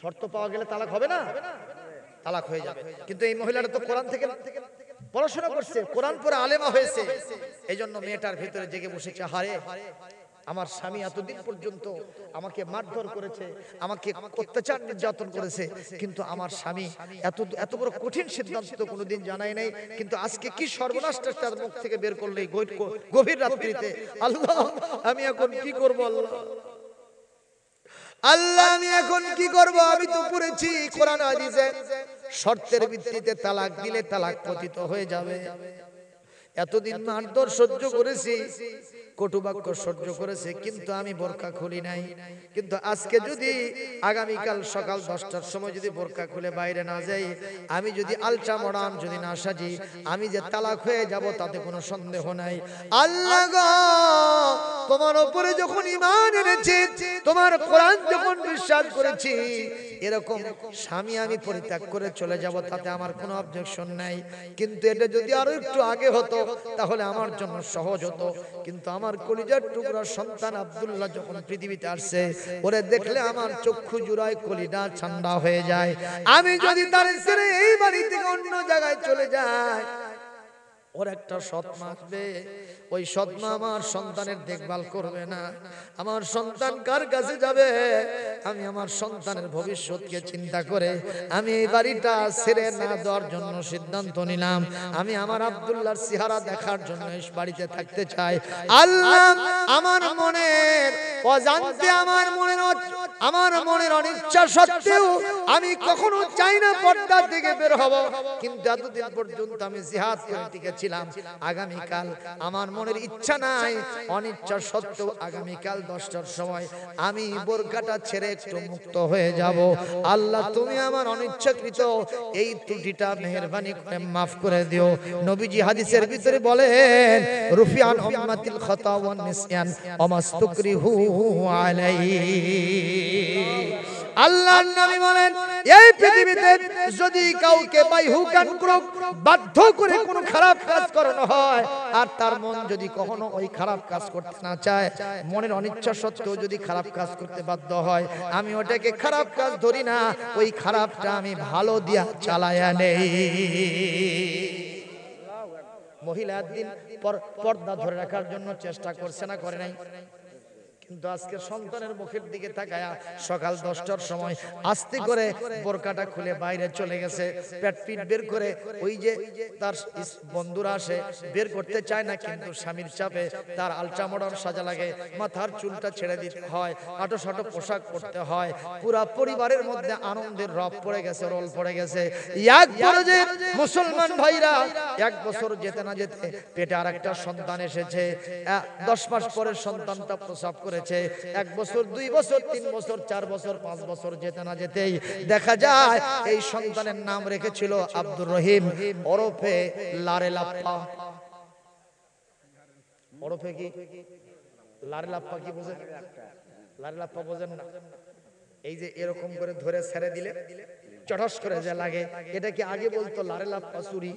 শর্ত পাওয়া গেলে তালাক হবে না? তালাক হয়ে যাবে। কিন্তু এই মহিলাটা তো কোরআন থেকে পড়াশোনা করছে, কোরআন পড়ে আলেমা হয়েছে, এইজন্য মেয়েটার ভিতরে জেগে বসেছে, হারে আমার স্বামী এতদিন পর্যন্ত আমাকে মারধর করেছে, আমাকে অত্যাচার নির্যাতন করেছে, কিন্তু আমার স্বামী এত বড় কঠিন সিদ্ধান্ত তো কোনোদিন জানাই নাই, কিন্তু আজকে কি সর্বনাশটা তার মুখ থেকে বের করলে গভীর রাত্রিতে। আল্লাহ আমি এখন কি করব? আল্লাহ আমি এখন কি করব? আমি তো পড়েছি কোরআন হাদিসে শর্তের ভিত্তিতে তালাক দিলে তালাক পতিত হয়ে যাবে। এতদিন মারধর সহ্য করেছি, কটুবাক্য সহ্য করেছে, কিন্তু আমি বোরকা খুলি নাই। কিন্তু আজকে যদি আগামীকাল সকাল 10টার সময় যদি বোরকা খুলে বাইরে না যাই, আমি যদি আলট্রা মডার্ন যদি না সাজি, আমি যে তালাক হয়ে যাব তাতে কোনো সন্দেহ নাই। আল্লাহ গো তোমার উপরে যখন ঈমান এনেছি, তোমার কোরআন যখন বিশ্বাস করেছি, এরকম স্বামী আমি পরিত্যাগ করে চলে যাব তাতে আমার কোনো অবজেকশন নাই, কিন্তু এটা যদি আরো একটু আগে হতো তাহলে আমার জন্য সহজ হতো। কিন্তু আমার কলিজার টুকরা সন্তান আব্দুল্লাহ যখন পৃথিবীতে আসছে, ওরে দেখলে আমার চক্ষু জুড়ায় কলিজা ঠান্ডা হয়ে যায়। আমি যদি তার ছেড়ে এই বাড়ি থেকে অন্য জায়গায় চলে যাই, ওর একটা সৎ মা আসবে, ওই সৎ মা আমার সন্তানের দেখভাল করবে না, আমার সন্তান কার কাছে যাবে? আমি আমার সন্তানের ভবিষ্যৎকে চিন্তা করে আমি এই বাড়িটা ছেড়ে না দেওয়ার জন্য সিদ্ধান্ত নিলাম। আমি আমার আব্দুল্লাহর চেহারা দেখার জন্য এই বাড়িতে থাকতে চাই। আল্লাহ আমার মনের অজান্তে, আমার মনের অনিচ্ছা সত্ত্বেও আমি কখনো চাই না পর্দা থেকে বের হব, কিন্তু এতদিন পর্যন্ত আমি জিহাদ করে টিকেছিলাম। আগামীকাল আমার মনের ইচ্ছা নাই, অনিচ্ছা সত্ত্বেও আগামীকাল 10টার সময় আমি বোরকাটা ছেড়ে একটু মুক্ত হয়ে যাব। আল্লাহ তুমি আমার অনিচ্ছাকৃত এই ত্রুটিটা মেহেরবানি করে মাফ করে দিও। নবীজি হাদিসের ভিতরে বলেন, রুফিয়ান উম্মাতিল খাতা ওয়ান নিসয়ান ওয়া মাস্তুকরিহু আলাইহি। আল্লাহর নবী বলেন, এই পৃথিবীতে যদি কাউকে বাইহুকান ক্রোক বাধ্য করে কোনো খারাপ কাজ করানো হয়, আর তার মন যদি কখনো ওই খারাপ কাজ করতে না চায়, মনের অনিচ্ছা সত্ত্বেও যদি খারাপ কাজ করতে বাধ্য হয়, আমি ওটাকে খারাপ কাজ ধরি না, ওই খারাপটা আমি ভালো দিয়া চালায়া নেই। মহিলা একদিন পর্দা ধরে রাখার জন্য চেষ্টা করছে না, করে নাই? কিন্তু আজকে সন্তানের মুখের দিকে তাকায়া সকাল 10টার সময় আস্তে করে বোরকাটা খুলে বাইরে চলে গেছে, পেট পিট বের করে ওই যে তার বন্ধুরা আসে, বের করতে চায় না, কিন্তু স্বামীর চাপে তার আলট্রা মডার্ন সাজা লাগে, মাথার চুলটা ছেড়ে দিতে হয়, আটো সাটো পোশাক পরতে হয়। পুরা পরিবারের মধ্যে আনন্দের রব পড়ে গেছে, রোল পড়ে গেছে। একবারে যে মুসলমান ভাইরা 1 বছর যেতে না যেতে পেটে আরেকটা সন্তান এসেছে, 10 মাস পরে সন্তানটা প্রসব করেছে। 1 বছর, 2 বছর, 3 বছর, 4 বছর, 5 বছর যেতে না যেতেই দেখা যায় এই সন্তানের নাম রেখেছিল আব্দুর রহিম ওরফে লারে লাপ্পা। ওরফে কি লারে লাপ্পা? কি বোঝেন? লারে লাপ্পা বোঝেন না? এই যে এরকম করে ধরে ছেড়ে দিলে চটস করে যে লাগে, এটা কি আগে বলতো লারে লাপ্পা চুরি?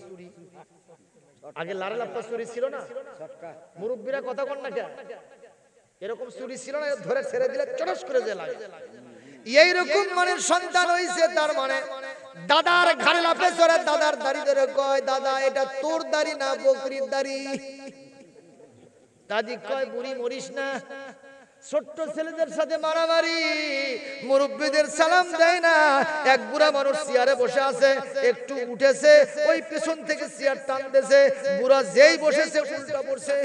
আগে লারে লাপ্পা চুরি ছিল না? মুরব্বীরা কথা কন না কেন? এরকম চুরি ছিল না, ধরে ছেড়ে দিলে চটস করে যে লাগে। এইরকম মানে সন্তান হইছে, তার মানে দাদার ঘাড়ে লাফে চড়ে দাদার দাড়ি ধরে কয়, দাদা এটা তোর দাড়ি না বকরির দাড়ি। দাদি কয় বুড়ি মরিস না, ছোট্ট ছেলেদের সাথে মারামারি, মুরব্বীদের সালাম দেয় না। এক বুড়া মানুষ চেয়ারে বসে আছে, একটু উঠেছে, ওই পেছন থেকে চেয়ার টানতেছে, বুড়া যেই বসেছে উল্টা পড়ছে।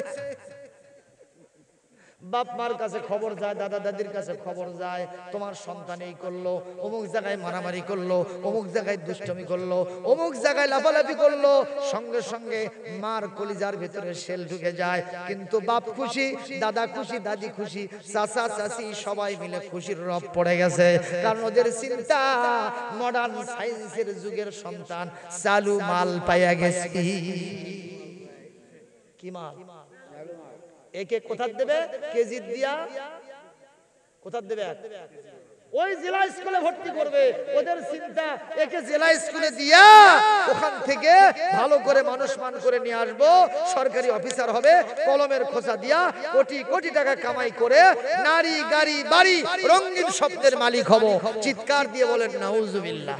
বাপ মার কাছে খবর যায়, দাদা দাদির কাছে খবর যায়, তোমার সন্তান এই করলো, অমুক জায়গায় মারামারি করলো, অমুক জায়গায় দুষ্টমি করলো, অমুক জায়গায় লাফালাফি করলো। সঙ্গে সঙ্গে মার কলিজার ভিতরে শেল ঢুকে যায়। কিন্তু বাপ খুশি, দাদা খুশি, দাদি খুশি, চাচা চাচি সবাই মিলে খুশির রব পড়ে গেছে। কারণ ওদের চিন্তা মডার্ন সায়েন্সের যুগের সন্তান, চালু মাল পাইয়া গেছে। কি মাল? একে কোথা দেবে? কেজি দিয়া কোথা দেবে? ওই জেলা স্কুলে ভর্তি করবে। ওদের চিন্তা একে জেলা স্কুলে দিয়া ওখান থেকে ভালো করে মানুষ মান করে নিয়ে আসবো, সরকারি অফিসার হবে, কলমের খোঁচা দিয়া কোটি কোটি টাকা কামাই করে নারী গাড়ি বাড়ি রঙিন স্বপ্নের মালিক হব। চিৎকার দিয়ে বলেন নাউজুবিল্লাহ।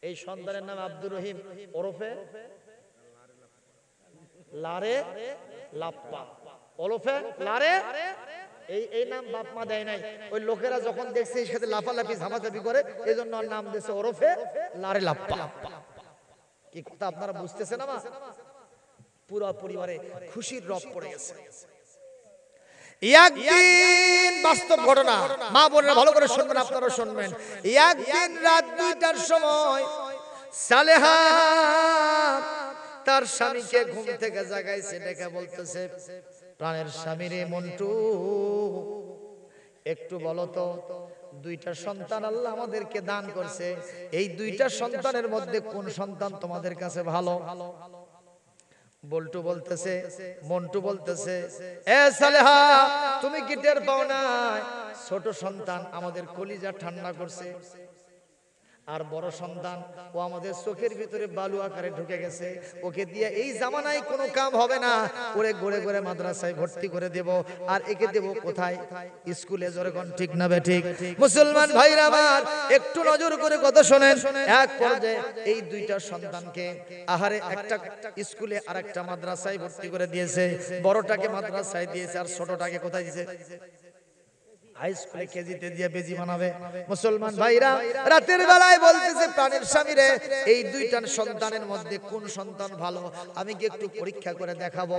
এই সন্তানের নাম আব্দুর রহিম ওরফে লারে লাপ্পা, ওরফে লারে। এই নাম বাপ মা দেয় নাই, ওই লোকেরা যখন দেখছে এর সাথে লাফালাফি ঝাপাঝাপি করে, এই জন্য নাম দিয়েছে ওরফে লারে লাপ্পা। কি কথা আপনারা বুঝতেছেন? আমার পুরো পরিবারে খুশির রব পড়ে গেছে। একদিন বাস্তব ঘটনা, মা বোনেরা ভালো করে শুনবেন, আপনারা শুনবেন। একদিন রাত 2টার সময় সালেহা তার স্বামীকে ঘুম থেকে জাগাইছে, ডেকে বলতেছে, প্রাণের স্বামী রে মন্টু, একটু বলো তো, 2টা সন্তান আল্লাহ আমাদেরকে দান করছে, এই 2টা সন্তানের মধ্যে কোন সন্তান তোমাদের কাছে ভালো? বল্টু বলতেছে, মন্টু বলতেছে, এ সালেহা তুমি কি টের পাও না ছোট সন্তান আমাদের কলিজা ঠান্ডা করছে, আর বড় সন্তান ও আমাদের চোখের ভিতরে বালু আকারে ঢুকে গেছে, ওকে দিয়ে এই জামানায় কোনো কাম হবে না, ওরে গড়ে গড়ে মাদ্রাসায় ভর্তি করে দেব। আর একে দেব কোথায়? স্কুলে। জোরে কোন ঠিক না বেঠিক? মুসলমান ভাইরা আমার একটু নজর করে কথা শোনেন। এক পর্যায়ে এই 2টা সন্তানকে আহারে একটা স্কুলে আর একটা মাদ্রাসায় ভর্তি করে দিয়েছে। বড়টাকে মাদ্রাসায় দিয়েছে, আর ছোটটাকে কোথায় দিয়েছে? হাই স্কুলে কেজিতে দিয়ে বেজি বানাবে। মুসলমান ভাইরা রাতের বেলায় বলতেছে, প্রাণের স্বামী রে, এই 2টা সন্তানের মধ্যে কোন সন্তান ভালো, আমি কি একটু পরীক্ষা করে দেখাবো?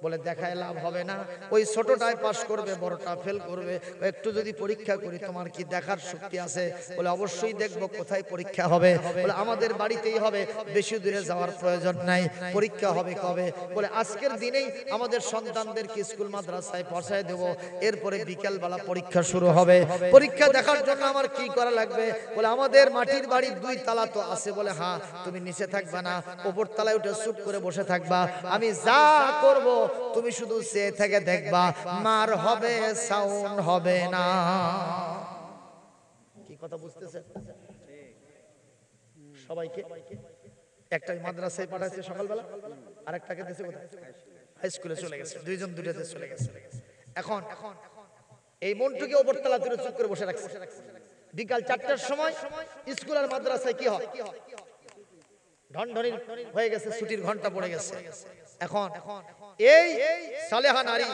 বলে দেখায় লাভ হবে না, ওই ছোটটাই পাস করবে, বড়টা ফেল করবে। একটু যদি পরীক্ষা করি, তোমার কি দেখার শক্তি আছে? বলে অবশ্যই দেখবো। কোথায় পরীক্ষা হবে? বলে আমাদের বাড়িতেই হবে, বেশি দূরে যাওয়ার প্রয়োজন নাই। পরীক্ষা হবে কবে? বলে আজকের দিনেই আমাদের সন্তানদেরকে স্কুল মাদ্রাসায় পৌঁছায় দেব, এরপরে বিকেল বেলা পরীক্ষা শুরু হবে। পরীক্ষা দেখার জন্য আমার কি করা লাগবে? বলে আমাদের মাটির বাড়ির 2 তালা তো আছে। বলে হ্যাঁ, তুমি নিচে থাকবা না, উপর তলায় উঠে চুপ করে বসে থাকবা, আমি যা করব তুমি শুধু চেয়ে থেকে দেখবা, মার হবে, সাউন্ড হবে না। কি কথা বুঝতেছেন? সবাইকে একটা মাদ্রাসায় পাঠাচ্ছে সকালবেলা, আর একটাকে দিয়েছে কোথায়? হাই স্কুলে চলে গেছে, 2জন 2টাতে চলে গেছে। এখন এই মন্টুকে ওপর তলা তুলে চুপ করে বসে রাখছে। বিকাল 4টার সময় স্কুল আর মাদ্রাসায় কি হয়? ঢনঢনি হয়ে গেছে, ছুটির ঘন্টা পড়ে গেছে। এখন এই সালেহা নারী,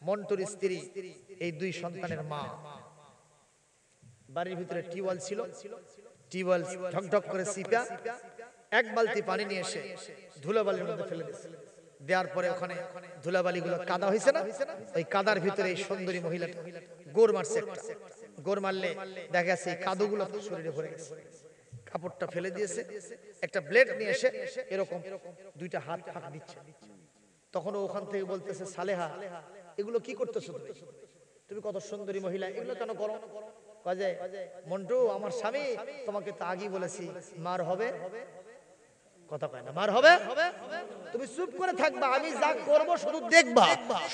মন্টুর স্ত্রী, এই 2 সন্তানের মা, বাড়ির ভিতরে টিউবওয়েল ছিল, টিউবওয়েল ঢকঢক করে সিপা 1 বালতি পানি নিয়ে এসে ধুলাবালির মধ্যে ফেলে দিয়েছে। দেওয়ার পরে ওখানে ধুলাবালিগুলো কাদা হয়েছে না, ওই কাদার ভিতরে এই সুন্দরী মহিলাটা গোড় মারছে। গোড় মারলে দেখা গেছে এই কাদুগুলো শরীরে ভরে গেছে। কাপড়টা ফেলে দিয়েছে, একটা ব্লেড নিয়ে এসে এরকম 2টা হাত ফাঁক দিচ্ছে। তখন ওখান থেকে বলতেছে, সালেহা এগুলো কি করতেছো তুমি? তুমি কত সুন্দরী মহিলা, এগুলো কেন করো? কাজে মন্টু, আমার স্বামী তোমাকে তো আগেই বলেছি, মার হবে। কথা কয় না, মার হবে। তুমি চুপ করে থাকবা, আমি যা করব শুধু দেখবা।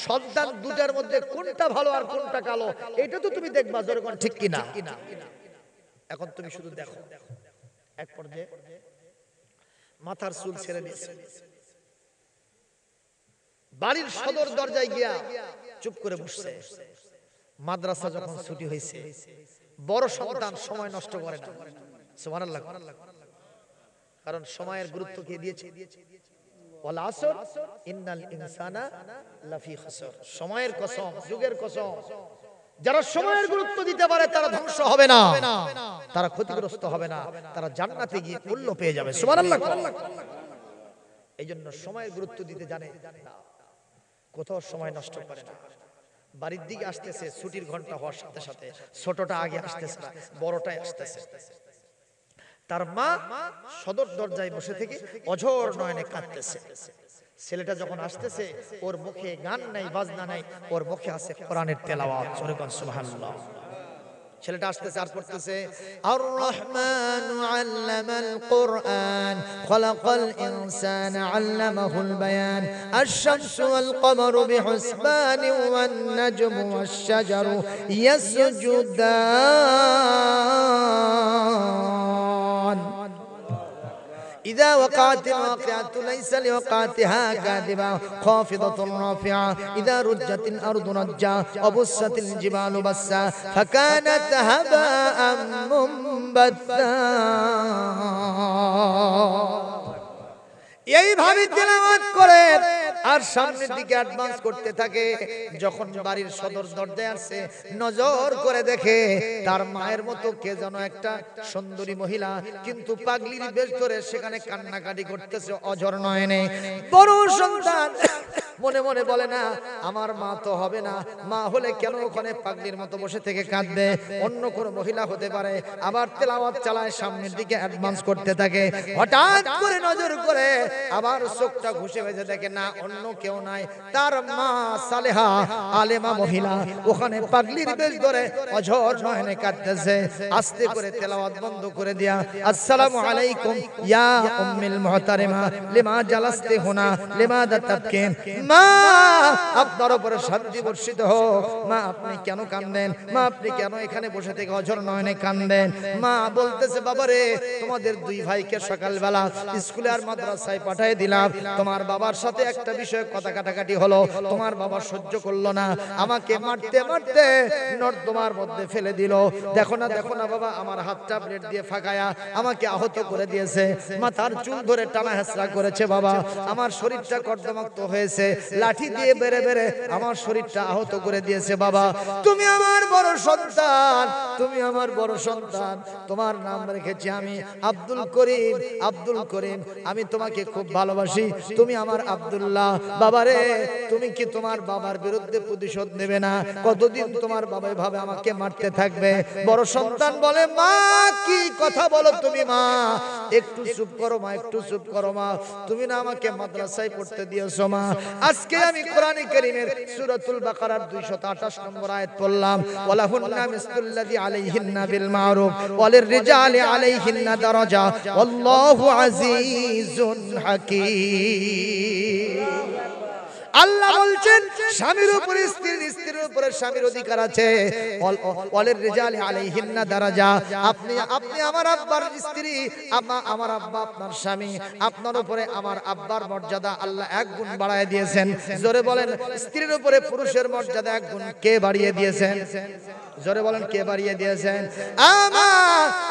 সন্তান 2টার মধ্যে কোনটা ভালো আর কোনটা কালো, এটা তো তুমি দেখবা। জোরে কোন ঠিক কিনা? এখন তুমি শুধু দেখো। এক পর্যায়ে মাথার চুল ছেড়ে দিয়েছে, বাড়ির সদর দরজায় গিয়া চুপ করে বসছে। মাদ্রাসা যখন ছুটি হয়েছে, বড় সন্তান সময় নষ্ট করে না। সুবহানাল্লাহ। কারণ সময়ের গুরুত্ব কে দিয়েছে? ওয়াল আসর ইন্নাল ইনসানা লাফি খুসর। সময়ের কসম, যুগের কসম, যারা সময়ের গুরুত্ব দিতে পারে তারা ধ্বংস হবে না, তারা ক্ষতিগ্রস্ত হবে না, তারা জান্নাতে গিয়ে মূল্য পেয়ে যাবে। সুবহানাল্লাহ। এইজন্য সময়ের গুরুত্ব দিতে জানে, কোথাও সময় নষ্ট করে না। বাড়ির দিকে আসতেছে, ছুটির ঘন্টা হওয়ার সাথে সাথে ছোটটা আগে আসতেছে না, বড়টাই আসতেছে। তার মা সদর দরজায় বসে থেকে অঝোর নয়নে কাঁদতেছে। ছেলেটা যখন আসতেছে, ওর মুখে গান নাই, বাজনা নাই, ওর মুখে আছে কোরআনের তেলাওয়াত। জোরে কোন সুবহানাল্লাহ। ছেলেটা আসতেছে আর পড়তেছে, আর রহমানু আল্লামাল কুরআন খলাকাল ইনসানা আল্লামাহুল বায়ান আশ-শামসু ওয়াল কমারু বিহুসবানি ওয়ান নাজমু ওয়াশ শাজারু ইয়াসজুদান إذا وقعت الواقعة ليس لوقعتها كاذبة خافضة رافعة إذا رجت الأرض رجا وبست الجبال بسا فكانت هباء منبثا। এইভাবে তেলাওয়াত করে আর সামনের দিকে অ্যাডভান্স করতে থাকে। যখন বাড়ির সদর দরজায় আসে, নজর করে দেখে তার মায়ের মতো কে যেন একটা সুন্দরী মহিলা, কিন্তু পাগলির বেশ ধরে সেখানে কান্নাকাটি করতেছে অঝর নয়নে। বড় সন্তান মনে মনে বলে, না আমার মা তো হবে না, মা হলে কেন ওখানে পাগলির মতো বসে থেকে কাঁদবে, অন্য কোনো মহিলা হতে পারে। আবার তেলাওয়াত চালায়, সামনের দিকে অ্যাডভান্স করতে থাকে। হঠাৎ করে নজর করে আবার চোখটা ঘুষে বেজে দেখে, না অন্য কেউ নাই, তার মা সালেহা আলেমা মহিলা ওখানে পাগলির বেশ ধরে অঝর নয়নে কাঁদতেছে। আস্তে করে তেলাওয়াত বন্ধ করে দিয়া, আসসালামু আলাইকুম ইয়া উম্মুল মুহতারিমা লিমা জালাস্তে হুনা লিমাদা তাবকিন। মা আপনার উপরে শান্তি বর্ষিত হোক। মা আপনি কেন কাঁদেন? মা আপনি কেন এখানে বসে থেকে অঝর নয়নে কাঁদেন? মা বলতেছে, বাবা রে, তোমাদের দুই ভাইকে সকালবেলা স্কুলে আর মাদ্রাসায় পাঠিয়ে দিলাম। তোমার বাবার সাথে একটা বিষয়ে কথা কাটাকাটি হলো, তোমার বাবা সহ্য করলো না, আমাকে মারতে মারতে নর্দমার মধ্যে ফেলে দিল। দেখো না দেখো না বাবা, আমার হাতটা ব্লেড দিয়ে ফাঁকায়া আমাকে আহত করে দিয়েছে, মাথার চুল ধরে টানা হেঁচড়া করেছে বাবা, আমার শরীরটা কর্দমাক্ত হয়েছে, লাঠি দিয়ে বেড়ে বেড়ে আমার শরীরটা আহত করে দিয়েছে বাবা। তুমি আমার বড় সন্তান, তুমি আমার বড় সন্তান, তোমার নাম রেখেছি আমি আব্দুল করিম। আব্দুল করিম, আমি তোমাকে খুব ভালোবাসি, তুমি আমার আব্দুল্লাহ। বাবারে, তুমি কি তোমার বাবার বিরুদ্ধে প্রতিশোধ নেবে না? কতদিন তোমার বাবা এভাবে আমাকে মারতে থাকবে? বড় সন্তান বলে, মা কি কথা বলো তুমি? মা একটু চুপ করো মা, একটু চুপ করো মা, তুমি না আমাকে মাদ্রাসায় পড়তে দিয়েছো মা। আজকে আমি কোরআনে কারীমের সূরাতুল বাকারার 228 নম্বর আয়াত পড়লাম, ওয়ালাহুন্না মিসলুল্লাযী আলাইহিন্না বিল মারুফ ওয়ালির রিজালি আলাইহিন্না দারাজা ওয়াল্লাহু আজিজুন হাকীম। আল্লাহ বলছেন, স্বামীর উপরে স্ত্রীর, স্ত্রীর উপরে স্বামীর অধিকার আছে। ওয়ালির রিজালি আলাইহিন্না দারাজা, আপনি আমার আব্বার স্ত্রী, আমার আব্বা আপনার স্বামী, আপনার উপরে আমার আব্বার মর্যাদা আল্লাহ 1 গুণ বাড়ায় দিয়েছেন। জোরে বলেন, স্ত্রীর উপরে পুরুষের মর্যাদা 1 গুণ কে বাড়িয়ে দিয়েছেন? জোরে বলেন, কে বাড়িয়ে দিয়েছেন?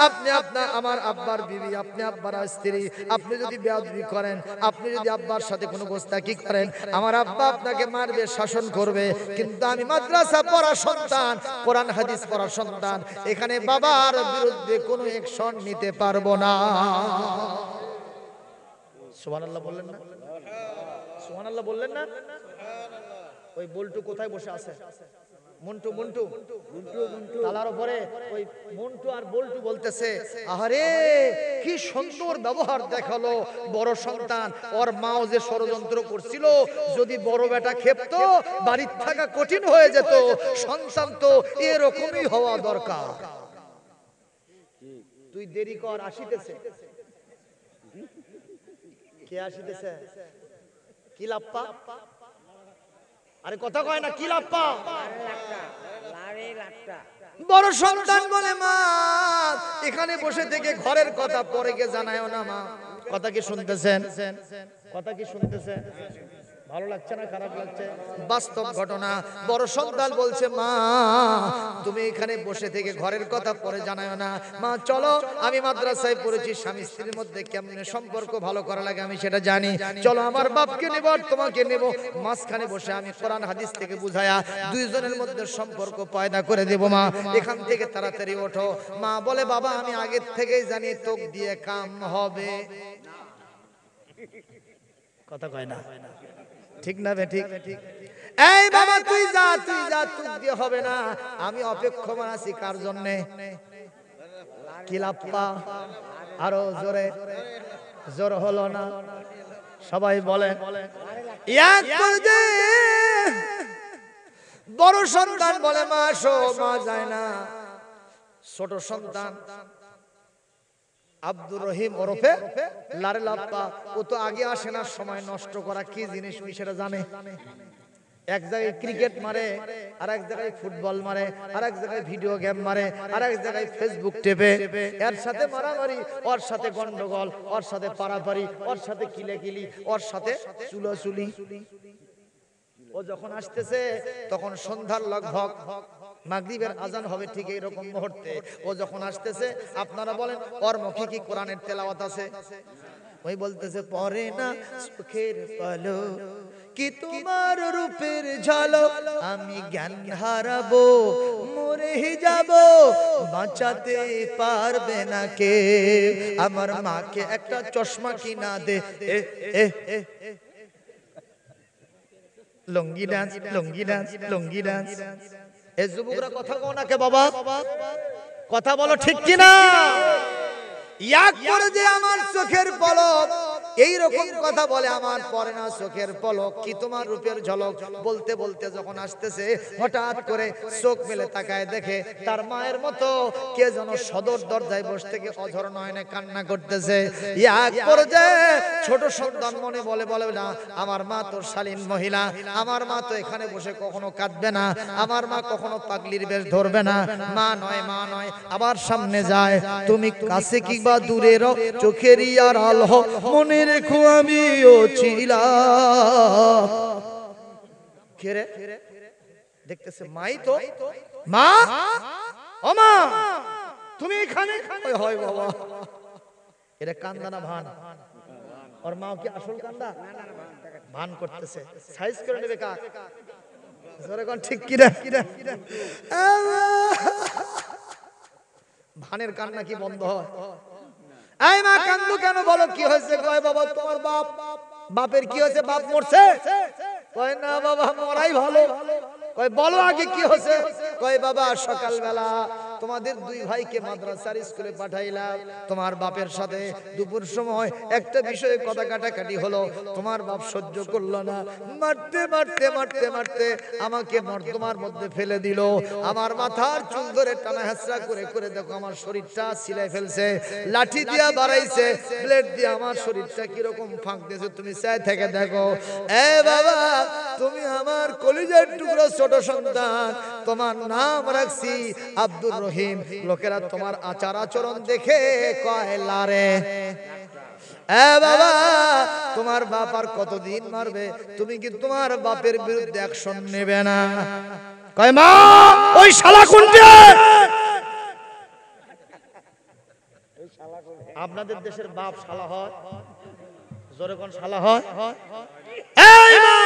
আপনি আমার আব্বার বিবি, আপনি আব্বার স্ত্রী, আপনি যদি বেয়াদবি করেন, আপনি যদি আব্বার সাথে কোনো গোস্তাকি করেন, আমার আব্বা আপনাকে মারবে, শাসন করবে। কিন্তু আমি মাদ্রাসা পড়া সন্তান, কোরআন হাদিস পড়া সন্তান, এখানে বাবার বিরুদ্ধে কোনো অ্যাকশন নিতে পারবো না। সুবহানাল্লাহ বললেন না? সুবহানাল্লাহ বললেন না? ওই বল্টু কোথায় বসে আছে? মন্টু মন্টু মন্টু তালার উপরে ওই মন্টু আর বল্টু বলতেছে, আরে কি সুন্দর ব্যবহার দেখালো বড় সন্তান। ওর মাও যে ষড়যন্ত্র করছিল, যদি বড় বেটা খেপতো বাড়ির থাকা কঠিন হয়ে যেত। সন্তান তো এরকমই হওয়া দরকার। তুই দেরি কর, আসিতেছে। কে আসিতেছে? কি লাপ্পা? আরে কথা কয় না, কি লাপ্পা? বড় সন্তান বলে, মা এখানে বসে থেকে ঘরের কথা পরে কে জানায়ও না মা। কথা কি শুনতেছেন? কথা কি শুনতেছেন? ভালো লাগছে না খারাপ লাগছে? বাস্তব ঘটনা। বড় সন্তান বলছে, মা তুমি এখানে বসে থেকে ঘরের কথা পরে জানাও না। মা চলো, আমি মাদ্রাসায় পড়েছি, স্বামী স্ত্রীর মধ্যে কেমনে সম্পর্ক ভালো করা লাগে আমি সেটা জানি। চলো আমার বাপকে নেব আর তোমাকে নেব, মাঝখানে বসে আমি কোরআন হাদিস থেকে বুঝায়া দুইজনের মধ্যে সম্পর্ক পয়দা করে দেব। মা এখান থেকে তাড়াতাড়ি ওঠো। মা বলে, বাবা আমি আগের থেকেই জানি তোক দিয়ে কাম হবে। কথা কয় না, ঠিক না বে? ঠিক। এই বাবা তুই যা, তুই যা, তুই দিয়ে হবে না। আমি অপেক্ষমান আছি কার জন্য? কিলাপ্পা। আরো জোরে, জোর হলো না? সবাই বলে। বড় সন্তান বলে, মা শো। মা যায় না। ছোট সন্তান আব্দুর রহিম ওরফে লারেলাপ্পা, ও তো আগে আসে না। সময় নষ্ট করা কি জিনিস ওই সেটা জানে। এক জায়গায় ক্রিকেট মারে, আর এক জায়গায় ফুটবল মারে, আর এক জায়গায় ভিডিও গেম মারে, আর এক জায়গায় ফেসবুক টেপে। এর সাথে মারামারি, ওর সাথে গন্ডগোল, ওর সাথে পারাপারি, ওর সাথে কিলেকিলি, ওর সাথে চুলোচুলি। ও যখন আসতেছে তখন সন্ধ্যার লগভগ মাগরিবের আজান হবে ঠিক এইরকম মুহূর্তে ও যখন আসতেছে, আপনারা বলেন ওর মুখে কি কোরআনের তেলাওয়াত আছে? ওই বলতেছে, পরে না চোখের পলো কি তোমার রূপের ঝলক, আমি জ্ঞান হারাবো, মরে যাব, বাঁচাতে পারবে না কে, আমার মাকে একটা চশমা কিনা দে। লঙ্গি ডান্স, লঙ্গি ডান্স, লঙ্গি ডান্স। এই যুবকরা কথা কও না কে বাবা? কথা বলো ঠিক কিনা? ইয়াক করে যে আমার চোখের পলক, এই রকম কথা বলে, আমার পরে না চোখের পলক কি তোমার রূপের ঝলক। বলতে বলতে যখন আসতেছে, হঠাৎ করে চোখ মেলে তাকায়, দেখে তার মায়ের মতো কে যেন সদর দরজায় বসে থেকে অঝর নয়নে কান্না করতেছে। ইয়াক করে যে ছোট সন্তান মনে বলে, বলে না আমার মা তো শালীন মহিলা, আমার মা তো এখানে বসে কখনো কাঁদবে না, আমার মা কখনো পাগলির বেশ ধরবে না, মা নয়, মা নয়। আবার সামনে যায়, তুমি কাছে কি বা দূরের চোখেরই আর আলো, মনে রেখো আমিও ছিলাম। কে রে? দেখতেছে মাই তো। মা, ও মা তুমি এখানে? হয় বাবা। এটা কান্দা না ভান? ওর মা কি আসল কান্দা? ভান করতেছে, সাইজ করে নেবে কাক। জোরে কোন ঠিক কিনা? ভানের কান্না কি বন্ধ হয়? এই মা কান্দু কেন? বলো কি হয়েছে? কয় বাবা তোমার বাপ। বাপের কি হয়েছে? বাপ মরছে? কয় না বাবা, মরাই ভালো। কয় বলো আগে কি হয়েছে? কয় বাবা সকালবেলা তোমাদের দুই ভাইকে মাদ্রাসার স্কুলে পাঠাইলাম, তোমার বাপের সাথে দুপুর সময় একটা বিষয়ে কথা কাটাকাটি হলো, তোমার বাপ সহ্য করলো না, মারতে মারতে মারতে মারতে আমাকে নর্দমার মধ্যে ফেলে দিল, আমার মাথার চুল ধরে টানা হেঁচড়া করে করে দেখো আমার শরীরটা ছিলাই ফেলছে, লাঠি দিয়া বাড়াইছে, ব্লেড দিয়ে আমার শরীরটা কিরকম ফাঁক দিয়েছে তুমি চাই থেকে দেখো। এ বাবা তুমি আমার কলিজার টুকরো ছোট সন্তান, তোমার নাম রাখছি আব্দুর রহিম। লোকেরা তোমার আচার আচরণ দেখে কয় লারে। এ বাবা তোমার বাপ আর কতদিন মারবে? তুমি কি তোমার বাপের বিরুদ্ধে অ্যাকশন নেবে না? কয় মা ওই শালা কোনটা? আপনাদের দেশের বাপ শালা হয়? জোরে কোন শালা হয়? এই মা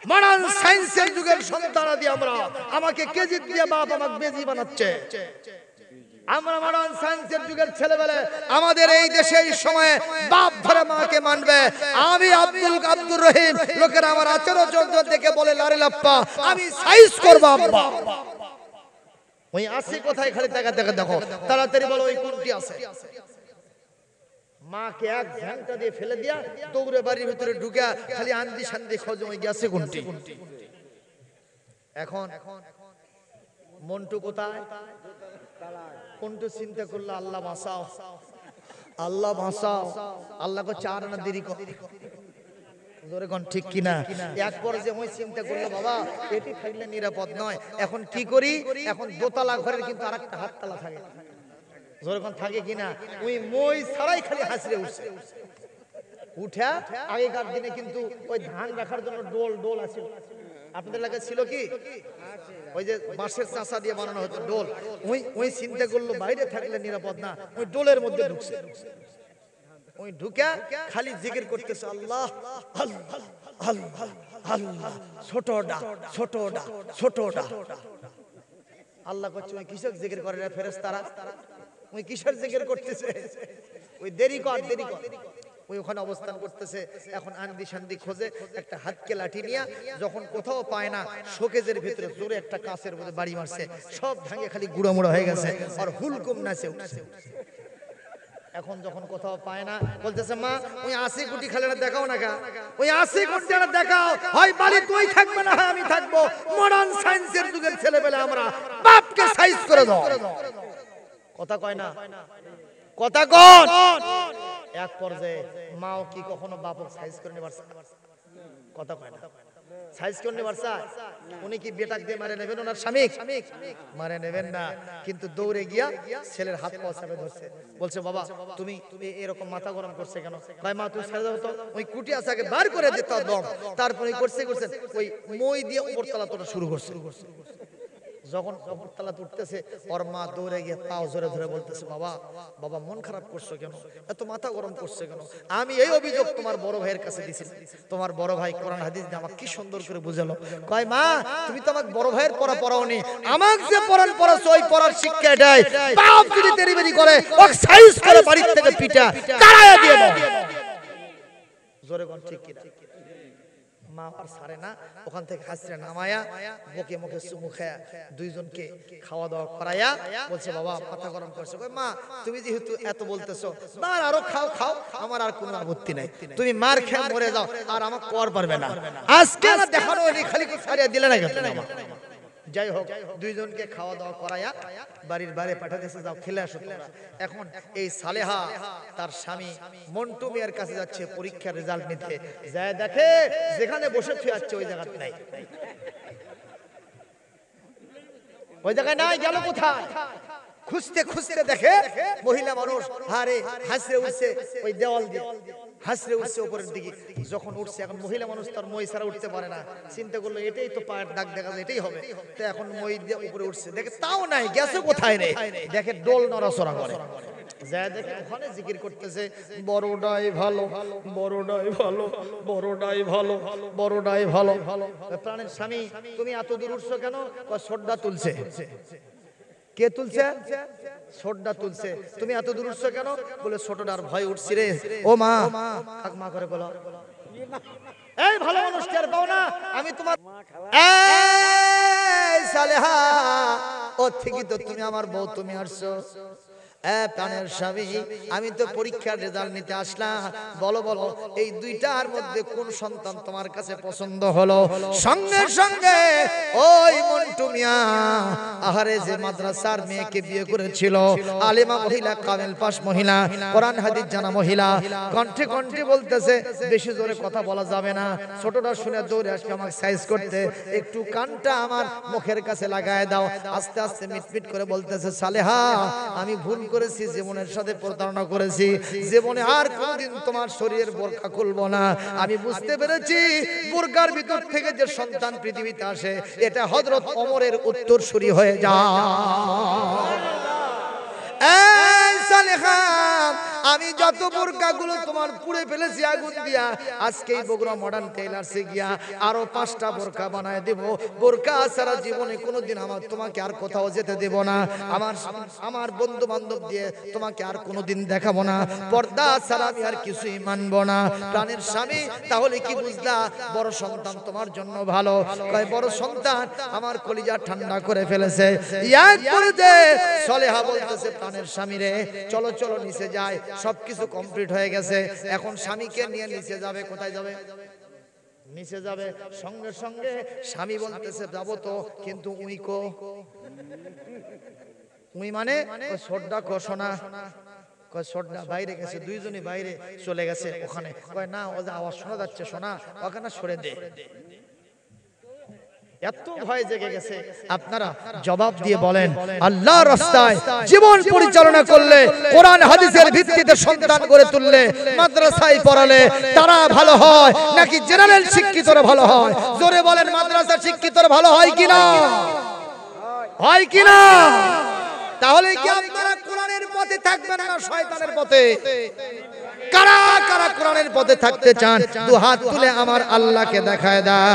মডার্ন সায়েন্সের যুগের সন্তানাদি আমরা, আমাকে কেজি দিয়ে বাপ আমাকে বেজি বানাচ্ছে। আমরা মডার্ন সায়েন্সের যুগের ছেলেবেলে আমাদের এই দেশে এই সময়ে বাপ ধরে মাকে মানবে। আমি আব্দুর রহিম, লোকেরা আমার আচরণ দেখে বলে লারে লাপ্পা, আমি সাইজ করব আব্বা। ওই আছে কোথায়? খালি টাকা টাকা দেখো, তাড়াতাড়ি বলো ওই কোনটি আছে। মাকে এক ঘন্টা দিয়ে ফেলে দিয়া দৌড়ে বাড়ির ভিতরে ঢুকে খালি আন্দি শান্তি খোঁজ ওই গেছে কোনটি। এখন মন্টু কোথায়? মন্টু চিন্তা করলো আল্লাহ বাঁচাও, আল্লাহ বাঁচাও, আল্লাহকে চার না দেরি কর। ঠিক কিনা? এক পর্যায়ে ওই চিন্তা করলো বাবা এটি থাকলে নিরাপদ নয়, এখন কি করি? এখন দোতলা ঘরের কিন্তু আরেকটা হাততলা থাকে, যখন থাকে কিনা ওই মই ছাড়াই খালি হাসরে উঠছে। উঠা আগেকার দিনে কিন্তু ওই ধান রাখার জন্য ডোল আছে, আপনাদের এলাকায় ছিল কি? ওই যে বাঁশের চাষা দিয়ে বানানো হতো ডোল, ওই চিন্তা করলো বাইরে থাকলে নিরাপদ না, ওই ডোলের মধ্যে ঢুকছে, ওই ঢুকা খালি জিকির করতেছে আল্লাহ আল্লাহ আল্লাহ আল্লাহ, ছোটটা ছোটটা ছোটটা। আল্লাহ করছে ওই কিসের জিকির করে রে ফেরেশতারা, ওই কিসের জিকির করতেছে, ওই দেরি কর দেরি কর। ওই ওখানে অবস্থান করতেছে। এখন আন্দি শান্দি খোঁজে, একটা হাতকে লাঠি নিয়ে যখন কোথাও পায় না, শোকেজের ভিতরে জোরে একটা কাঁচের মধ্যে বাড়ি মারছে, সব ভাঙে খালি গুঁড়োমুড়ো হয়ে গেছে, আর হুলকুম নাচে উঠছে। এখন যখন কোথাও পায় না বলতেছে মা ওই 80 কোটি খালেটা দেখাও না কা, ওই 80 কোটিটা দেখাও, হয় বাড়ি তুই থাকবে না হয় আমি থাকবো, মডার্ন সায়েন্সের যুগের ছেলেবেলা আমরা, বাপকে সাইজ করে দাও। কথা কয় না, কথা কোন? এক পর্যায়ে মাও কি কখনো বাপক সাইজ করে নিতে পারছে? কথা কয় না, সাইজ করে নিতে পারছে? উনি কি বেটাক দিয়ে মারে নেবেন ওনার স্বামী? মারে নেবেন না, কিন্তু দৌড়ে গিয়া ছেলের হাত পা চাপে ধরছে, বলছে বাবা তুমি এরকম মাথা গরম করছে কেন? কয় মা তুই ছেড়ে দাও তো, ওই কুটি আসাকে বার করে দিতে দম। তারপরে করছে ওই মই দিয়ে উপরতলা তোটা শুরু করছে। যখন উপরতলা উঠতেছে ওর মা দৌড়ে গিয়ে পাও জোরে ধরে বলতেছে বাবা বাবা মন খারাপ করছো কেন, এত মাথা গরম করছে কেন? আমি এই অভিযোগ তোমার বড় ভাইয়ের কাছে দিছি, তোমার বড় ভাই কোরআন হাদিস দিয়ে আমাকে কি সুন্দর করে বুঝালো। কয় মা তুমি তো আমাকে বড় ভাইয়ের পড়া পড়াওনি, আমাকে যে পড়ান পড়াছো ওই পড়ার শিক্ষা এটাই, বাপ যদি তেরিবেরি করে ওকে সাইজ করে বাড়ি থেকে পিটা তাড়ায়া দিয়ে দাও। জোরে কোন ঠিক কি না? মা আর সারে না, ওখান থেকে হাসরে নামায়া মুখে মুখে চুমু খায়া দুইজনকে খাওয়া দাওয়া করায়া বলছে বাবা মাথা গরম করছে। মা তুমি যেহেতু এত বলতেছো মার আরো খাও খাও, আমার আর কোনো আপত্তি নাই, তুমি মার খেয়ে মরে যাও, আর আমাকে কর পারবে না। আজকে না দেখানো খালি সারিয়া দিলে না গেছে। যাই হোক দুইজনকে খাওয়া দাওয়া করায়া বাড়ির বাইরে পাঠাতেছে, যাও খেলে আসো তোমরা। এখন এই সালেহা তার স্বামী মন্টু মিয়ার কাছে যাচ্ছে পরীক্ষার রেজাল্ট নিতে, যায় দেখে যেখানে বসে আছে ওই জায়গাতে নাই, ওই জায়গায় নাই, গেল কোথায়? খুঁজতে খুঁজতে দেখে মহিলা মানুষ হারে হাসরে উঠছে ওই দেওয়াল দিয়ে, হাসরে উঠছে উপরের দিকে। যখন উঠছে এখন মহিলা মানুষ তার মই ছাড়া উঠতে পারে না, চিন্তা করলো এটাই তো পায়ের দাগ দেখা যায়, এটাই হবে। তো এখন মই দিয়ে উপরে উঠছে, দেখে তাও নাই, গেছে কোথায় রে? দেখে ডোল নড়াচড়া করে, যায় দেখে ওখানে জিকির করতেছে বড়টাই ভালো বড়টাই ভালো বড়টাই ভালো বড়টাই ভালো। প্রাণের স্বামী তুমি এত দূর উঠছো কেন? শ্রদ্ধা তুলছে। কে তুলছে? ছোটটা তুলছে। তুমি এত দূর উঠছো কেন? বলে ছোটটার ভয় উঠছি রে। ও মা, কাক মা করে বলো, এই ভালো মানুষ টের পাও না আমি তোমার এই সালেহা, ও ঠিকই তো তুমি আমার বউ, তুমি আসছো। প্রাণের স্বামী আমি তো পরীক্ষার রেজাল্ট নিতে আসলাম, বলো বলো এই দুইটার মধ্যে কোন সন্তান তোমার কাছে পছন্দ হলো? সঙ্গে সঙ্গে ওই মন্টু মিয়া আহারে যে মাদ্রাসার মেয়েকে বিয়ে করেছিল, আলেমা মহিলা, কামেল পাশ মহিলা, কোরআন হাদিস জানা মহিলা, কণ্ঠে কণ্ঠে বলতেছে, বেশি জোরে কথা বলা যাবে না, ছোটটা শুনে দৌড়ে আসবে আমাকে সাইজ করতে, একটু কানটা আমার মুখের কাছে লাগায় দাও। আস্তে আস্তে মিটমিট করে বলতেছে সালেহা আমি ভুল করেছি, জীবনের সাথে প্রতারণা করেছি, জীবনে আর কোনদিন তোমার শরীরের বোরকা খুলবো না। আমি বুঝতে পেরেছি বোরকার ভিতর থেকে যে সন্তান পৃথিবীতে আসে এটা হযরত ওমরের উত্তরসূরি হয়ে যায়। আমি যত বোরকাগুলো তোমার পুড়ে ফেলেছি আগুন দিয়া, আজকে এই বগুড়া মডার্ন টেইলার্সে গিয়া আরো 5টা বোরকা বানায় দেব। বোরকা ছাড়া জীবনে কোনোদিন আমার তোমাকে আর কোথাও যেতে দেব না, আমার বন্ধু বান্ধব দিয়ে তোমাকে আর কোনোদিন দেখাবো না, পর্দা ছাড়া আমি আর কিছুই মানবো না। প্রাণের স্বামী তাহলে কি বুঝলা? বড় সন্তান তোমার জন্য ভালো। কয় বড় সন্তান আমার কলিজা ঠান্ডা করে ফেলেছে। ইয়াদ করে দে সালেহা বলতেছে প্রাণের স্বামী রে চলো চলো নিচে যাই, সবকিছু কমপ্লিট হয়ে গেছে, এখন স্বামীকে নিয়ে নিচে যাবে। কোথায় যাবে? নিচে যাবে। সঙ্গে সঙ্গে স্বামী বলতেছে যাবো তো, কিন্তু উইকো উই মানে শ্রদ্ধা ঘোষণা, শ্রদ্ধা বাইরে গেছে, দুইজনই বাইরে চলে গেছে। ওখানে কয় না ও যে আওয়াজ শোনা যাচ্ছে, শোনা ওখানে সরে দে। এত ভয় জেগে গেছে। আপনারা জবাব দিয়ে বলেন, আল্লাহর রাস্তায় জীবন পরিচালনা করলে, কোরআন হাদিসের ভিত্তিতে সন্তান গড়ে তুললে, মাদ্রাসায় পড়ালে তারা ভালো হয় নাকি জেনারেল শিক্ষিতরা ভালো হয়? জোরে বলেন, মাদ্রাসা শিক্ষিতরা ভালো হয় কিনা? হয় কিনা? তাহলে কি আপনারা কোরআনের পথে থাকবেন না শয়তানের পথে? কারা কারা কোরআনের পথে থাকতে চান দু হাত তুলে আমার আল্লাহকে দেখায় দাও।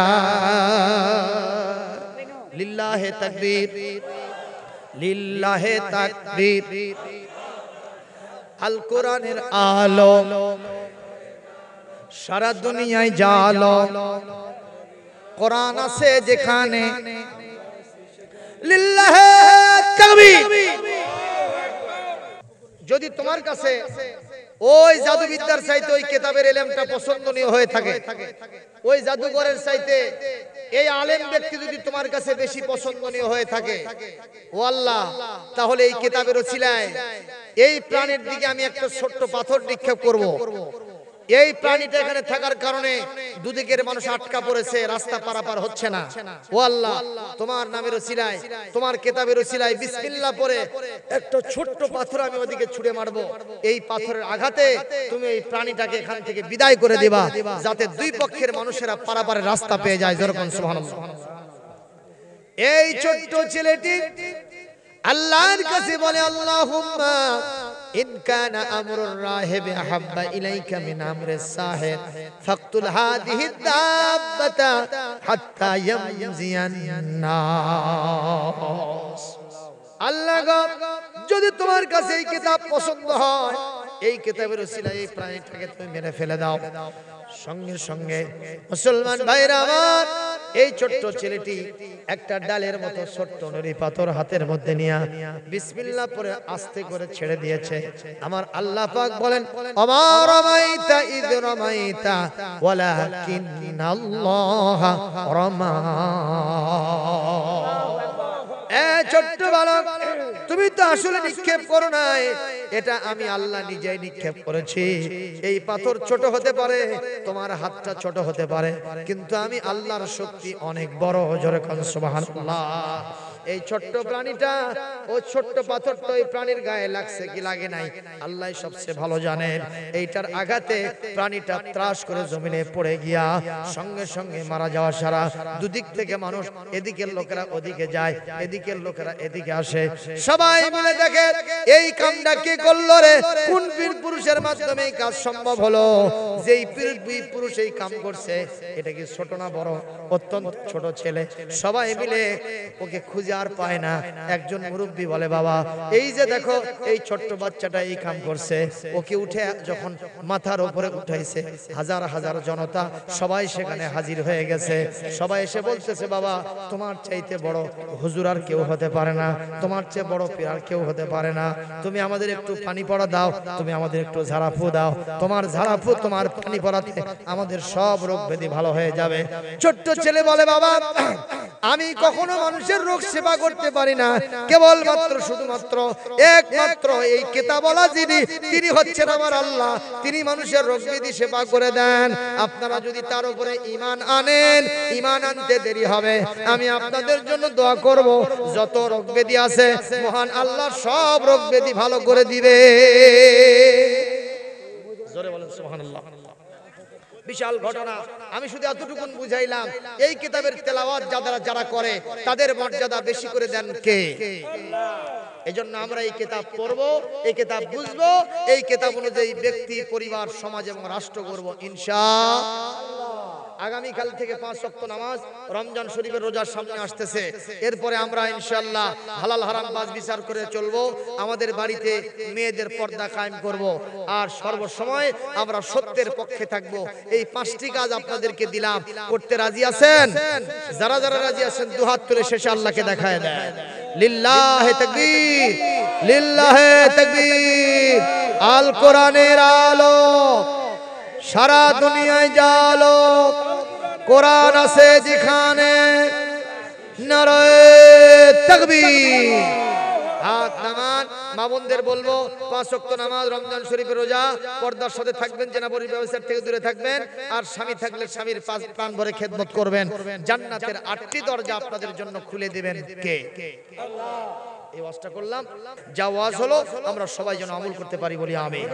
লিল্লাহে তাকবীর, লিল্লাহে তাকবীর। আল কোরআনের আলো সারা দুনিয়ায় জালো, কোরআন আছে যেখানে, লিল্লাহে তাকবীর। যদি তোমার কাছে ওই জাদুবিদ্যার চাইতে ওই কিতাবের ইলমটা পছন্দনীয় হয়ে থাকে, ওই জাদুঘরের চাইতে এই আলেম ব্যক্তি যদি তোমার কাছে বেশি পছন্দনীয় হয়ে থাকে, ও আল্লাহ, তাহলে এই কিতাবের ওসিলায় এই প্রাণীর দিকে আমি একটা ছোট্ট পাথর নিক্ষেপ করব। এই প্রাণীটা এখানে থাকার কারণে দুদিকের মানুষ আটকা পড়েছে, রাস্তা পারাপার হচ্ছে না। ও আল্লাহ, তোমার নামের ওসিলায়, তোমার কিতাবের ওসিলায় বিসমিল্লাহ পড়ে একটা ছোট্ট পাথর আমি ওদিকে ছুঁড়ে মারবো। এই পাথরের আঘাতে তুমি এই প্রাণীটাকে এখান থেকে বিদায় করে দিবা, যাতে দুই পক্ষের মানুষেরা পারাপারের রাস্তা পেয়ে যায়। যেরকম সুবহানাল্লাহ। এই ছোট্ট ছেলেটি আল্লাহর কাছে বলে, আল্লাহুম্মা ইন কানা আমরুর রাহিব আহাব্বা ইলাইকা মিন আমরিস সাহির ফাকতুল হাদিহি দাব্বাতা হাত্তা ইয়ামজিয়ান নাস। আল্লাহ গো, যদি তোমার কাছে এই কিতাব পছন্দ হয়, এই কিতাবের ওসিলায় এই প্রাণীটাকে তুমি মেরে ফেলে দাও। সঙ্গে সঙ্গে মুসলমান ভাইরা আমার, এই ছোট্ট ছেলেটি একটা ডালের মতো ছোট্ট নুরি পাথর হাতের মধ্যে নিয়ে বিসমিল্লাহ পড়ে আস্তে করে ছেড়ে দিয়েছে। আমার আল্লাহ পাক বলেন, আমা রামাইতা ইয রামাইতা ওয়ালাকিন্নাল্লাহ রামা। ছোট্ট বালক, তুমি তো আসলে নিক্ষেপ করো নাই, এটা আমি আল্লাহ নিজেই নিক্ষেপ করেছি। এই পাথর ছোট হতে পারে, তোমার হাতটা ছোট হতে পারে, কিন্তু আমি আল্লাহর শক্তি অনেক বড়। জোরে কোন সুবহানাল্লাহ। এই ছোট্ট প্রাণীটা, ও ছোট্ট পাথরটা ওই প্রাণীর গায়ে লাগছে কি লাগে নাই, আল্লাহ সবচেয়ে ভালো জানেন। এইটার আঘাতে প্রাণীটা ত্রাস করে জমিনে পড়ে গিয়া সঙ্গে সঙ্গে মারা যাওয়া সারা। দুদিক থেকে মানুষ, এদিকের লোকেরা ওদিকে যায়, এদিকের লোকেরা এদিকে আসে, সবাই মিলে দেখে এই কামটা কে করলো রে? কোন বীর পুরুষের মাধ্যমে এই কাজ সম্ভব হলো? যেই বীর পুরুষ এই কাম করছে, এটা কি ছোট না বড়? অত্যন্ত ছোট ছেলে। সবাই মিলে ওকে খুঁজে আর পায় না। একজন মুরব্বী বলে, বাবা, এই যে দেখো এই ছোট্ট বাচ্চাটা এই কাম করছে। ওকে উঠে যখন মাথার উপরে উঠাইছে, হাজার হাজার জনতা সবাই সেখানে হাজির হয়ে গেছে। সবাই এসে বলতেছে, বাবা, তোমার চাইতে বড় হুজুর আর কেউ হতে পারে না, তোমার চেয়ে বড় পীর আর কেউ হতে পারে না। তুমি আমাদের একটু পানি পড়া দাও, তুমি আমাদের একটু ঝাড়াফু দাও। তোমার ঝাড়াফু, তোমার পানি পড়াতে আমাদের সব রোগ ব্যাধি ভালো হয়ে যাবে। ছোট্ট ছেলে বলে, বাবা, আমি কখনো মানুষের রোগ সেবা করতে পারি না, কেবলমাত্র শুধুমাত্র একমাত্র এই কিতাবওয়ালা যিনি, তিনি হচ্ছেন আমার আল্লাহ, তিনি মানুষের রোগ ব্যাধি সেবা করে দেন। আপনারা যদি তার উপরে ঈমান আনেন, ঈমান আনতে দেরি হবে, আমি আপনাদের জন্য দোয়া করব, যত রোগ ব্যাধি আছে মহান আল্লাহ সব রোগ ব্যাধি ভালো করে দিবে। জোরে বলেন সুবহানাল্লাহ। বিশাল ঘটনা। আমি শুধু এতটুকুন বুঝাইলাম, এই কিতাবের তেলাওয়াত যারা করে তাদের মর্যাদা বেশি করে দেন কে? এজন্য আমরা এই কিতাব পড়বো, এই কিতাব বুঝবো, এই কিতাব অনুযায়ী ব্যক্তি, পরিবার, সমাজ এবং রাষ্ট্র করব ইনশাআল্লাহ। আগামীকাল থেকে 5 ওয়াক্ত নামাজ, রমজান শরীফের রোজার সামনে আসতেছে। এরপরে আমরা ইনশাআল্লাহ হালাল হারাম বাজ বিচার করে চলবো। আমাদের বাড়িতে মেয়েদের পর্দা কায়েম করব, আর সর্বসময় আমরা সত্যের পক্ষে থাকব। এই 5টি কাজ আপনাদেরকে দিলাম, করতে রাজি আছেন? যারা যারা রাজি আছেন দুহাত তুলে শেষে আল্লাহকে দেখায় দেন। লিল্লাহে তাকবীর, লিল্লাহে তাকবীর। আল কোরআনের আলো সারা দুনিয়ায় জালো, কোরআন আছে যেখানে, নারায়ে তাকবীর, হাত নামান। মা বোনদের বলবো 5 ওয়াক্ত নামাজ, রমজান শরীফের রোজা, পর্দার সাথে থাকবেন, জেনাবরি ব্যবসার থেকে দূরে থাকবেন, আর স্বামী থাকলে স্বামীর প্রাণ ভরে খেদমত করবেন। জান্নাতের 8টি দরজা আপনাদের জন্য খুলে দিবেন কে? আল্লাহ। এই ওয়াজটা করলাম, যা ওয়াজ হলো আমরা সবাই যেন আমল করতে পারি, বলি আমিন।